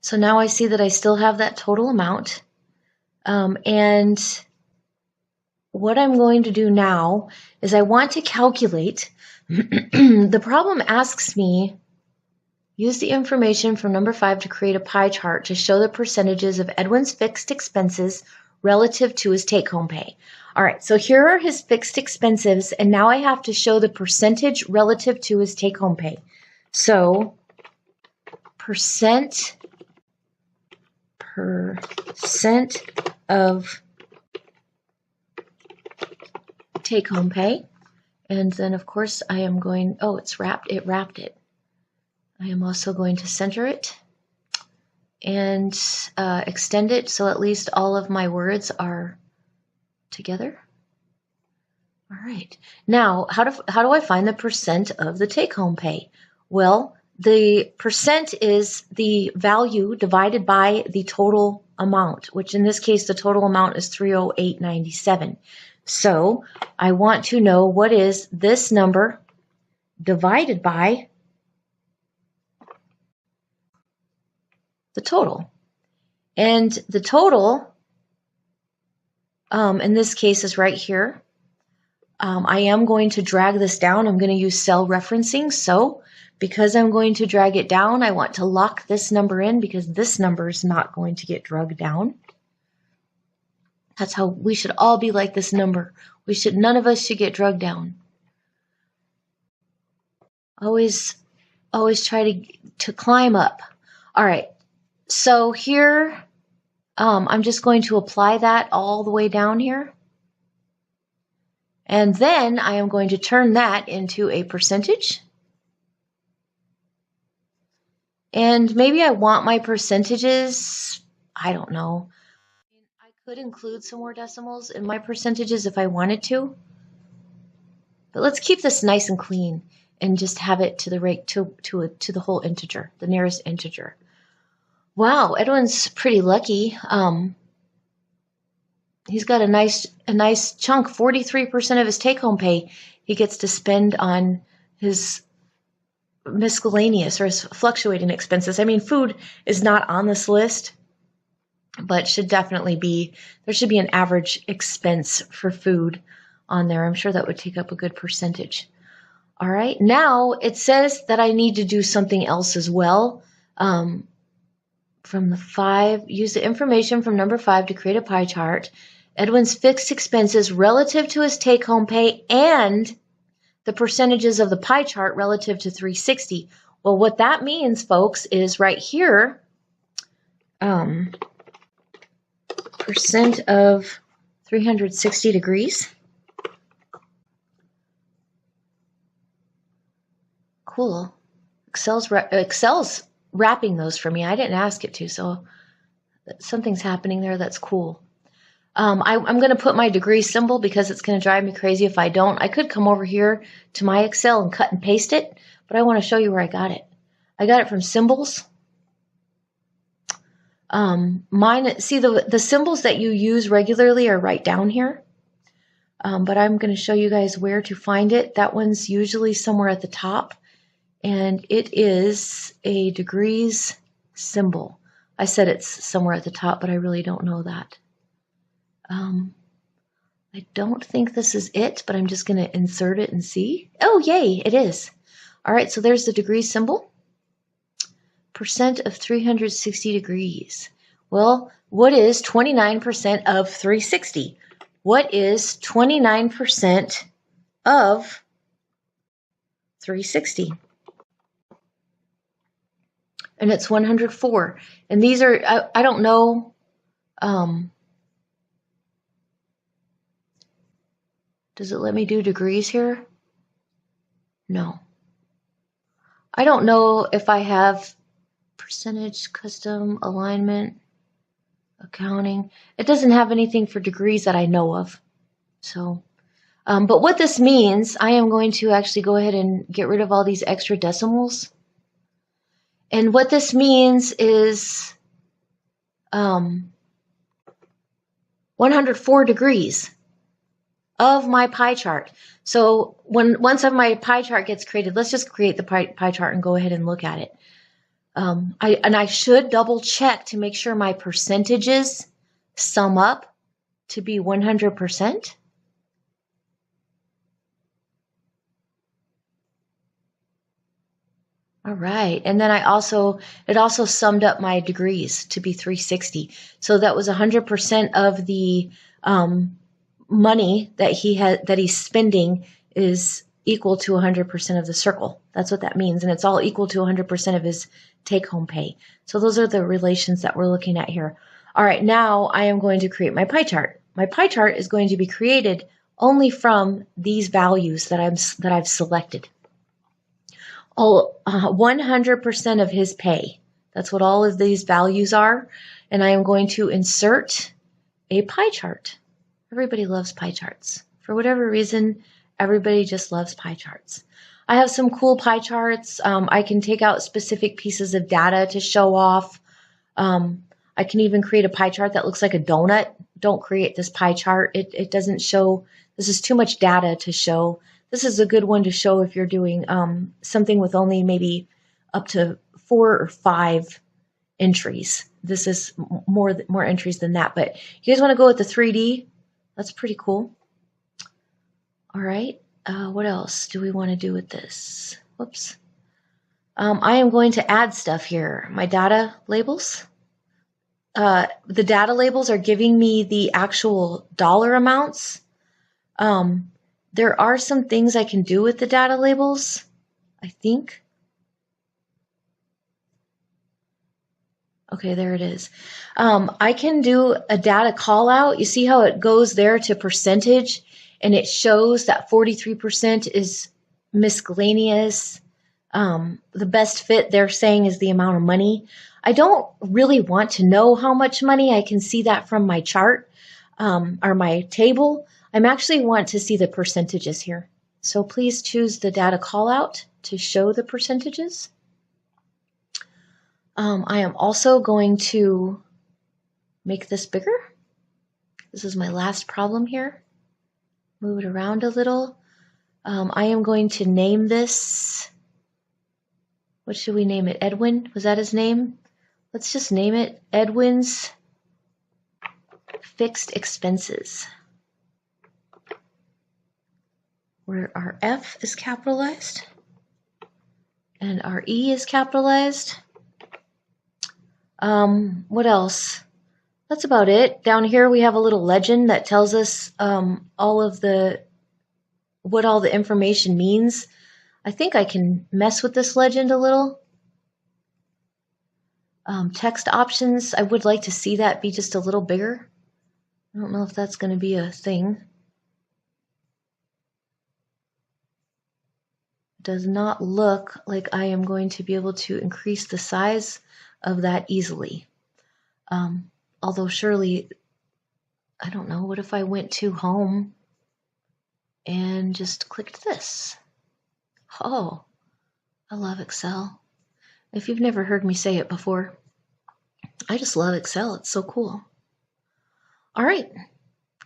So now I see that I still have that total amount. And what I'm going to do now is I want to calculate The problem asks me, use the information from number 5 to create a pie chart to show the percentages of Edwin's fixed expenses relative to his take-home pay. All right, so here are his fixed expenses, and now I have to show the percentage relative to his take-home pay. So percent of take-home pay. And then, of course, I am going, oh, it wrapped it. I am also going to center it and extend it so at least all of my words are together. All right. Now, how do I find the percent of the take-home pay? Well, the percent is the value divided by the total amount, which in this case, the total amount is 308.97. So I want to know what is this number divided by the total. And the total, in this case, is right here. I am going to drag this down. I'm going to use cell referencing. So because I'm going to drag it down, I want to lock this number in because this number is not going to get dragged down. That's how we should all be like this number. None of us should get dragged down. Always try to climb up. All right. So here, I'm just going to apply that all the way down here. And then I am going to turn that into a percentage. And maybe I want my percentages, I don't know. I could include some more decimals in my percentages if I wanted to. But let's keep this nice and clean and just have it to the rate to the whole integer, the nearest integer. Wow, Edwin's pretty lucky. He's got a nice chunk, 43% of his take-home pay he gets to spend on his miscellaneous or his fluctuating expenses. I mean, food is not on this list, but should definitely be, there should be an average expense for food on there. I'm sure that would take up a good percentage. All right, now it says that I need to do something else as well. From the 5, use the information from number 5 to create a pie chart. Edwin's fixed expenses relative to his take-home pay and the percentages of the pie chart relative to 360. Well, what that means, folks, is right here, percent of 360 degrees. Cool. Excel's wrapping those for me. I didn't ask it to, so something's happening there that's cool. I'm going to put my degree symbol because it's going to drive me crazy if I don't. I could come over here to my Excel and cut and paste it, but I want to show you where I got it. I got it from symbols. See, the symbols that you use regularly are right down here, but I'm going to show you guys where to find it. That one's usually somewhere at the top, and it is a degrees symbol. I said it's somewhere at the top, but I really don't know that. I don't think this is it, but I'm just going to insert it and see. Oh, yay, it is. All right, so there's the degree symbol. Percent of 360 degrees. Well, what is 29% of 360? What is 29% of 360? And it's 104. And these are, I don't know, does it let me do degrees here? No. I don't know if I have percentage, custom, alignment, accounting. It doesn't have anything for degrees that I know of. So, but what this means, I am going to actually go ahead and get rid of all these extra decimals. And what this means is 104 degrees of my pie chart. So once my pie chart gets created, let's just create the pie chart and go ahead and look at it. I should double check to make sure my percentages sum up to be 100%. All right. And then it also summed up my degrees to be 360. So that was 100% of the money that he's spending is equal to 100% of the circle. That's what that means. And it's all equal to 100% of his take home pay. So those are the relations that we're looking at here. All right. Now I am going to create my pie chart. My pie chart is going to be created only from these values that I've selected. 100% of his pay. That's what all of these values are. And I am going to insert a pie chart. Everybody loves pie charts. For whatever reason, everybody just loves pie charts. I have some cool pie charts. I can take out specific pieces of data to show off. I can even create a pie chart that looks like a donut. Don't create this pie chart. It doesn't show. This is too much data to show. This is a good one to show if you're doing something with only maybe up to 4 or 5 entries. This is more entries than that. But you guys want to go with the 3D? That's pretty cool. All right. What else do we want to do with this? Whoops. I am going to add stuff here. My data labels. The data labels are giving me the actual dollar amounts. There are some things I can do with the data labels, I think. Okay, there it is. I can do a data call out. You see how it goes there to percentage, and it shows that 43% is miscellaneous. The best fit they're saying is the amount of money. I don't really want to know how much money. I can see that from my chart or my table. I actually want to see the percentages here. So please choose the data callout to show the percentages. I am also going to make this bigger. This is my last problem here. Move it around a little. I am going to name this. What should we name it? Edwin? Was that his name? Let's just name it Edwin's Fixed Expenses, where our F is capitalized and our E is capitalized. What else? That's about it. Down here we have a little legend that tells us what all the information means. I think I can mess with this legend a little. Text options, I would like to see that be just a little bigger. I don't know if that's going to be a thing. Does not look like I am going to be able to increase the size of that easily. Although surely, I don't know, what if I went to home and just clicked this? Oh, I love Excel. If you've never heard me say it before, I just love Excel. It's so cool. All right.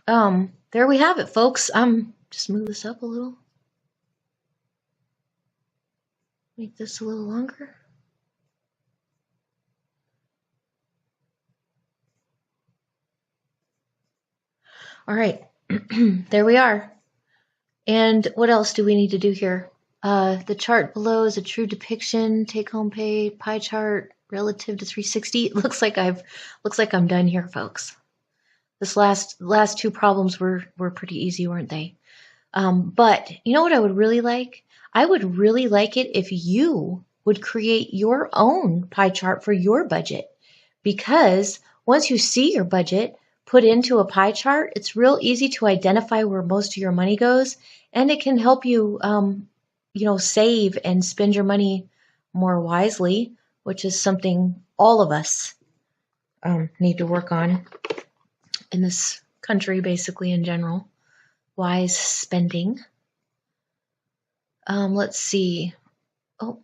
There we have it, folks. Just move this up a little. Make this a little longer. All right. There we are. And what else do we need to do here? The chart below is a true depiction, take-home pay, pie chart relative to 360. It looks like I'm done here, folks. This last 2 problems were pretty easy, weren't they? But you know what I would really like? I would really like it if you would create your own pie chart for your budget, because once you see your budget put into a pie chart, it's real easy to identify where most of your money goes, and it can help you, save and spend your money more wisely, which is something all of us need to work on in this country, basically in general. Wise spending. Let's see. Oh,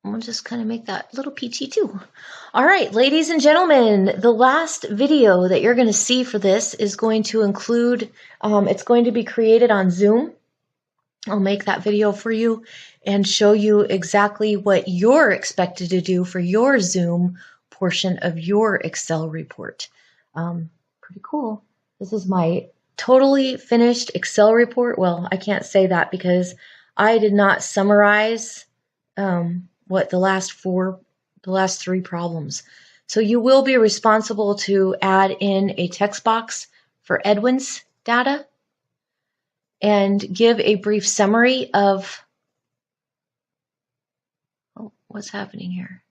I'll just kind of make that little PT too. All right, ladies and gentlemen, the last video that you're going to see for this is going to include, it's going to be created on Zoom. I'll make that video for you and show you exactly what you're expected to do for your Zoom portion of your Excel report. Pretty cool. This is my totally finished Excel report. Well, I can't say that because I did not summarize the last three problems. So you will be responsible to add in a text box for Edwin's data and give a brief summary of, what's happening here?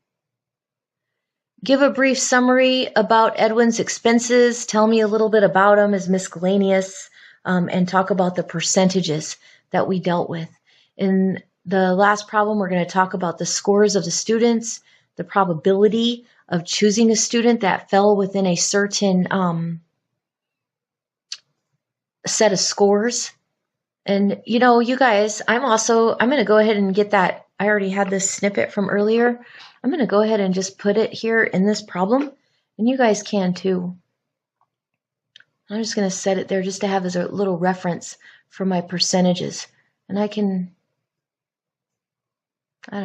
Give a brief summary about Edwin's expenses, tell me a little bit about them as miscellaneous, and talk about the percentages that we dealt with. In the last problem, we're going to talk about the scores of the students, the probability of choosing a student that fell within a certain set of scores. And, you know, you guys, I'm going to go ahead and get that. I already had this snippet from earlier. I'm going to go ahead and just put it here in this problem, and you guys can too. I'm just going to set it there just to have as a little reference for my percentages. And I don't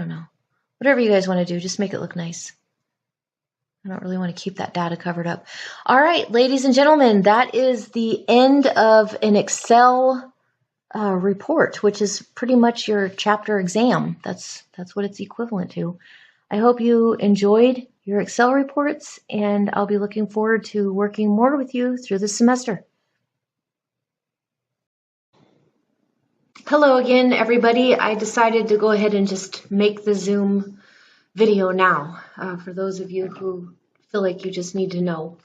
know, whatever you guys want to do, just make it look nice. I don't really want to keep that data covered up. All right, ladies and gentlemen, that is the end of an Excel report, which is pretty much your chapter exam. That's what it's equivalent to. I hope you enjoyed your Excel reports, and I'll be looking forward to working more with you through the semester. Hello again, everybody. I decided to go ahead and just make the Zoom video now for those of you who feel like you just need to know.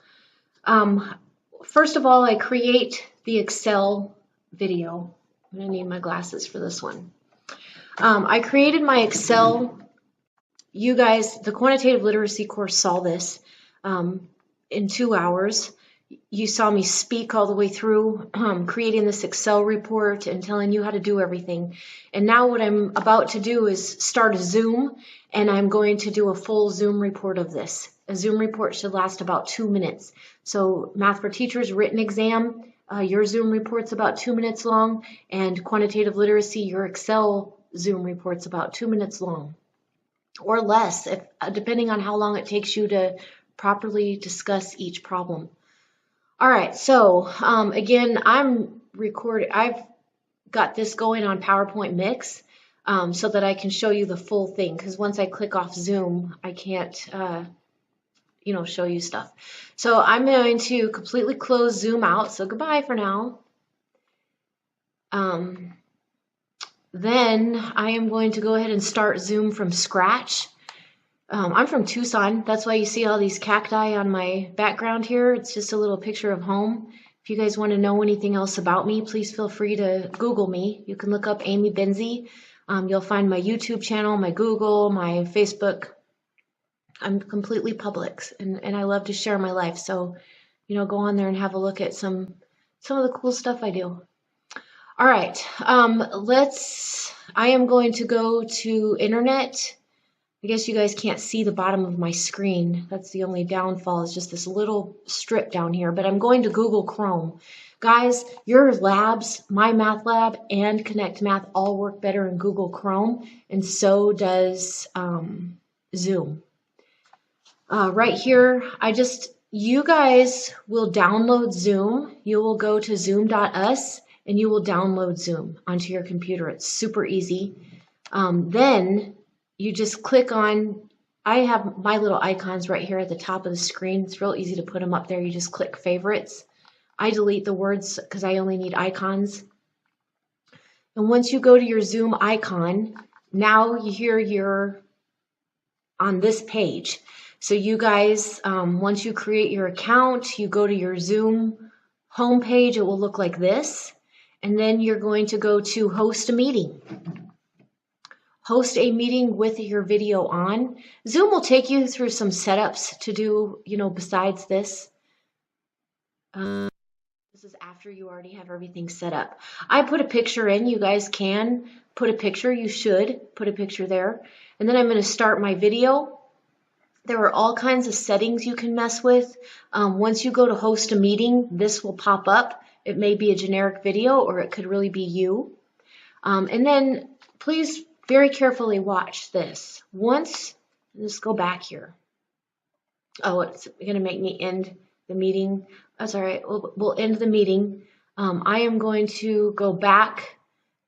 First of all, I create the Excel video. I'm going to need my glasses for this one. I created my Excel. You guys, the quantitative literacy course saw this in 2 hours. You saw me speak all the way through, creating this Excel report and telling you how to do everything. And now what I'm about to do is start a Zoom, and I'm going to do a full Zoom report of this. A Zoom report should last about 2 minutes. So Math for Teachers written exam, your Zoom report's about 2 minutes long, and quantitative literacy, your Excel Zoom report's about 2 minutes long, or less, depending on how long it takes you to properly discuss each problem. All right, so again, I've got this going on PowerPoint Mix so that I can show you the full thing, because once I click off Zoom, I can't show you stuff. So I'm going to completely close Zoom out, so goodbye for now. Then I am going to go ahead and start Zoom from scratch. I'm from Tucson. That's why you see all these cacti on my background here. It's just a little picture of home. If you guys want to know anything else about me, please feel free to Google me. You can look up Amy Benzie. You'll find my YouTube channel, my Google, my Facebook. I'm completely public, and I love to share my life. So, go on there and have a look at some of the cool stuff I do. All right, I am going to go to internet. I guess you guys can't see the bottom of my screen. That's the only downfall, is just this little strip down here. But I'm going to Google Chrome. Guys, your labs, My Math Lab and Connect Math, all work better in Google Chrome, and so does Zoom. Right here, you guys will download Zoom. You will go to zoom.us and you will download Zoom onto your computer. It's super easy. Then you just click on, I have my little icons right here at the top of the screen. It's real easy to put them up there. You just click favorites. I delete the words because I only need icons. And once you go to your Zoom icon, now you're on this page. So you guys, once you create your account, you go to your Zoom homepage. It will look like this. And then you're going to go to host a meeting. Host a meeting with your video on. Zoom will take you through some setups to do, besides this. This is after you already have everything set up. I put a picture in. You guys can put a picture. You should put a picture there. And then I'm going to start my video. There are all kinds of settings you can mess with. Once you go to host a meeting, this will pop up. It may be a generic video, or it could really be you. And then please very carefully watch this. Let's go back here. Oh, it's going to make me end the meeting. That's all right. We'll end the meeting. I am going to go back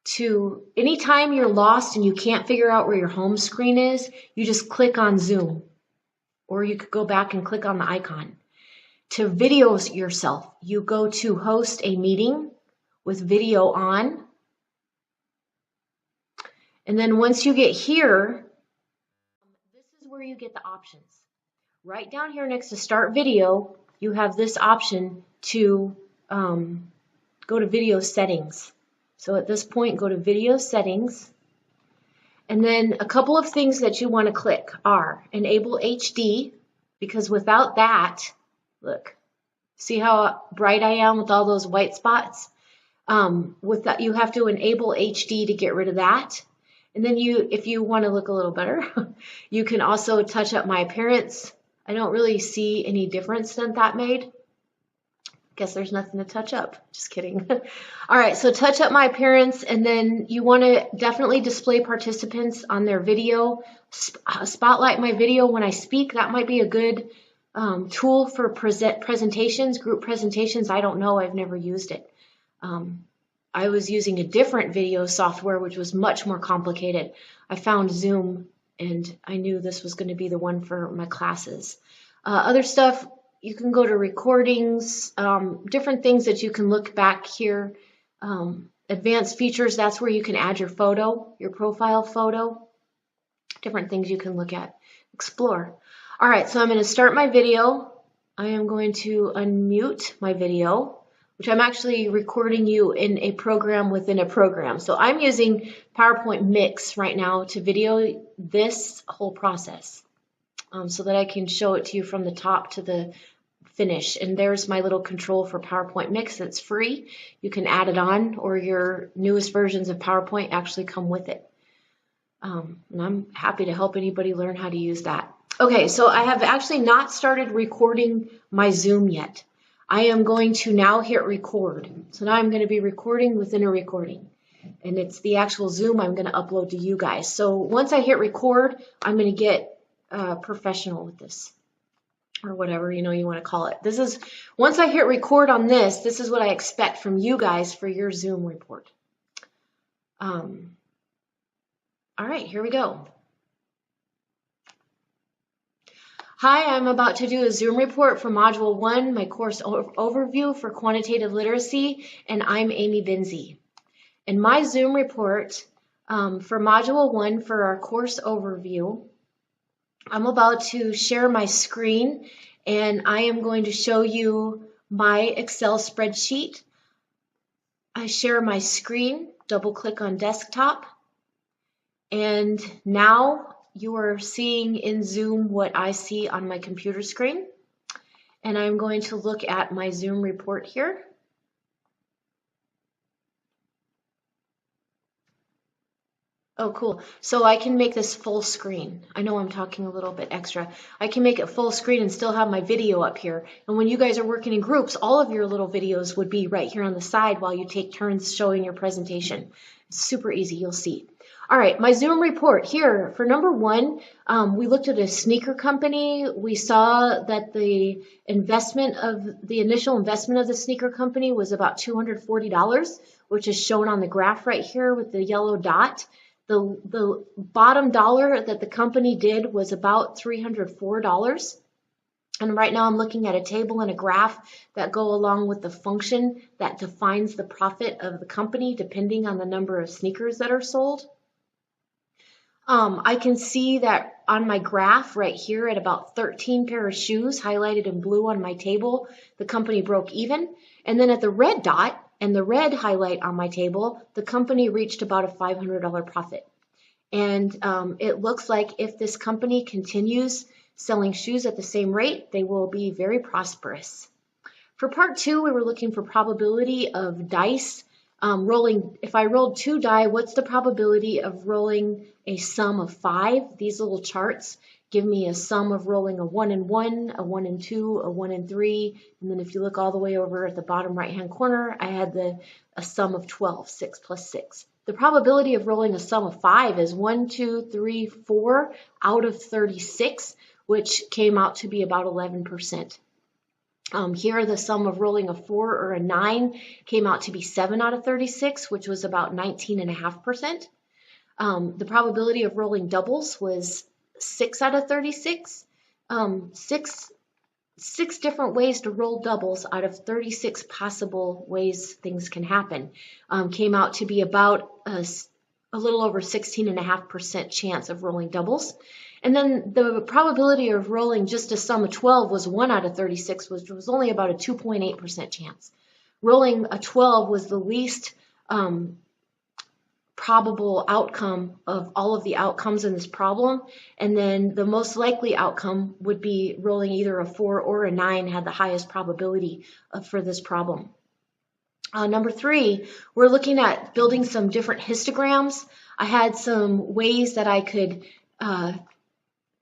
to, anytime you're lost and you can't figure out where your home screen is, you just click on Zoom. Or you could go back and click on the icon. To video yourself, you go to host a meeting with video on. And then once you get here, this is where you get the options. Right down here next to start video, you have this option to go to video settings. So at this point, go to video settings. And then a couple of things that you want to click are enable HD, because without that, look, see how bright I am with all those white spots? With that, you have to enable HD to get rid of that. And then if you want to look a little better, you can also touch up my appearance. I don't really see any difference that that made. Guess there's nothing to touch up. Just kidding. All right, so touch up my appearance, and then you want to definitely display participants on their video. Spotlight my video when I speak. That might be a good tool for presentations, group presentations. I don't know. I've never used it. I was using a different video software, which was much more complicated. I found Zoom, and I knew this was going to be the one for my classes. Other stuff, you can go to recordings, different things that you can look back here. Advanced features, that's where you can add your photo, your profile photo. Different things you can look at, explore. All right, so I'm going to start my video. I am going to unmute my video, which I'm actually recording you in a program within a program. So I'm using PowerPoint Mix right now to video this whole process so that I can show it to you from the top to the finish. And there's my little control for PowerPoint Mix. It's free. You can add it on, or your newest versions of PowerPoint actually come with it. And I'm happy to help anybody learn how to use that. Okay, so I have actually not started recording my Zoom yet. I am going to now hit record. So now I'm going to be recording within a recording. And it's the actual Zoom I'm going to upload to you guys. So once I hit record, I'm going to get professional with this, or whatever you want to call it. This is, once I hit record on this, this is what I expect from you guys for your Zoom report. All right, here we go. Hi, I'm about to do a Zoom report for Module 1, my course overview for quantitative literacy, and I'm Amy Binzie. In my Zoom report for Module 1 for our course overview, I'm about to share my screen, and I am going to show you my Excel spreadsheet. I share my screen, double click on desktop, and now you are seeing in Zoom what I see on my computer screen. And I'm going to look at my Zoom report here. Oh, cool. So I can make this full screen. I know I'm talking a little bit extra. I can make it full screen and still have my video up here. And when you guys are working in groups, all of your little videos would be right here on the side while you take turns showing your presentation. It's super easy, you'll see. All right, my Zoom report here. For number 1, we looked at a sneaker company. We saw that the initial investment of the sneaker company was about $240, which is shown on the graph right here with the yellow dot. The bottom dollar that the company did was about $304. And right now I'm looking at a table and a graph that go along with the function that defines the profit of the company depending on the number of sneakers that are sold. I can see that on my graph right here at about 13 pair of shoes highlighted in blue on my table, the company broke even. And then at the red dot and the red highlight on my table, the company reached about a $500 profit. And it looks like if this company continues selling shoes at the same rate, they will be very prosperous. For part 2, we were looking for probability of dice. Rolling, if I rolled 2 die, what's the probability of rolling a sum of 5? These little charts give me a sum of rolling a 1 and 1, a 1 and 2, a 1 and 3, and then if you look all the way over at the bottom right hand corner, I had a sum of 12, 6 plus 6. The probability of rolling a sum of 5 is 1, 2, 3, 4 out of 36, which came out to be about 11%. Here, the sum of rolling a 4 or a 9 came out to be 7 out of 36, which was about 19.5%. The probability of rolling doubles was 6 out of 36. Six different ways to roll doubles out of 36 possible ways things can happen. Came out to be about a little over 16.5% chance of rolling doubles. And then the probability of rolling just a sum of 12 was 1 out of 36, which was only about a 2.8% chance. Rolling a 12 was the least probable outcome of all of the outcomes in this problem. And then the most likely outcome would be rolling either a 4 or a 9 had the highest probability for this problem. Number 3, we're looking at building some different histograms. I had some ways that I could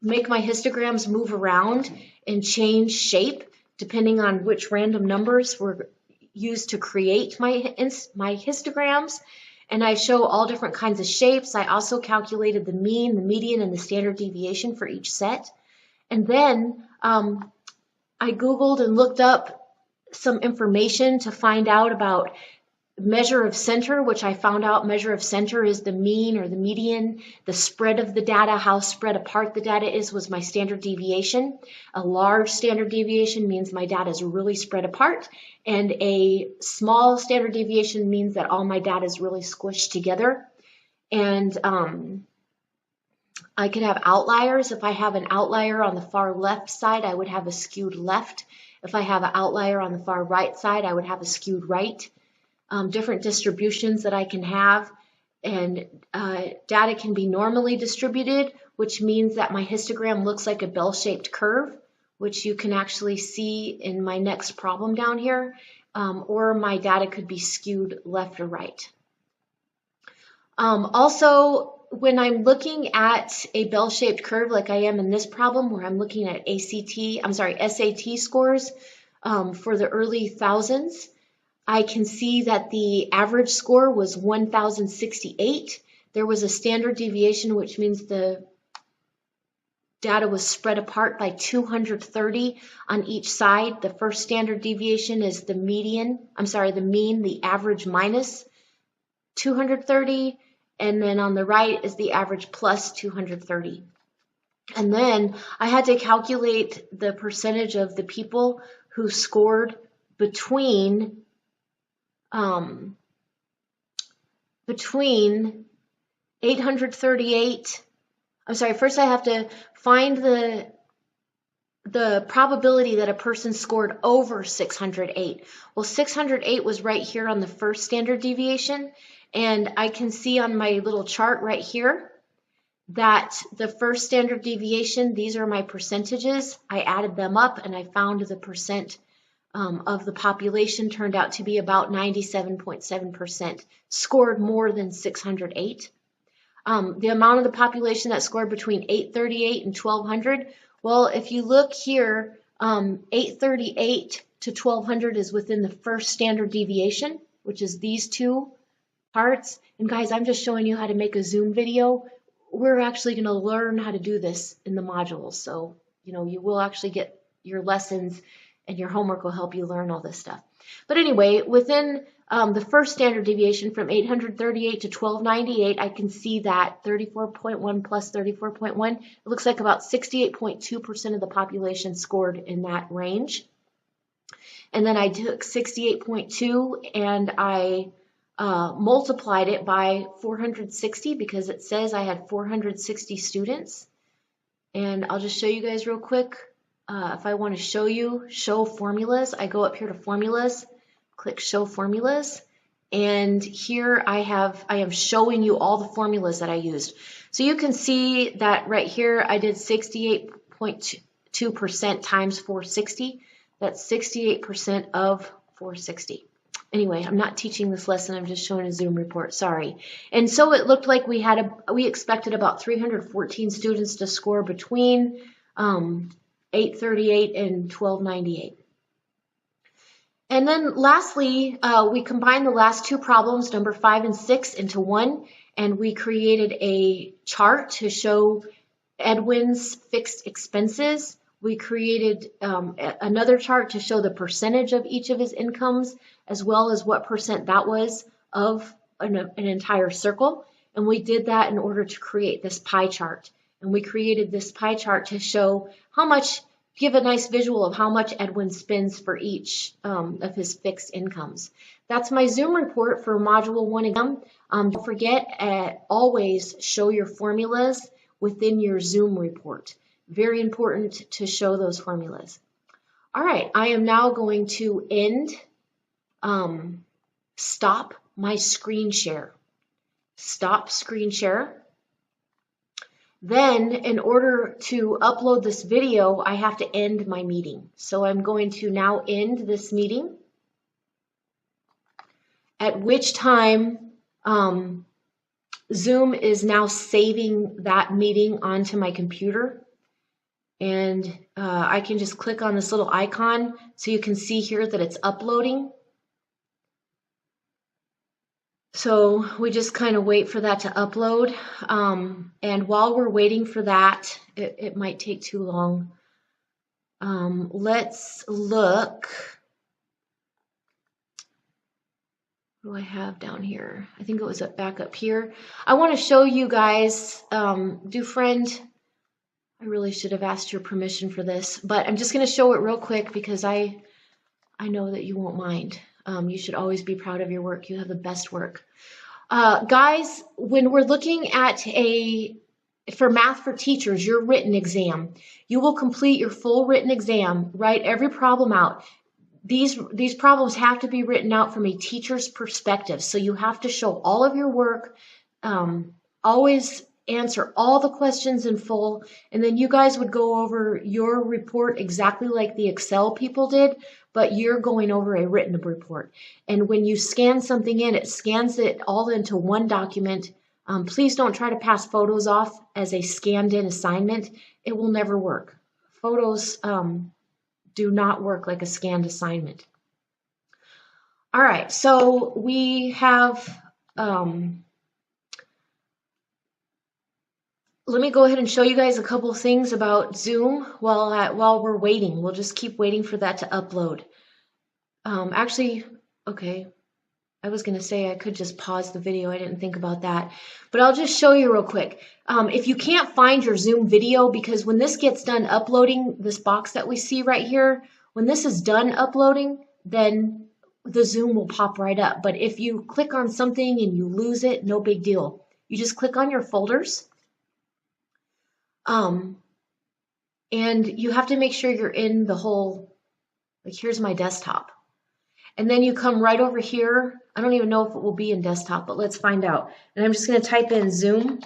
make my histograms move around and change shape depending on which random numbers were used to create my histograms. And I show all different kinds of shapes. I also calculated the mean, the median, and the standard deviation for each set. And then I Googled and looked up some information to find out about measure of center, which I found out measure of center is the mean or the median. The spread of the data, how spread apart the data is, was my standard deviation. A large standard deviation means my data is really spread apart, and a small standard deviation means that all my data is really squished together. And I could have outliers. If I have an outlier on the far left side, I would have a skewed left. If I have an outlier on the far right side, I would have a skewed right. Different distributions that I can have, and data can be normally distributed, which means that my histogram looks like a bell-shaped curve, which you can actually see in my next problem down here, or my data could be skewed left or right. Also, when I'm looking at a bell-shaped curve like I am in this problem where I'm looking at SAT scores for the early thousands, I can see that the average score was 1,068. There was a standard deviation, which means the data was spread apart by 230 on each side. The first standard deviation is the mean, the average minus 230, and then on the right is the average plus 230. And then I had to calculate the percentage of the people who scored between 838, first I have to find the probability that a person scored over 608. Well, 608 was right here on the first standard deviation, and I can see on my little chart right here that the first standard deviation, these are my percentages. I added them up and I found the percent of the population turned out to be about 97.7% scored more than 608. The amount of the population that scored between 838 and 1200, well, if you look here, 838 to 1200 is within the first standard deviation, which is these two parts. And guys, I'm just showing you how to make a Zoom video. We're actually going to learn how to do this in the modules. So, you will actually get your lessons, and your homework will help you learn all this stuff. But anyway, within the first standard deviation from 838 to 1298, I can see that 34.1 plus 34.1, it looks like about 68.2% of the population scored in that range. And then I took 68.2 and I multiplied it by 460 because it says I had 460 students. And I'll just show you guys real quick. If I want to show formulas, I go up here to formulas, click show formulas, and here I am showing you all the formulas that I used. So you can see that right here I did 68.2% times 460. That's 68% of 460. Anyway, I'm not teaching this lesson, I'm just showing a Zoom report, sorry. And so it looked like we expected about 314 students to score between 838 and 1298. And then lastly, we combined the last two problems, number 5 and 6, into one, and we created a chart to show Edwin's fixed expenses, We created another chart to show the percentage of each of his incomes, as well as what percent that was of an entire circle. And we did that in order to create this pie chart. And we created this pie chart to show how much, give a nice visual of how much Edwin spends for each of his fixed incomes. That's my Zoom report for Module 1 exam. Don't forget, always show your formulas within your Zoom report. Very important to show those formulas. All right, I am now going to stop my screen share. Stop screen share. Then, in order to upload this video, I have to end my meeting. So I'm going to now end this meeting, at which time Zoom is now saving that meeting onto my computer. And I can just click on this little icon so you can see here that it's uploading. So we just kind of wait for that to upload. And while we're waiting for that, it might take too long. Let's look. What do I have down here? I think it was back up here. I want to show you guys, friend. I really should have asked your permission for this, but I'm just going to show it real quick because I know that you won't mind. You should always be proud of your work. You have the best work. Guys, when we're looking at for Math for Teachers, your written exam, you will complete your full written exam, write every problem out. These problems have to be written out from a teacher's perspective. So you have to show all of your work, always answer all the questions in full, and then you guys would go over your report exactly like the Excel people did, but you're going over a written report. And when you scan something in, it scans it all into one document. Please don't try to pass photos off as a scanned in assignment. It will never work. Photos do not work like a scanned assignment. All right, so we have let me go ahead and show you guys a couple things about Zoom while we're waiting. We'll just keep waiting for that to upload. Actually, okay, I was going to say I could just pause the video. I didn't think about that. But I'll just show you real quick. If you can't find your Zoom video, because when this gets done uploading, this box that we see right here, when this is done uploading, then the Zoom will pop right up. But if you click on something and you lose it, no big deal. You just click on your folders. And you have to make sure you're in the whole, like here's my desktop. And then you come right over here. I don't even know if it will be in desktop, but let's find out. And I'm just going to type in Zoom.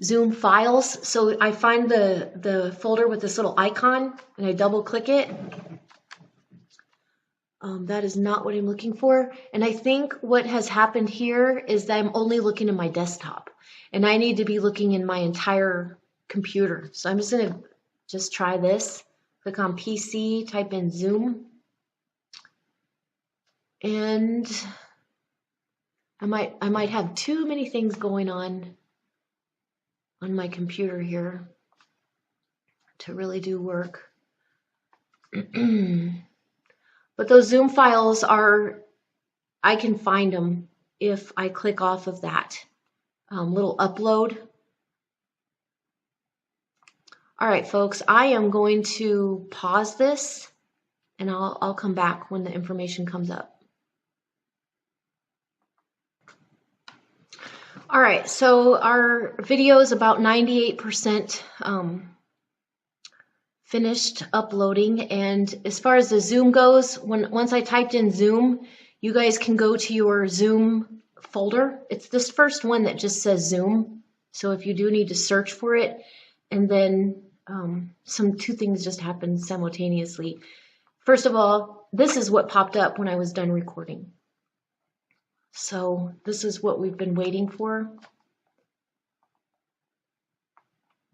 Zoom files. So I find the folder with this little icon and I double click it. That is not what I'm looking for. And I think what has happened here is that I'm only looking in my desktop and I need to be looking in my entire computer. So I'm just going to just try this. Click on PC, type in Zoom. And I might have too many things going on my computer here to really do work. But those Zoom files I can find them if I click off of that little upload. All right, folks, I am going to pause this and I'll come back when the information comes up. All right, so our video is about 98% finished uploading, and as far as the Zoom goes, once I typed in Zoom, you guys can go to your Zoom folder. It's this first one that just says Zoom, so if you do need to search for it, and then two things just happened simultaneously. First of all, this is what popped up when I was done recording. So this is what we've been waiting for.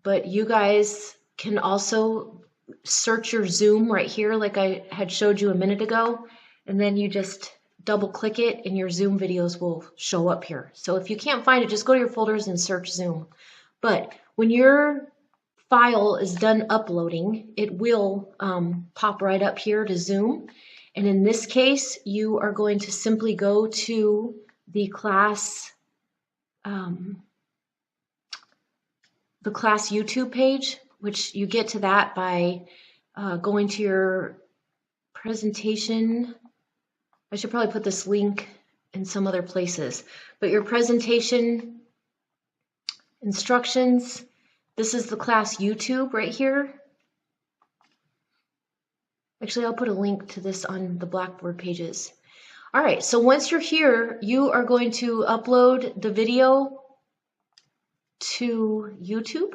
But you guys can also search your Zoom right here like I had showed you a minute ago, and then you just double click it and your Zoom videos will show up here. So if you can't find it, just go to your folders and search Zoom. But when your file is done uploading, it will pop right up here to Zoom. And in this case, you are going to simply go to the class YouTube page, which you get to that by going to your presentation. I should probably put this link in some other places, but your presentation instructions, this is the class YouTube right here. Actually, I'll put a link to this on the Blackboard pages. All right, so once you're here, you are going to upload the video to YouTube.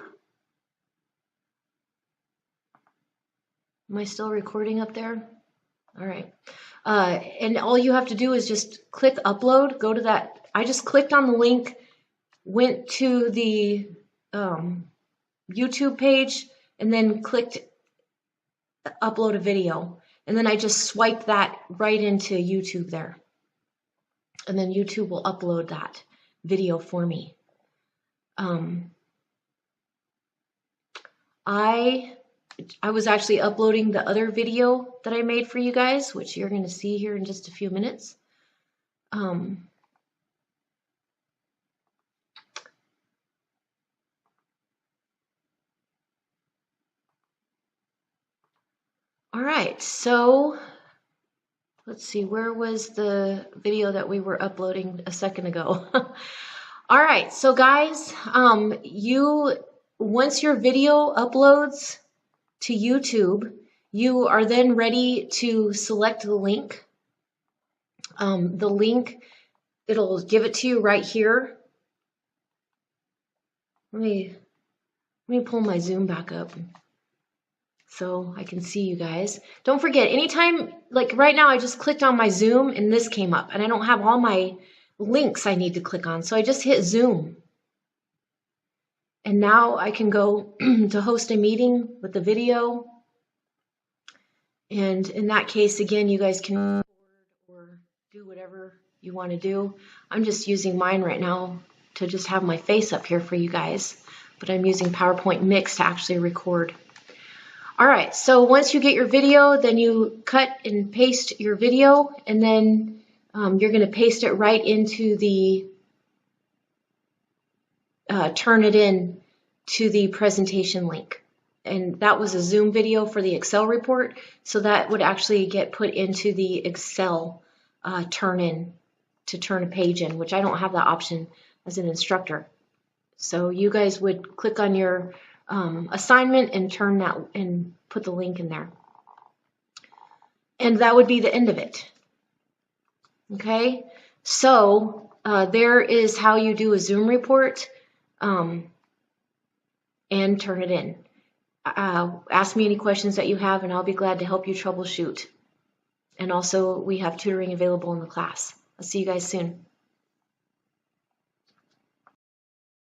Am I still recording up there? All right. And all you have to do is just click upload, go to that. I just clicked on the link, went to the YouTube page, and then clicked upload a video. And then I just swiped that right into YouTube there. And then YouTube will upload that video for me. I was actually uploading the other video that I made for you guys, which you're going to see here in just a few minutes. All right, so let's see, where was the video that we were uploading a second ago? All right, so guys, once your video uploads to YouTube, you are then ready to select the link. The link, it'll give it to you right here. Let me pull my Zoom back up so I can see you guys. Don't forget, anytime, like right now, I just clicked on my Zoom and this came up, and I don't have all my links I need to click on, so I just hit Zoom. And now I can go to host a meeting with the video. And in that case, again, you guys can record or do whatever you want to do. I'm just using mine right now to just have my face up here for you guys, but I'm using PowerPoint Mix to actually record. All right, so once you get your video, then you cut and paste your video, and then you're going to paste it right into the turn it in to the presentation link. And that was a Zoom video for the Excel report, so that would actually get put into the Excel turn in to turn a page in, which I don't have that option as an instructor. So you guys would click on your assignment and turn that and put the link in there. And that would be the end of it. Okay, so there is how you do a Zoom report and turn it in. Ask me any questions that you have, and I'll be glad to help you troubleshoot. And also, we have tutoring available in the class. I'll see you guys soon.